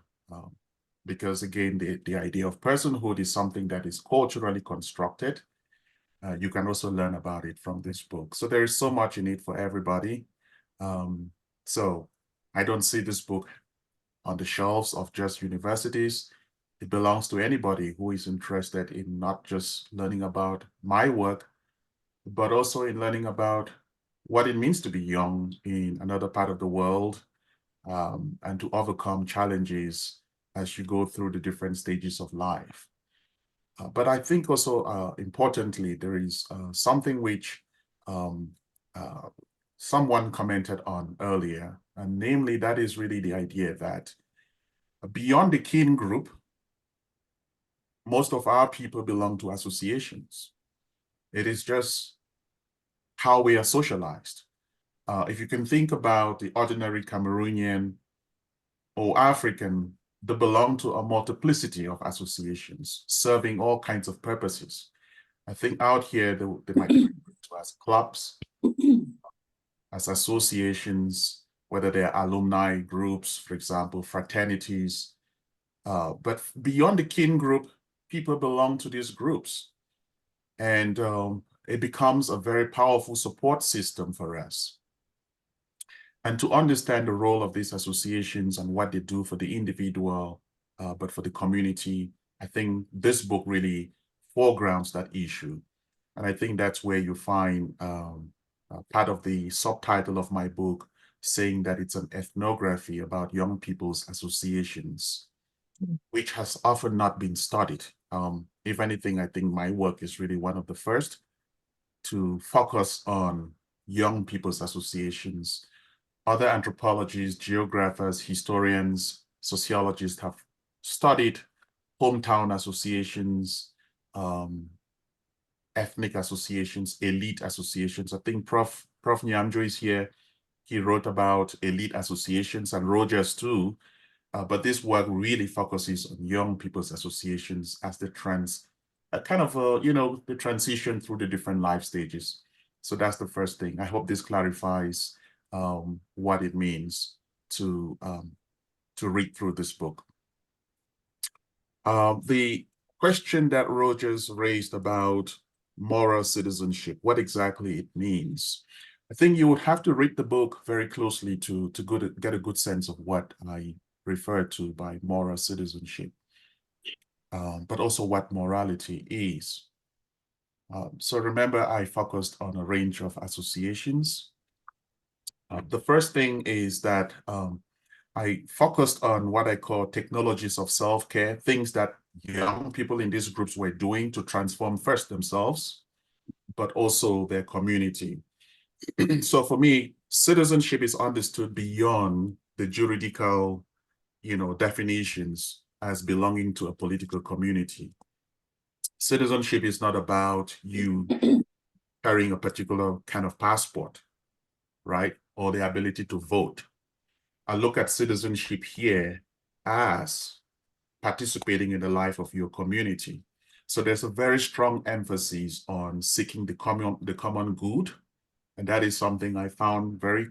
Speaker 7: because again, the idea of personhood is something that is culturally constructed. You can also learn about it from this book. So there is so much in it for everybody. So I don't see this book on the shelves of just universities. It belongs to anybody who is interested in not just learning about my work, but also in learning about what it means to be young in another part of the world, and to overcome challenges as you go through the different stages of life. But I think also importantly, there is something which someone commented on earlier, and namely that is really the idea that beyond the kin group, most of our people belong to associations. It is just how we are socialized. If you can think about the ordinary Cameroonian or African, they belong to a multiplicity of associations serving all kinds of purposes. I think out here, they might be referred to as clubs, as associations, whether they're alumni groups, for example, fraternities. But beyond the kin group, people belong to these groups. And it becomes a very powerful support system for us. And to understand the role of these associations and what they do for the individual, but for the community, I think this book really foregrounds that issue. And I think that's where you find part of the subtitle of my book saying that it's an ethnography about young people's associations, which has often not been studied. If anything, I think my work is really one of the first to focus on young people's associations. Other anthropologists, geographers, historians, sociologists have studied hometown associations, ethnic associations, elite associations. I think Prof. Nyamjo is here. He wrote about elite associations, and Rogers too. But this work really focuses on young people's associations as the the transition through the different life stages. So that's the first thing. I hope this clarifies what it means to read through this book. The question that Rogers raised about moral citizenship, what exactly it means. I think you would have to read the book very closely to get a good sense of what I refer to by moral citizenship, but also what morality is. So remember, I focused on a range of associations. The first thing is that I focused on what I call technologies of self-care, things that young people in these groups were doing to transform first themselves, but also their community. So for me, citizenship is understood beyond the juridical, definitions as belonging to a political community. Citizenship is not about you carrying a particular kind of passport, right? Or the ability to vote. I look at citizenship here as participating in the life of your community. So there's a very strong emphasis on seeking the common good. And that is something I found very,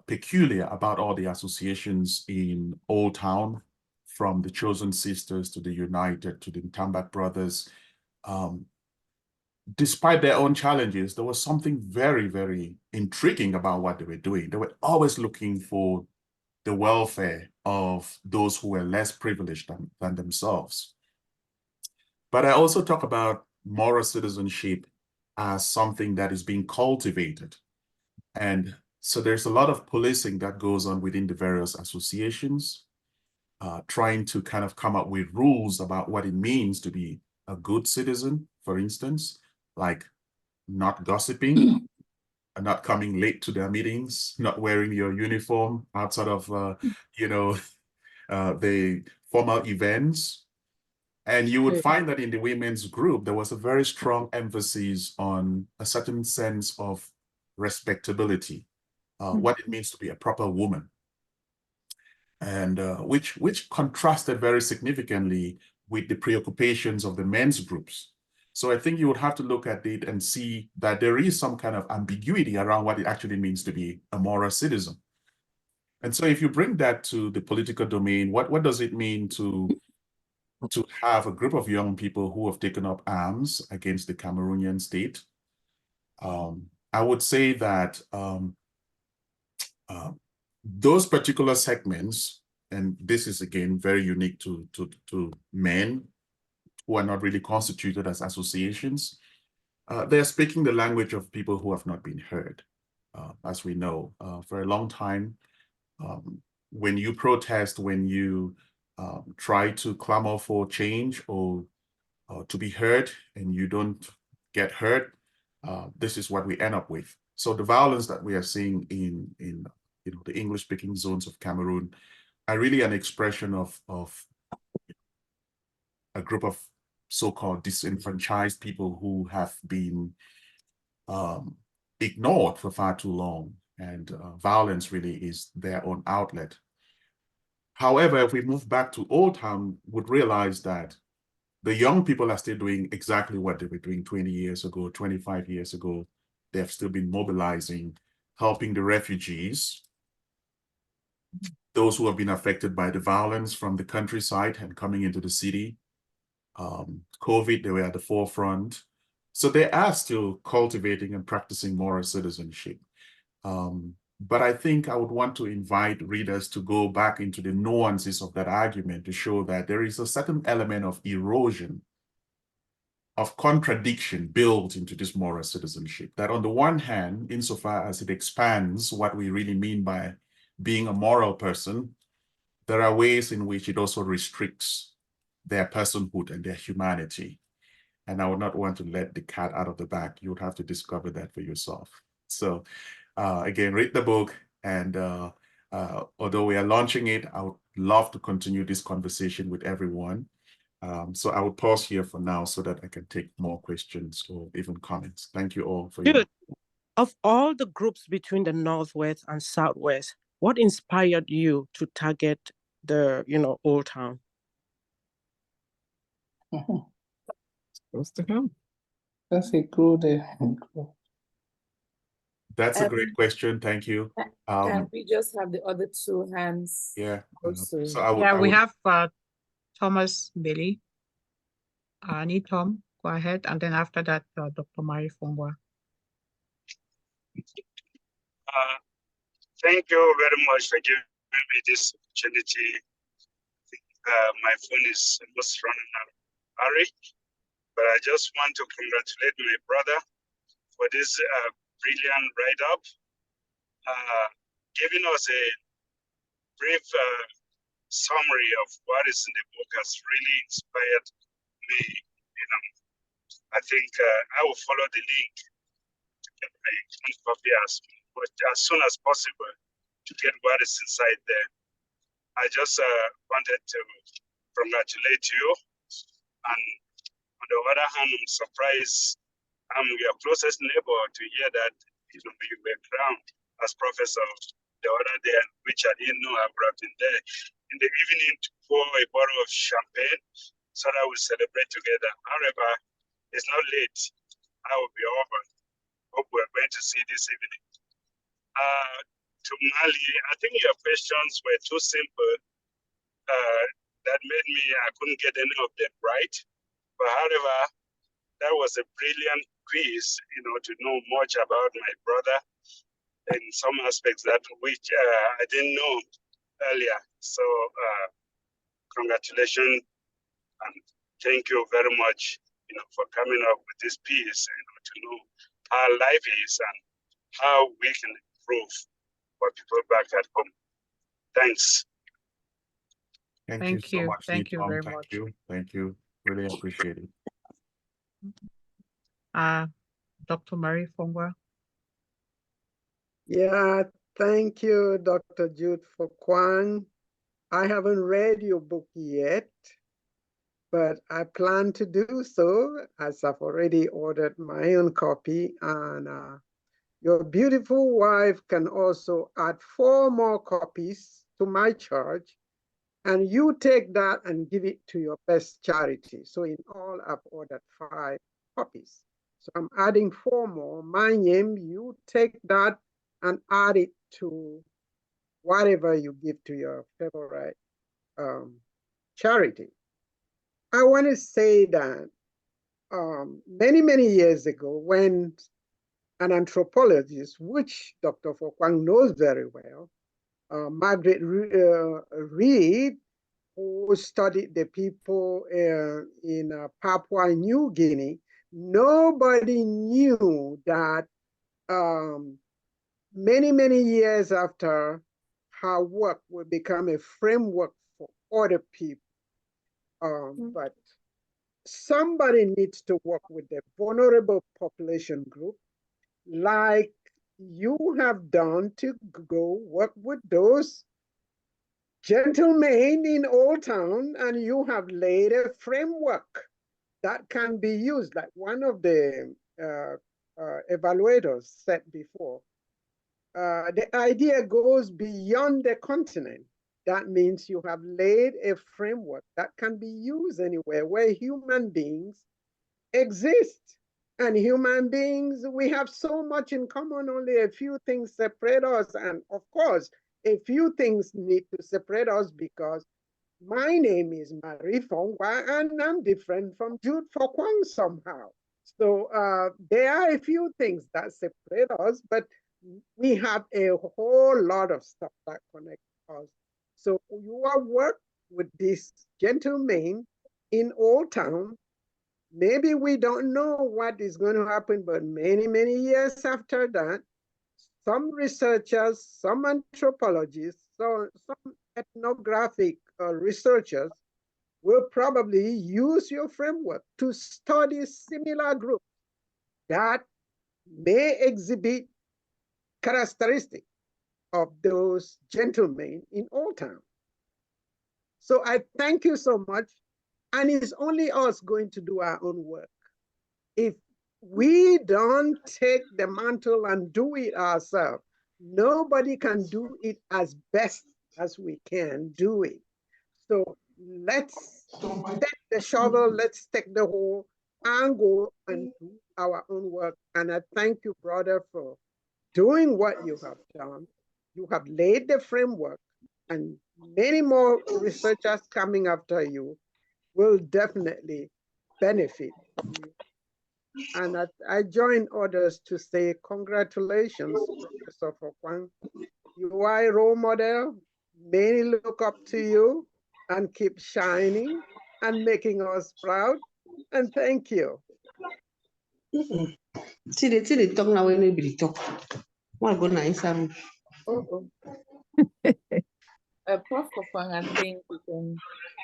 Speaker 7: peculiar about all the associations in Old Town, from the Chosen Sisters to the United to the Tambak Brothers. Despite their own challenges, there was something very, very intriguing about what they were doing. They were always looking for the welfare of those who were less privileged than themselves. But I also talk about moral citizenship as something that is being cultivated. And so there's a lot of policing that goes on within the various associations, trying to kind of come up with rules about what it means to be a good citizen, for instance, like not gossiping, not coming late to their meetings, not wearing your uniform outside of, the formal events. And you would find that in the women's group, there was a very strong emphasis on a certain sense of respectability, what it means to be a proper woman. And which contrasted very significantly with the preoccupations of the men's groups. So I think you would have to look at it and see that there is some kind of ambiguity around what it actually means to be a moral citizen. And so if you bring that to the political domain, what does it mean to have a group of young people who have taken up arms against the Cameroonian state? I would say that those particular segments, and this is again very unique to men who are not really constituted as associations, they're speaking the language of people who have not been heard. As we know, for a long time, when you protest, when you try to clamor for change or to be heard and you don't get heard, this is what we end up with. So the violence that we are seeing in the English-speaking zones of Cameroon are really an expression of a group of so-called disenfranchised people who have been ignored for far too long, and violence really is their own outlet. However, if we move back to Old Town, would realize that the young people are still doing exactly what they were doing 20 years ago, 25 years ago. They have still been mobilizing, helping the refugees, those who have been affected by the violence from the countryside and coming into the city. COVID, they were at the forefront. So they are still cultivating and practicing moral citizenship. But I think I would want to invite readers to go back into the nuances of that argument to show that there is a certain element of erosion of contradiction built into this moral citizenship. That on the one hand, insofar as it expands what we really mean by being a moral person, there are ways in which it also restricts their personhood and their humanity. And I would not want to let the cat out of the bag. You would have to discover that for yourself. So again, read the book. And although we are launching it, I would love to continue this conversation with everyone. So I will pause here for now so that I can take more questions or even comments. Thank you all for your.
Speaker 13: Of all the groups between the Northwest and Southwest, what inspired you to target the, Old Town?
Speaker 12: Supposed to come. That's a good.
Speaker 7: That's a great question. Thank you.
Speaker 4: Can we just have the other two hands?
Speaker 7: Yeah.
Speaker 4: Also?
Speaker 2: So we have Thomas Bailey. I need Tom. Go ahead. And then after that, Dr. Mary Fongwa.
Speaker 10: Thank you very much for giving me this opportunity. My phone is almost running out of hurry, but I just want to congratulate my brother for this brilliant write-up, giving us a brief summary of what is in the book has really inspired me. I think I will follow the link to get my copy as soon as possible to get what is inside there. I just wanted to congratulate you, and on the other hand, I'm surprised I'm your closest neighbor to hear that you were crowned as professor the other day, which I didn't know. I would have been there in the evening to pour a bottle of champagne so that we celebrate together. However, it's not late. I will be over. Hope we're going to see this evening. To Mali, I think your questions were too simple. That made me, I couldn't get any of them right. But however, that was a brilliant quiz, to know much about my brother in some aspects that which I didn't know earlier. So congratulations and thank you very much, for coming up with this piece, to know how life is and how we can improve for people back at home. Thanks.
Speaker 7: Thank you so much.
Speaker 2: Thank you very much.
Speaker 7: Thank you. Really appreciate it.
Speaker 2: Dr. Mary Fongwa.
Speaker 14: Yeah, thank you, Dr. Jude Fokwang. I haven't read your book yet, but I plan to do so as I've already ordered my own copy, and your beautiful wife can also add 4 more copies to my charge, and you take that and give it to your best charity. So in all, I've ordered 5 copies. So I'm adding 4 more. My name, you take that and add it to whatever you give to your favorite charity. I want to say that many, many years ago, when an anthropologist, which Dr. Fokwang knows very well, Margaret Reed, who studied the people in Papua New Guinea, nobody knew that many, many years after her work will become a framework for other people. But somebody needs to work with the vulnerable population group, like you have done, to go work with those gentlemen in Old Town, and you have laid a framework that can be used, like one of the evaluators said before. The idea goes beyond the continent. That means you have laid a framework that can be used anywhere where human beings exist. And human beings, we have so much in common, only a few things separate us. And of course, a few things need to separate us, because my name is Mary Fongwa and I'm different from Jude Fokwang somehow. So there are a few things that separate us, but we have a whole lot of stuff that connects us. So you are work with this gentleman in Old Town, maybe we don't know what is going to happen, but many, many years after that, some researchers, some anthropologists, some ethnographic researchers will probably use your framework to study similar groups that may exhibit characteristics of those gentlemen in Old Town. So I thank you so much. And it's only us going to do our own work. If we don't take the mantle and do it ourselves, nobody can do it as best as we can do it. So let's take the shovel, let's take the hoe and go and do our own work. And I thank you, brother, for doing what you have done. You have laid the framework, and many more researchers coming after you will definitely benefit from you. And I join others to say congratulations, Professor Fokwang. You are a role model. Many look up to you and keep shining and making us proud. And thank you.
Speaker 6: Talk now when we talk. What go nice
Speaker 4: Prof. Fokwang, I think we can.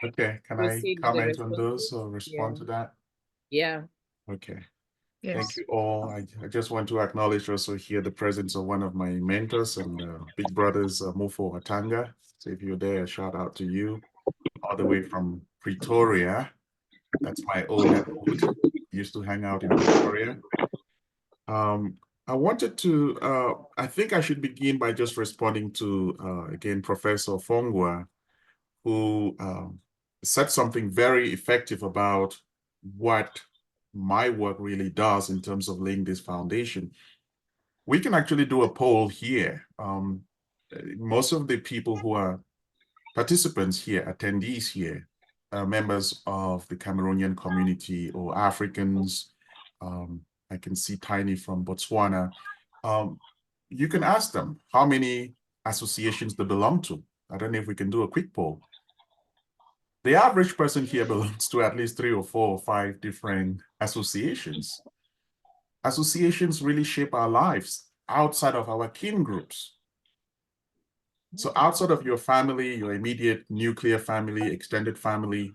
Speaker 7: Okay, can I comment on those or respond to that?
Speaker 4: Yeah.
Speaker 7: Okay.
Speaker 2: Yes.
Speaker 7: Thank you all. I just want to acknowledge also here the presence of one of my mentors and big brothers, Mofo Hatanga. So if you're there, shout out to you all the way from Pretoria. That's my old neighborhood. Used to hang out in Pretoria. I wanted to, I think I should begin by just responding to, again, Professor Fongwa, who said something very effective about what my work really does in terms of laying this foundation. We can actually do a poll here. Most of the people who are participants here, attendees here, are members of the Cameroonian community or Africans. I can see Tiny from Botswana. You can ask them how many associations they belong to. I don't know if we can do a quick poll. The average person here belongs to at least 3 or 4 or 5 different associations. Associations really shape our lives outside of our kin groups. So outside of your family, your immediate nuclear family, extended family,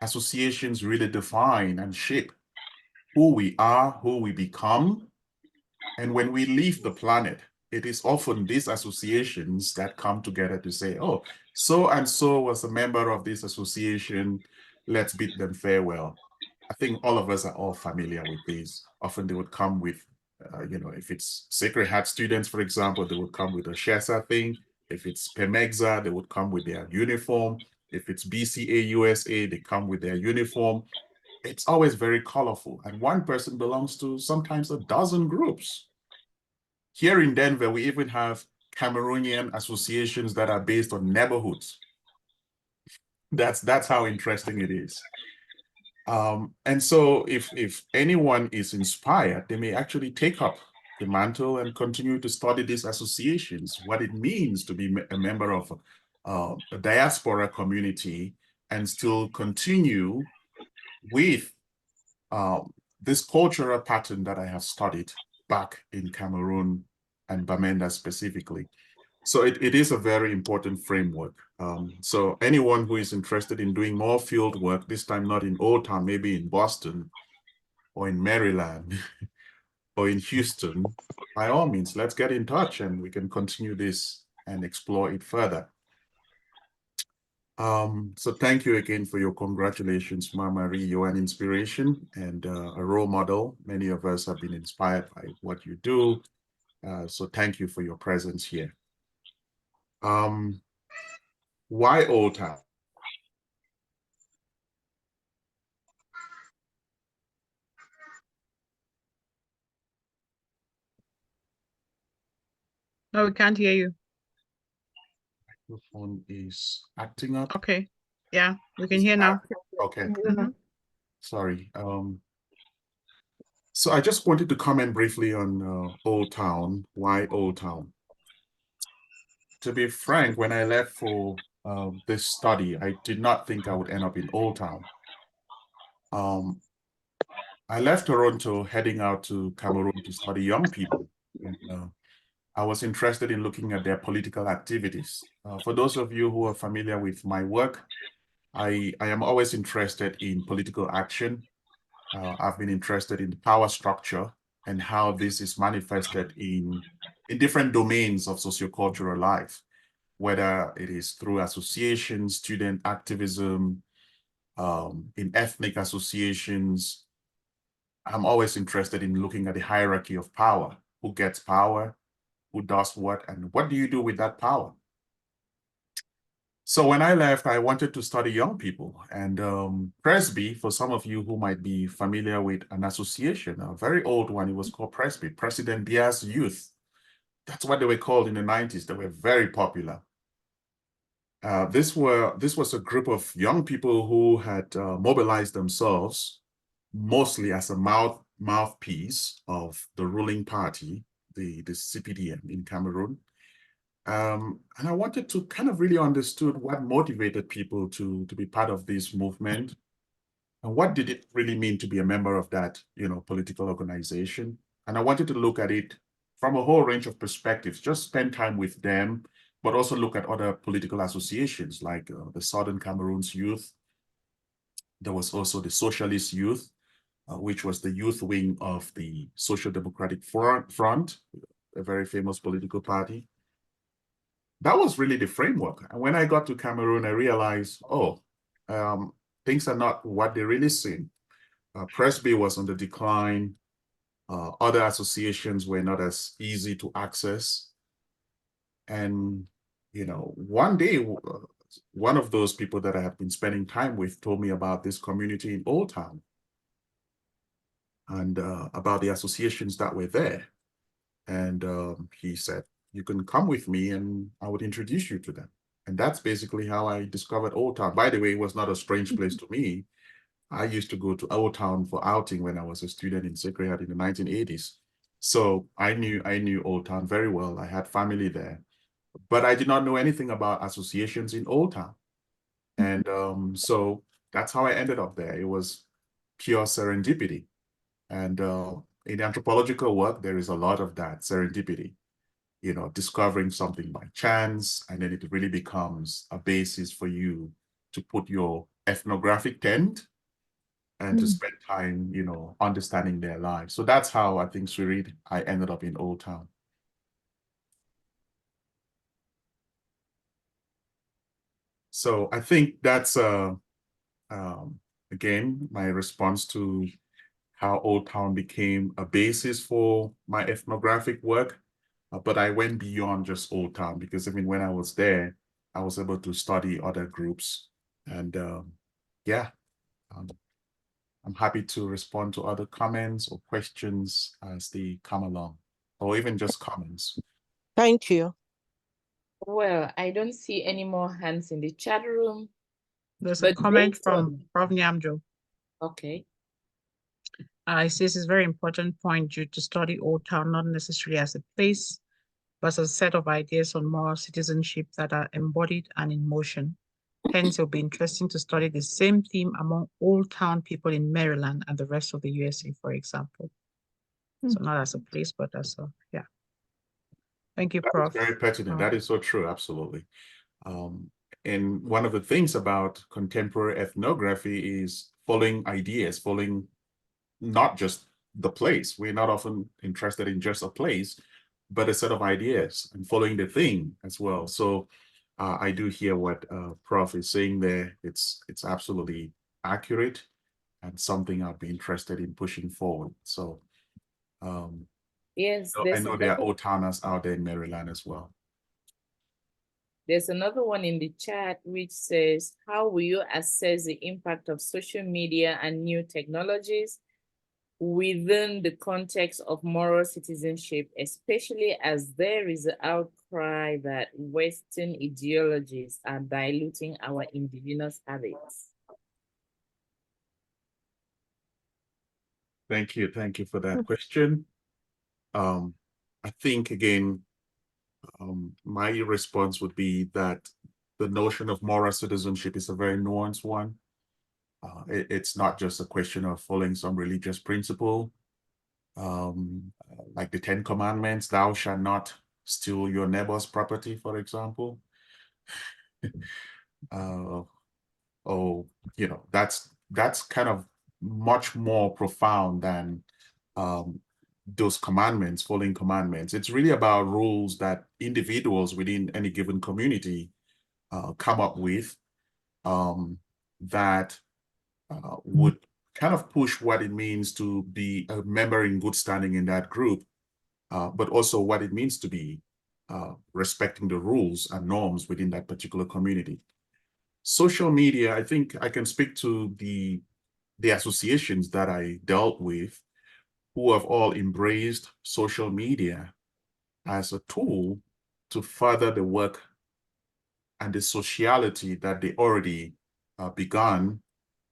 Speaker 7: associations really define and shape who we are, who we become. And when we leave the planet, it is often these associations that come together to say, oh, so-and-so was a member of this association, let's bid them farewell. I think all of us are all familiar with these. Often they would come with, if it's Sacred Heart students, for example, they would come with a Shesa thing. If it's Pemexa, they would come with their uniform. If it's BCA USA, they come with their uniform. It's always very colorful. And one person belongs to sometimes a dozen groups. Here in Denver, we even have Cameroonian associations that are based on neighborhoods. That's how interesting it is. And so if anyone is inspired, they may actually take up the mantle and continue to study these associations, what it means to be a member of a diaspora community and still continue with this cultural pattern that I have studied back in Cameroon and Bamenda specifically. So it is a very important framework. So anyone who is interested in doing more field work, this time not in Old Town, maybe in Boston or in Maryland or in Houston, by all means, let's get in touch and we can continue this and explore it further. So thank you again for your congratulations, Mama Marie. You're an inspiration and a role model. Many of us have been inspired by what you do. So thank you for your presence here. Why Old Town?
Speaker 2: No, we can't hear you.
Speaker 7: Your phone is acting up.
Speaker 2: Okay. Yeah, we can hear now.
Speaker 7: Okay. Sorry. So I just wanted to comment briefly on Old Town. Why Old Town? To be frank, when I left for this study, I did not think I would end up in Old Town.
Speaker 3: I left Toronto heading out to Cameroon to study young people. And, I was interested in looking at their political activities. For those of you who are familiar with my work, I am always interested in political action. I've been interested in the power structure and how this is manifested in different domains of sociocultural life, whether it is through associations, student activism, in ethnic associations. I'm always interested in looking at the hierarchy of power. Who gets power? Who does what? And what do you do with that power? So when I left, I wanted to study young people. And Presby, for some of you who might be familiar with an association, a very old one, it was called Presby, President Bia's Youth. That's what they were called in the 90s. They were very popular. This was a group of young people who had mobilized themselves mostly as a mouthpiece of the ruling party, the CPDM in Cameroon. And I wanted to kind of really understood what motivated people to be part of this movement, and what did it really mean to be a member of that, political organization. And I wanted to look at it from a whole range of perspectives, just spend time with them, but also look at other political associations like the Southern Cameroon's Youth. There was also the Socialist Youth, which was the youth wing of the Social Democratic Front, a very famous political party. That was really the framework. And when I got to Cameroon, I realized, things are not what they really seem. Presby was on the decline. Other associations were not as easy to access. And, one day, one of those people that I have been spending time with told me about this community in Old Town and about the associations that were there. And he said, you can come with me and I would introduce you to them. And that's basically how I discovered Old Town. By the way, it was not a strange place to me. I used to go to Old Town for outing when I was a student in Sacred Heart in the 1980s. So I knew Old Town very well. I had family there, but I did not know anything about associations in Old Town. And so that's how I ended up there. It was pure serendipity. And in anthropological work, there is a lot of that serendipity. Discovering something by chance, and then it really becomes a basis for you to put your ethnographic tent and to spend time, understanding their lives. So that's how I think, Sweetie, I ended up in Old Town. So I think that's, again, my response to how Old Town became a basis for my ethnographic work. But I went beyond just Old Town because, when I was there, I was able to study other groups. And yeah, I'm happy to respond to other comments or questions as they come along, or even just comments.
Speaker 13: Thank you.
Speaker 4: Well, I don't see any more hands in the chat room.
Speaker 2: There's a comment from Prof. Nyamjo.
Speaker 4: Okay.
Speaker 2: It says it's a very important point due to study Old Town, not necessarily as a place, but as a set of ideas on moral citizenship that are embodied and in motion. Hence, it'll be interesting to study the same theme among Old Town people in Maryland and the rest of the USA, for example. So not as a place, but as a, yeah. Thank you, Prof.
Speaker 3: That's very pertinent. That is so true, absolutely. And one of the things about contemporary ethnography is following ideas, following not just the place. We're not often interested in just a place, but a set of ideas and following the thing as well. So I do hear what Prof is saying there. It's absolutely accurate and something I'd be interested in pushing forward. So
Speaker 4: yes,
Speaker 3: I know there are Old Towners out there in Maryland as well.
Speaker 4: There's another one in the chat which says, how will you assess the impact of social media and new technologies within the context of moral citizenship, especially as there is an outcry that Western ideologies are diluting our indigenous habits?
Speaker 3: Thank you for that question. I think, again, my response would be that the notion of moral citizenship is a very nuanced one.
Speaker 7: It's not just a question of following some religious principle, like the 10 Commandments, thou shalt not steal your neighbor's property, for example. Oh, you know, that's kind of much more profound than those commandments, following commandments. It's really about rules that individuals within any given community come up with that would kind of push what it means to be a member in good standing in that group, but also what it means to be respecting the rules and norms within that particular community. Social media, I think I can speak to the associations that I dealt with who have all embraced social media as a tool to further the work and the sociality that they already began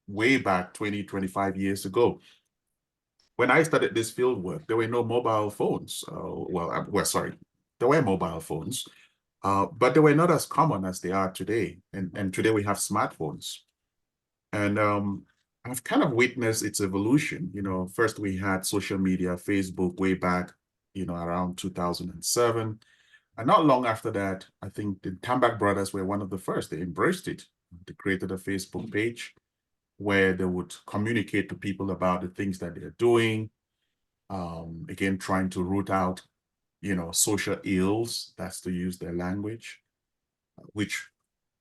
Speaker 7: way back 20, 25 years ago. When I started this field work, there were no mobile phones. Sorry, there were mobile phones, but they were not as common as they are today. And today we have smartphones. And I've kind of witnessed its evolution. You know, first we had social media, Facebook, way back, you know, around 2007. And not long after that, I think the Tambak brothers were one of the first. They embraced it. They created a Facebook page where they would communicate to people about the things that they're doing. Again, trying to root out, you know, social ills, that's to use their language, which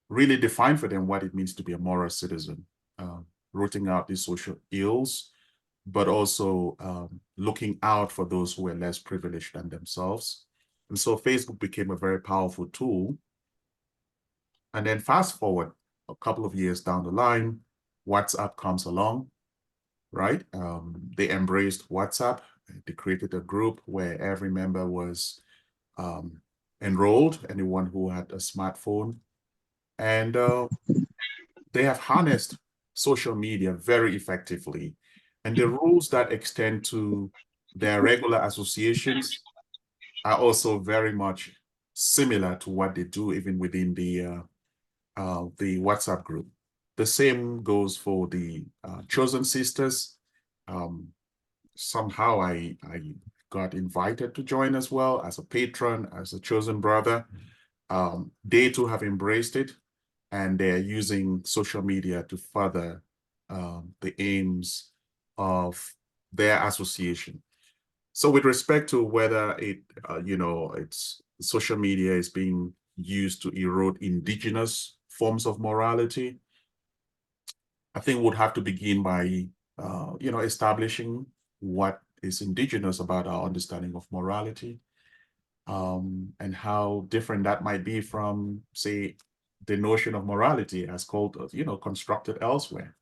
Speaker 7: really define for them what it means to be a moral citizen, rooting out these social ills, but also looking out for those who are less privileged than themselves. And so Facebook became a very powerful tool. And then fast forward a couple of years down the line, WhatsApp comes along, right? They embraced WhatsApp. They created a group where every member was enrolled, anyone who had a smartphone. And they have harnessed social media very effectively. And the rules that extend to their regular associations are also very much similar to what they do even within the WhatsApp group. The same goes for the Chosen Sisters. Somehow I got invited to join as well as a patron, as a chosen brother. They too have embraced it, and they're using social media to further the aims of their association. So with respect to whether it's social media is being used to erode indigenous forms of morality, I think we'd have to begin by establishing what is indigenous about our understanding of morality, and how different that might be from, say, the notion of morality as constructed elsewhere.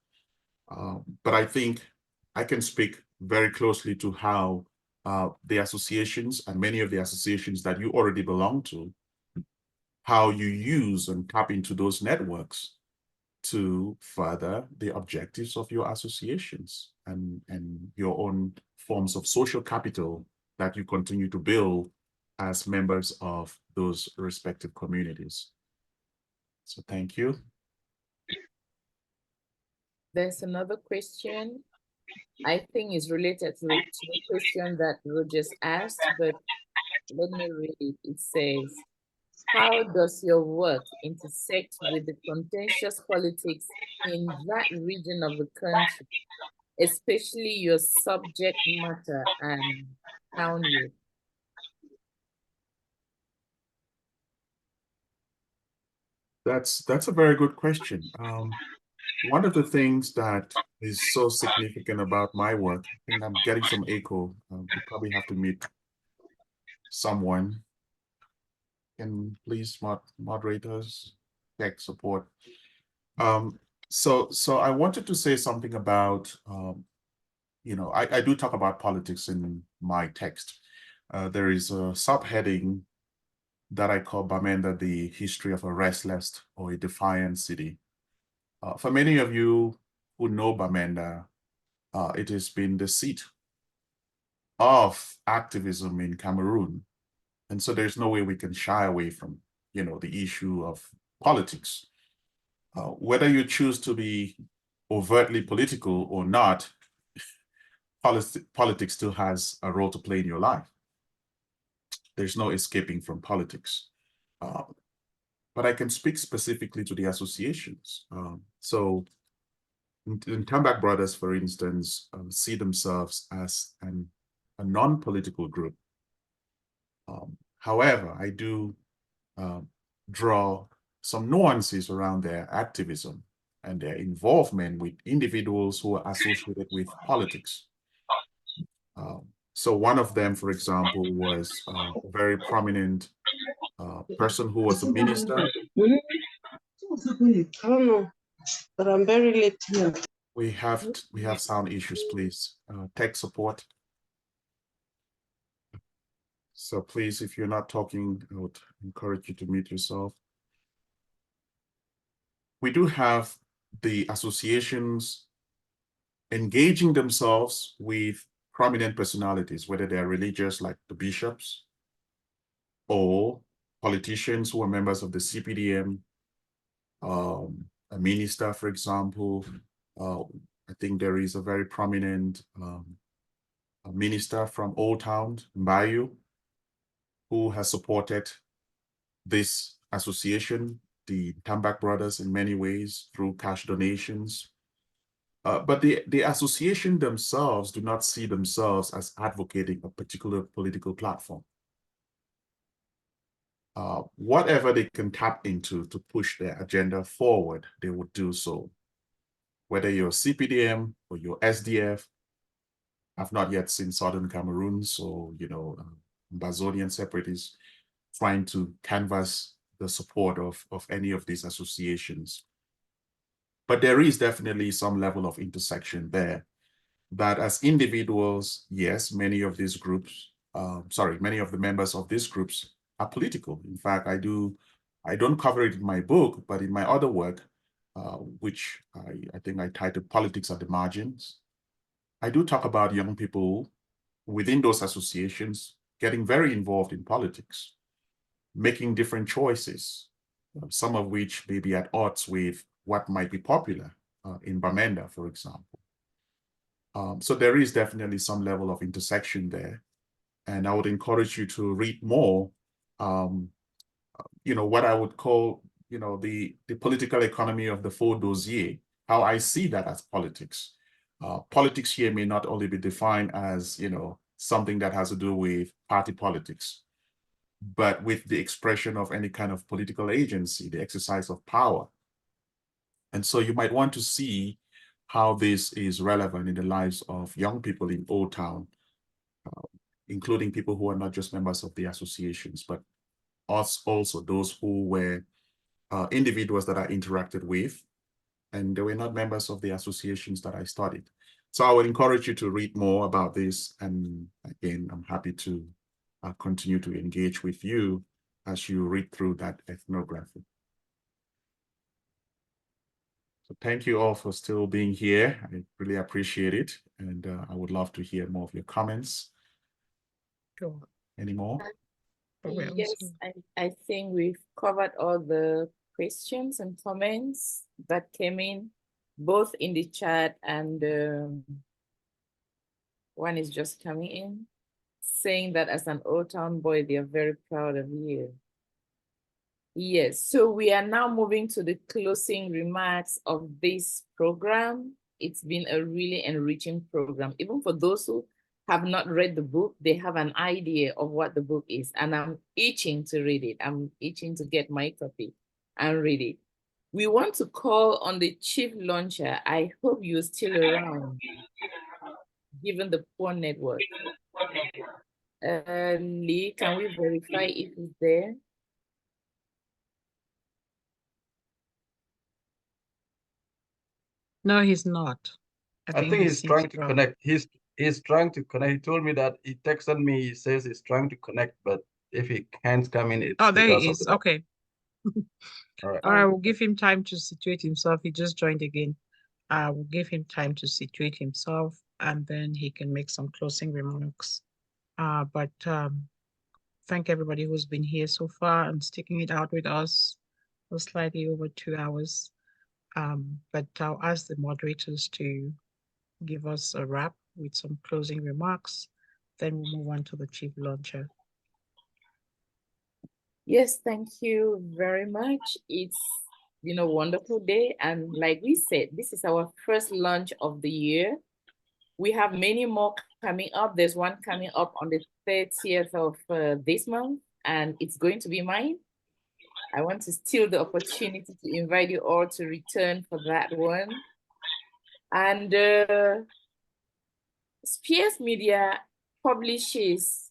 Speaker 7: But I think I can speak very closely to how the associations, and many of the associations that you already belong to, how you use and tap into those networks to further the objectives of your associations and your own forms of social capital that you continue to build as members of those respective communities. So thank you.
Speaker 4: There's another question. I think is related to the question that Ro just asked, but let me read it. It says, how does your work intersect with the contentious politics in that region of the country, especially your subject matter and town youth?
Speaker 7: That's a very good question. One of the things that is so significant about my work, I think I'm getting some echo. We probably have to meet someone. Can please moderators tech support. So I wanted to say something about I do talk about politics in my text. There is a subheading that I call Bamenda, the history of a restless or a defiant city. For many of you who know Bamenda, it has been the seat of activism in Cameroon. And so there's no way we can shy away from, the issue of politics. Whether you choose to be overtly political or not, politics still has a role to play in your life. There's no escaping from politics. But I can speak specifically to the associations. So in Tambak Brothers, for instance, see themselves as a non-political group. However, I do draw some nuances around their activism and their involvement with individuals who are associated with politics. So one of them, for example, was a very prominent person who was a minister.
Speaker 6: I don't know, but I'm very late here.
Speaker 7: We have sound issues, please. Tech support. So please, if you're not talking, I would encourage you to mute yourself. We do have the associations engaging themselves with prominent personalities, whether they are religious like the bishops or politicians who are members of the CPDM, a minister, for example. I think there is a very prominent a minister from Old Town, Mbayu, who has supported this association, the Tambak Brothers, in many ways through cash donations. But the association themselves do not see themselves as advocating a particular political platform. Whatever they can tap into to push their agenda forward, they would do so. Whether you're CPDM or you're SDF, I've not yet seen Southern Cameroon, so, Ambazonian separatists trying to canvass the support of any of these associations. But there is definitely some level of intersection there, that as individuals, yes, many of these groups, many of the members of these groups are political. In fact, I don't cover it in my book, but in my other work, which I think I titled Politics at the Margins, I do talk about young people within those associations getting very involved in politics, making different choices, some of which may be at odds with what might be popular in Bamenda, for example. So there is definitely some level of intersection there. And I would encourage you to read more, what I would call, the political economy of the faux dossier, how I see that as politics. Politics here may not only be defined as, something that has to do with party politics, but with the expression of any kind of political agency, the exercise of power. And so you might want to see how this is relevant in the lives of young people in Old Town, including people who are not just members of the associations, but also those who were individuals that I interacted with, and they were not members of the associations that I studied. So I would encourage you to read more about this. And again, I'm happy to continue to engage with you as you read through that ethnography. So thank you all for still being here. I really appreciate it. And I would love to hear more of your comments.
Speaker 2: Sure.
Speaker 7: Any more?
Speaker 4: Yes, I think we've covered all the questions and comments that came in, both in the chat and one is just coming in, saying that as an Old Town boy, they are very proud of you. Yes, so we are now moving to the closing remarks of this program. It's been a really enriching program. Even for those who have not read the book, they have an idea of what the book is, and I'm itching to read it. I'm itching to get my copy and read it. We want to call on the chief launcher. I hope you're still around, given the poor network. Lee, can we verify if he's there?
Speaker 2: No, he's not.
Speaker 9: I think he's trying to connect. He's trying to connect. He told me that he texted me. He says he's trying to connect, but if he can't come in, it's
Speaker 2: there
Speaker 9: because
Speaker 2: he
Speaker 9: of
Speaker 2: is.
Speaker 9: the...
Speaker 2: Okay.
Speaker 9: All right.
Speaker 2: All right, we'll give him time to situate himself. He just joined again. We'll give him time to situate himself, and then he can make some closing remarks. But thank everybody who's been here so far and sticking it out with us for slightly over 2 hours. But I'll ask the moderators to give us a wrap with some closing remarks. Then we'll move on to the chief launcher.
Speaker 4: Yes, thank you very much. It's been a wonderful day. And like we said, this is our first launch of the year. We have many more coming up. There's one coming up on the 30th of this month, and it's going to be mine. I want to steal the opportunity to invite you all to return for that one. And Spears Media publishes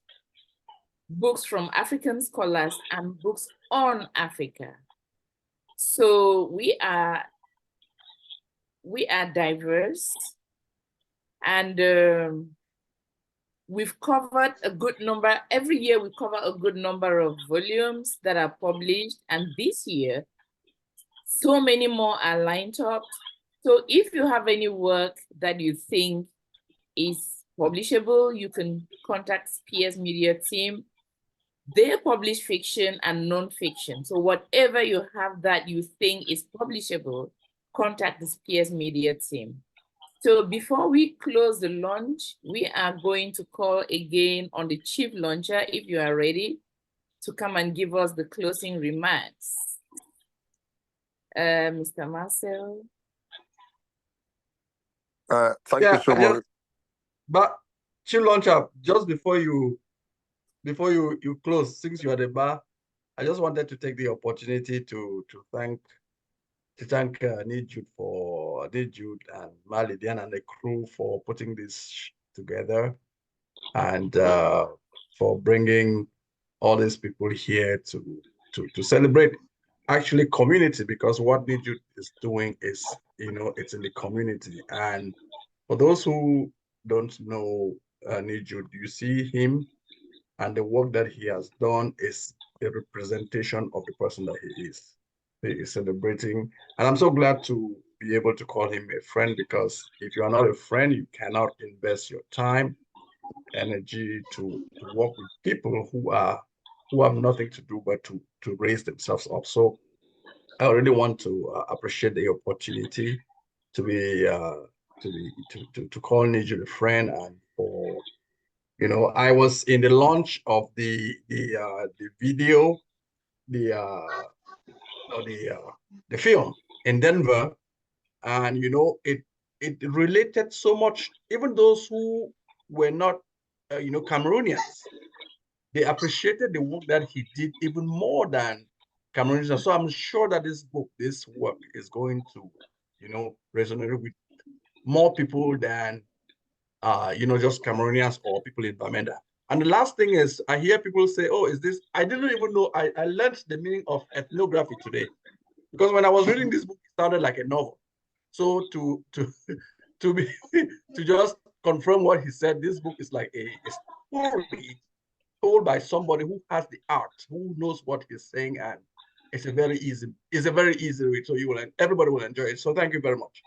Speaker 4: books from African scholars and books on Africa. So we are diverse, and we've covered a good number. Every year we cover a good number of volumes that are published, and this year, so many more are lined up. So if you have any work that you think is publishable, you can contact Spears Media team. They publish fiction and non-fiction. So whatever you have that you think is publishable, contact the Spears Media team. So before we close the launch, we are going to call again on the chief launcher, if you are ready, to come and give us the closing remarks. Mr. Marcel.
Speaker 5: Thank you so much.
Speaker 9: But chief launcher, just before you close, since you are the bar, I just wanted to take the opportunity to thank Jude and Malidian and the crew for putting this together, and for bringing all these people here to celebrate actually community, because what Jude is doing is, it's in the community. And for those who don't know Jude, you see him, and the work that he has done is a representation of the person that he is. He is celebrating, and I'm so glad to be able to call him a friend, because if you are not a friend, you cannot invest your time, energy to work with people who have nothing to do but to raise themselves up. So I really want to appreciate the opportunity to be to call Nigel a friend, and for, I was in the launch of the video, the film in Denver, and it related so much. Even those who were not Cameroonians, they appreciated the work that he did even more than Cameroonians. So I'm sure that this work is going to resonate with more people than just Cameroonians or people in Bamenda. And the last thing is, I hear people say, oh, is this, I didn't even know, I learned the meaning of ethnography today. Because when I was reading this book, it sounded like a novel. So to just confirm what he said, this book is like a story told by somebody who has the art, who knows what he's saying, and it's a very easy read. So everybody will enjoy it. So thank you very much.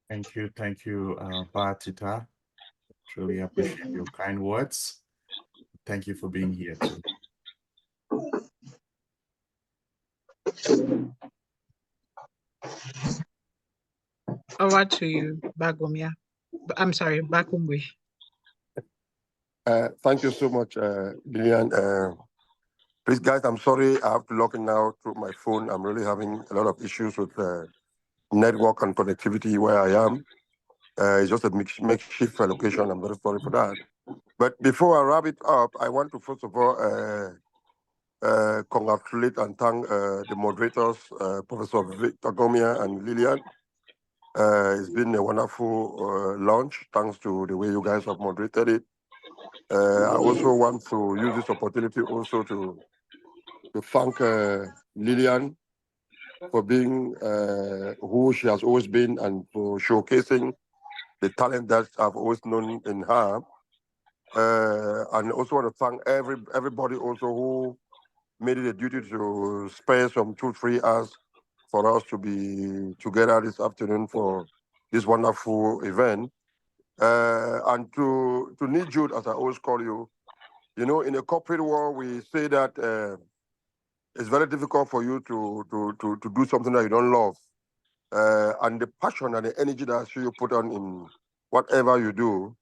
Speaker 3: Thank you, Batita. Truly appreciate your kind words. Thank you for being here too.
Speaker 2: Over to you, Bagumia. I'm sorry, Bakumwe.
Speaker 5: Thank you so much, Lillian. Please, guys, I'm sorry I have to log in now through my phone. I'm really having a lot of issues with network and connectivity where I am. It's just a makeshift location. I'm very sorry for that. But before I wrap it up, I want to first of all congratulate and thank the moderators, Professor Victor Gomia and Lillian. It's been a wonderful launch, thanks to the way you guys have moderated it. I also want to use this opportunity also to thank Lillian for being who she has always been, and for showcasing the talent that I've always known in her. And also want to thank everybody also who made it a duty to spare some 2-3 hours for us to be together this afternoon for this wonderful event. And to need Jude, as I always call you, in a corporate world, we say that it's
Speaker 15: it's very difficult for you to do something that you don't love. And the passion and the energy that you put on in whatever you do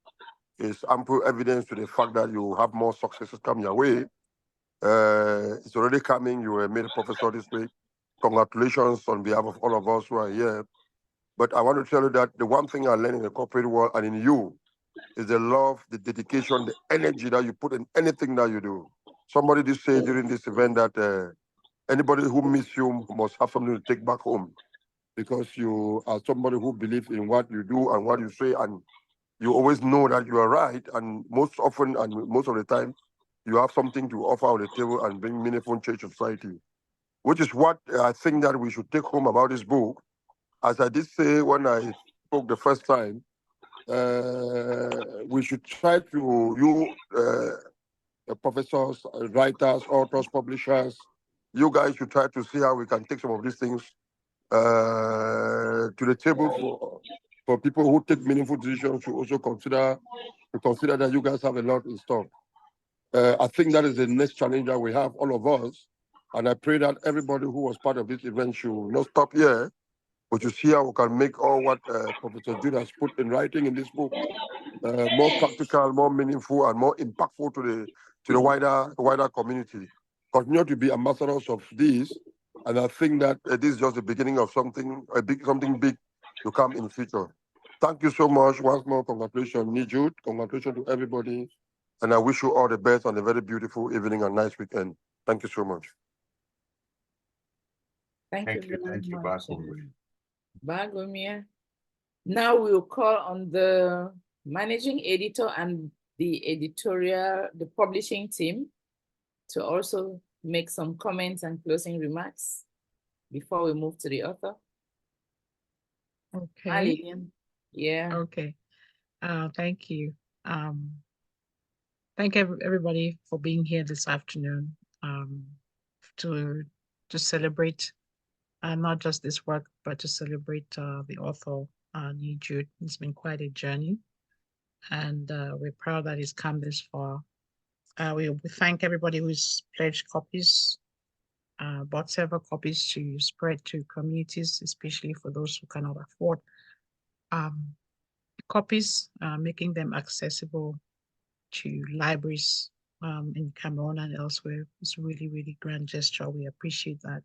Speaker 15: is ample evidence to the fact that you have more successes coming your way. It's already coming. You were made a professor this week. Congratulations on behalf of all of us who are here. But I want to tell you that the one thing I learned in the corporate world and in you is the love, the dedication, the energy that you put in anything that you do. Somebody did say during this event that anybody who meets you must have something to take back home, because you are somebody who believes in what you do and what you say, and you always know that you are right. And most often and most of the time, you have something to offer on the table and bring meaningful change to society, which is what I think that we should take home about this book. As I did say when I spoke the first time, we should try to, professors, writers, authors, publishers, you guys should try to see how we can take some of these things to the table for people who take meaningful decisions to also consider that you guys have a lot in stock. I think that is the next challenge that we have, all of us. And I pray that everybody who was part of this event should not stop here, but you see how we can make all what Professor Jude has put in writing in this book more practical, more meaningful, and more impactful to the wider community. Continue to be ambassadors of this, and I think that this is just the beginning of something big to come in the future. Thank you so much once more. Congratulations, Jude. Congratulations to everybody, and I wish you all the best on a very beautiful evening and nice weekend. Thank you so much.
Speaker 4: Thank you very much,
Speaker 3: Bagomir.
Speaker 4: Bagomir. Now we will call on the managing editor and the publishing team to also make some comments and closing remarks before we move to the author.
Speaker 2: Okay.
Speaker 4: Yeah.
Speaker 2: Okay. Thank you. Thank everybody for being here this afternoon to celebrate not just this work, but to celebrate the author, Jude. It's been quite a journey, and we're proud that he's come this far. We thank everybody who's pledged copies, bought several copies to spread to communities, especially for those who cannot afford copies, making them accessible to libraries in Cameroon and elsewhere. It's a really, really grand gesture. We appreciate that.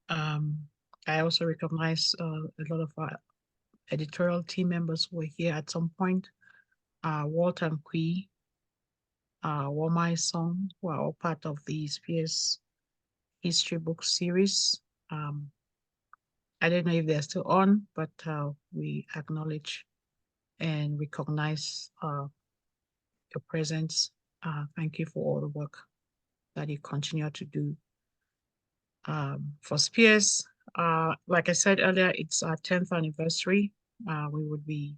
Speaker 2: I also recognize a lot of our editorial team members who were here at some point. Walter and Kui, Womai Song, who are all part of the Spears History Book Series. I don't know if they're still on, but we acknowledge and recognize your presence. Thank you for all the work that you continue to do. For Spears, like I said earlier, it's our 10th anniversary. We would be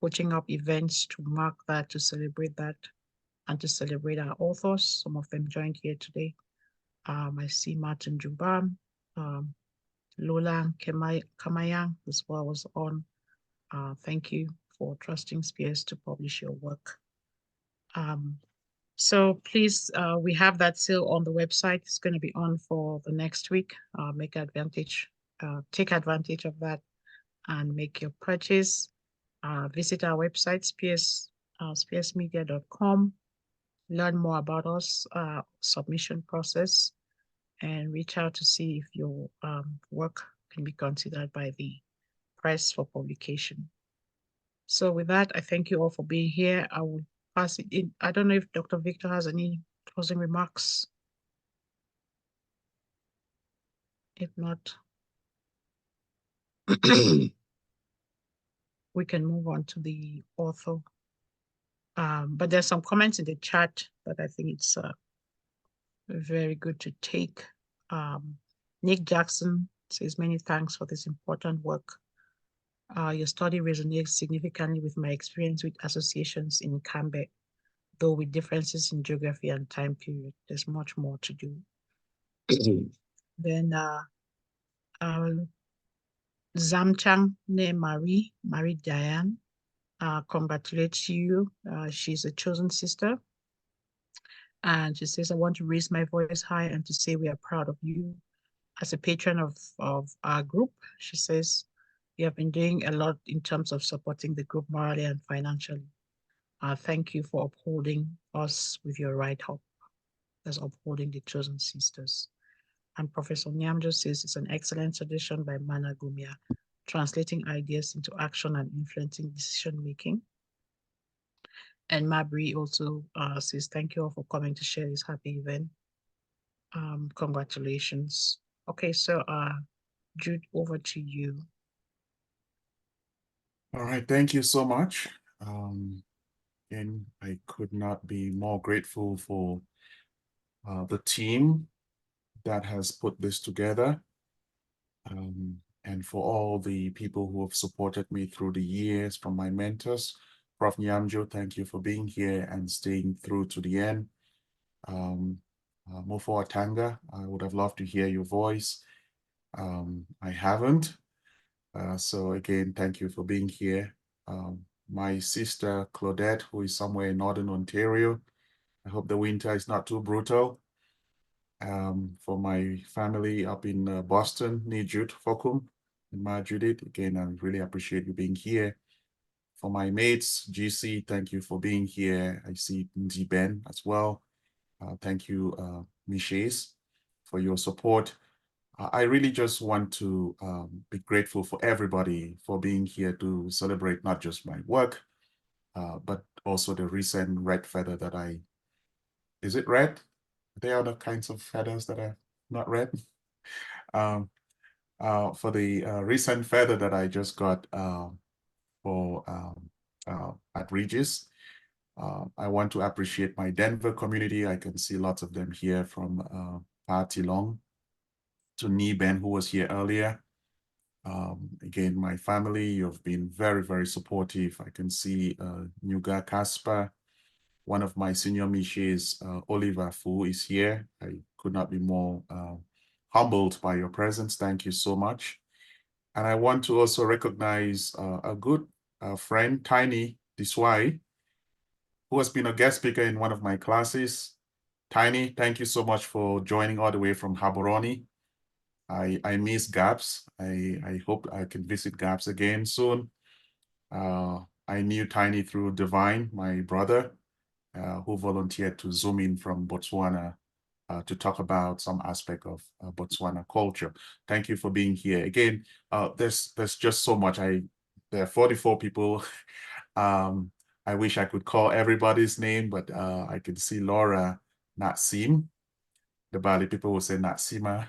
Speaker 2: putting up events to mark that, to celebrate that, and to celebrate our authors. Some of them joined here today. I see Martin Jubam, Lola Kamayang as well was on. Thank you for trusting Spears to publish your work. So please, we have that sale on the website. It's going to be on for the next week. Take advantage of that and make your purchase. Visit our website, spearsmedia.com. Learn more about us, submission process, and reach out to see if your work can be considered by the press for publication. So with that, I thank you all for being here. I will pass it in. I don't know if Dr. Victor has any closing remarks. If not, we can move on to the author. But there's some comments in the chat that I think it's very good to take. Nick Jackson says, many thanks for this important work. Your study resonates significantly with my experience with associations in Cambe, though with differences in geography and time period. There's much more to do. Then Zamchang Ne Marie Diane, congratulates you. She's a chosen sister. And she says, I want to raise my voice high and to say we are proud of you. As a patron of our group, she says, you have been doing a lot in terms of supporting the group morally and financially. Thank you for upholding us with your right help. That's upholding the chosen sisters. And Professor Nyamjo says it's an excellent suggestion by Mana Gumia, translating ideas into action and influencing decision-making. And Mabry also says, thank you all for coming to share this happy event. Congratulations. Okay, so Jude, over to you.
Speaker 7: All right, thank you so much. And I could not be more grateful for the team that has put this together, and for all the people who have supported me through the years, from my mentors. Prof. Nyamjo, thank you for being here and staying through to the end. Mofo Atanga, I would have loved to hear your voice. I haven't. So again, thank you for being here. My sister Claudette, who is somewhere in Northern Ontario. I hope the winter is not too brutal. For my family up in Boston, Jude Fokwang and Ma Judith, again, I really appreciate you being here. For my mates, GC, thank you for being here. I see Nzi Ben as well. Thank you, Miches, for your support. I really just want to be grateful for everybody for being here to celebrate not just my work, but also the recent red feather that is it red? There are other kinds of feathers that are not red. For the recent feather that I just got at Regis, I want to appreciate my Denver community. I can see lots of them here, from Party Long to Ni Ben, who was here earlier. Again, my family, you've been very, very supportive. I can see Nuga Kasper, one of my senior Miches, Oliver Fu, is here. I could not be more humbled by your presence. Thank you so much. And I want to also recognize a good friend, Tiny Diswai, who has been a guest speaker in one of my classes. Tiny, thank you so much for joining all the way from Haboroni. I miss Gaps. I hope I can visit Gaps again soon. I knew Tiny through Divine, my brother, who volunteered to zoom in from Botswana to talk about some aspect of Botswana culture. Thank you for being here. Again, there's just so much. There are 44 people. I wish I could call everybody's name, but I can see Laura Natsim. The Bali people will say Natsima.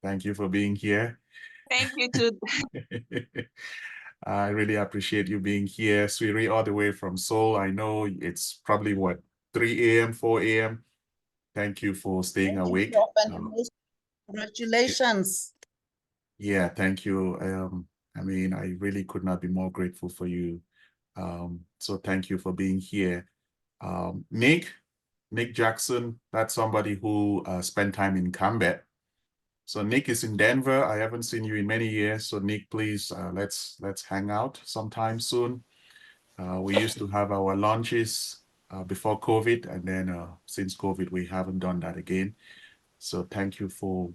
Speaker 7: Thank you for being here.
Speaker 16: Thank you, Jude.
Speaker 7: I really appreciate you being here. Swiri, all the way from Seoul. I know it's probably, what, 3 a.m., 4 a.m.? Thank you for staying awake.
Speaker 16: Congratulations.
Speaker 7: Yeah, thank you. I mean, I really could not be more grateful for you. So thank you for being here. Nick Jackson, that's somebody who spent time in Cambet. So Nick is in Denver. I haven't seen you in many years. So Nick, please, let's hang out sometime soon. We used to have our lunches before COVID, and then since COVID, we haven't done that again. So thank you for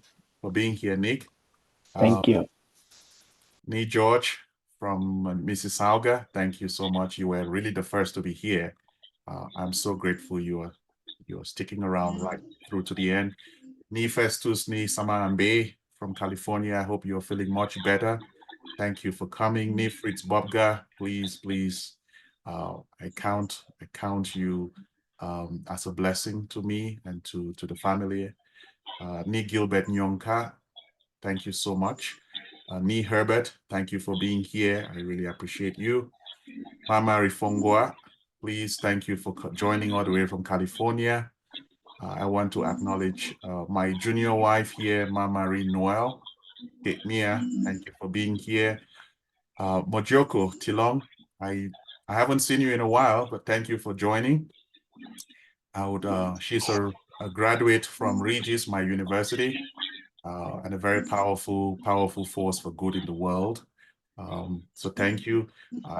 Speaker 7: being here, Nick.
Speaker 11: Thank you.
Speaker 7: Nee George from Mississauga, thank you so much. You were really the first to be here. I'm so grateful you're sticking around right through to the end. Ni Festus, Ni Samaambe from California. I hope you're feeling much better. Thank you for coming. Ni Fritz Bobga, please. I count you as a blessing to me and to the family. Ni Gilbert Nyonka, thank you so much. Ni Herbert, thank you for being here. I really appreciate you. Mama Rifongwa, please, thank you for joining all the way from California. I want to acknowledge my junior wife here, Mama Marie Noel. Mia, thank you for being here. Mojoko Tilong, I haven't seen you in a while, but thank you for joining. She's a graduate from Regis, my university, and a very powerful force for good in the world. So thank you.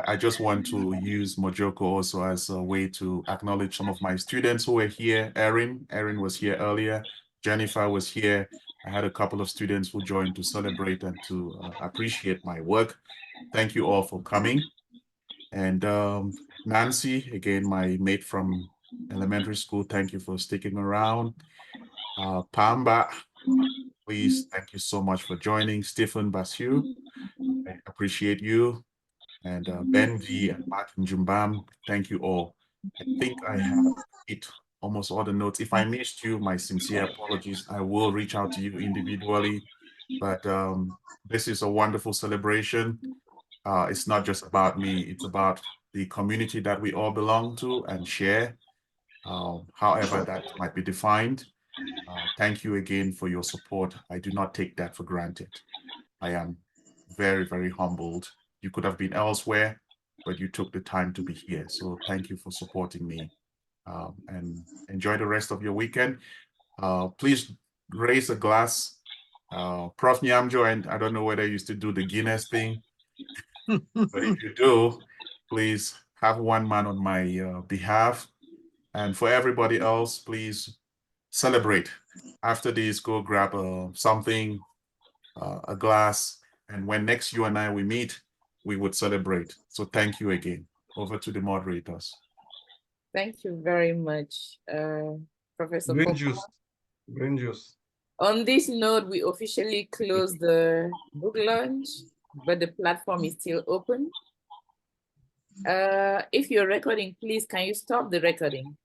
Speaker 7: I just want to use Mojoko also as a way to acknowledge some of my students who were here. Erin was here earlier. Jennifer was here. I had a couple of students who joined to celebrate and to appreciate my work. Thank you all for coming. And Nancy, again, my mate from elementary school, thank you for sticking around. Pamba, please, thank you so much for joining. Stephen Basu, I appreciate you. And Benji and Martin Jumbam, thank you all. I think I have hit almost all the notes. If I missed you, my sincere apologies. I will reach out to you individually. But this is a wonderful celebration. It's not just about me, it's about the community that we all belong to and share, however that might be defined. Thank you again for your support. I do not take that for granted. I am very, very humbled. You could have been elsewhere, but you took the time to be here. So thank you for supporting me, and enjoy the rest of your weekend. Please raise a glass. Prof. Nyamjo, and I don't know whether you used to do the Guinness thing, but if you do, please have one man on my behalf. And for everybody else, please celebrate. After this, go grab something, a glass, and when next you and I we meet, we would celebrate. So thank you again. Over to the moderators.
Speaker 4: Thank you very much, Professor
Speaker 9: Green
Speaker 4: Fokwang.
Speaker 9: juice. Green juice.
Speaker 4: On this note, we officially close the book launch, but the platform is still open. If you're recording, please, can you stop the recording?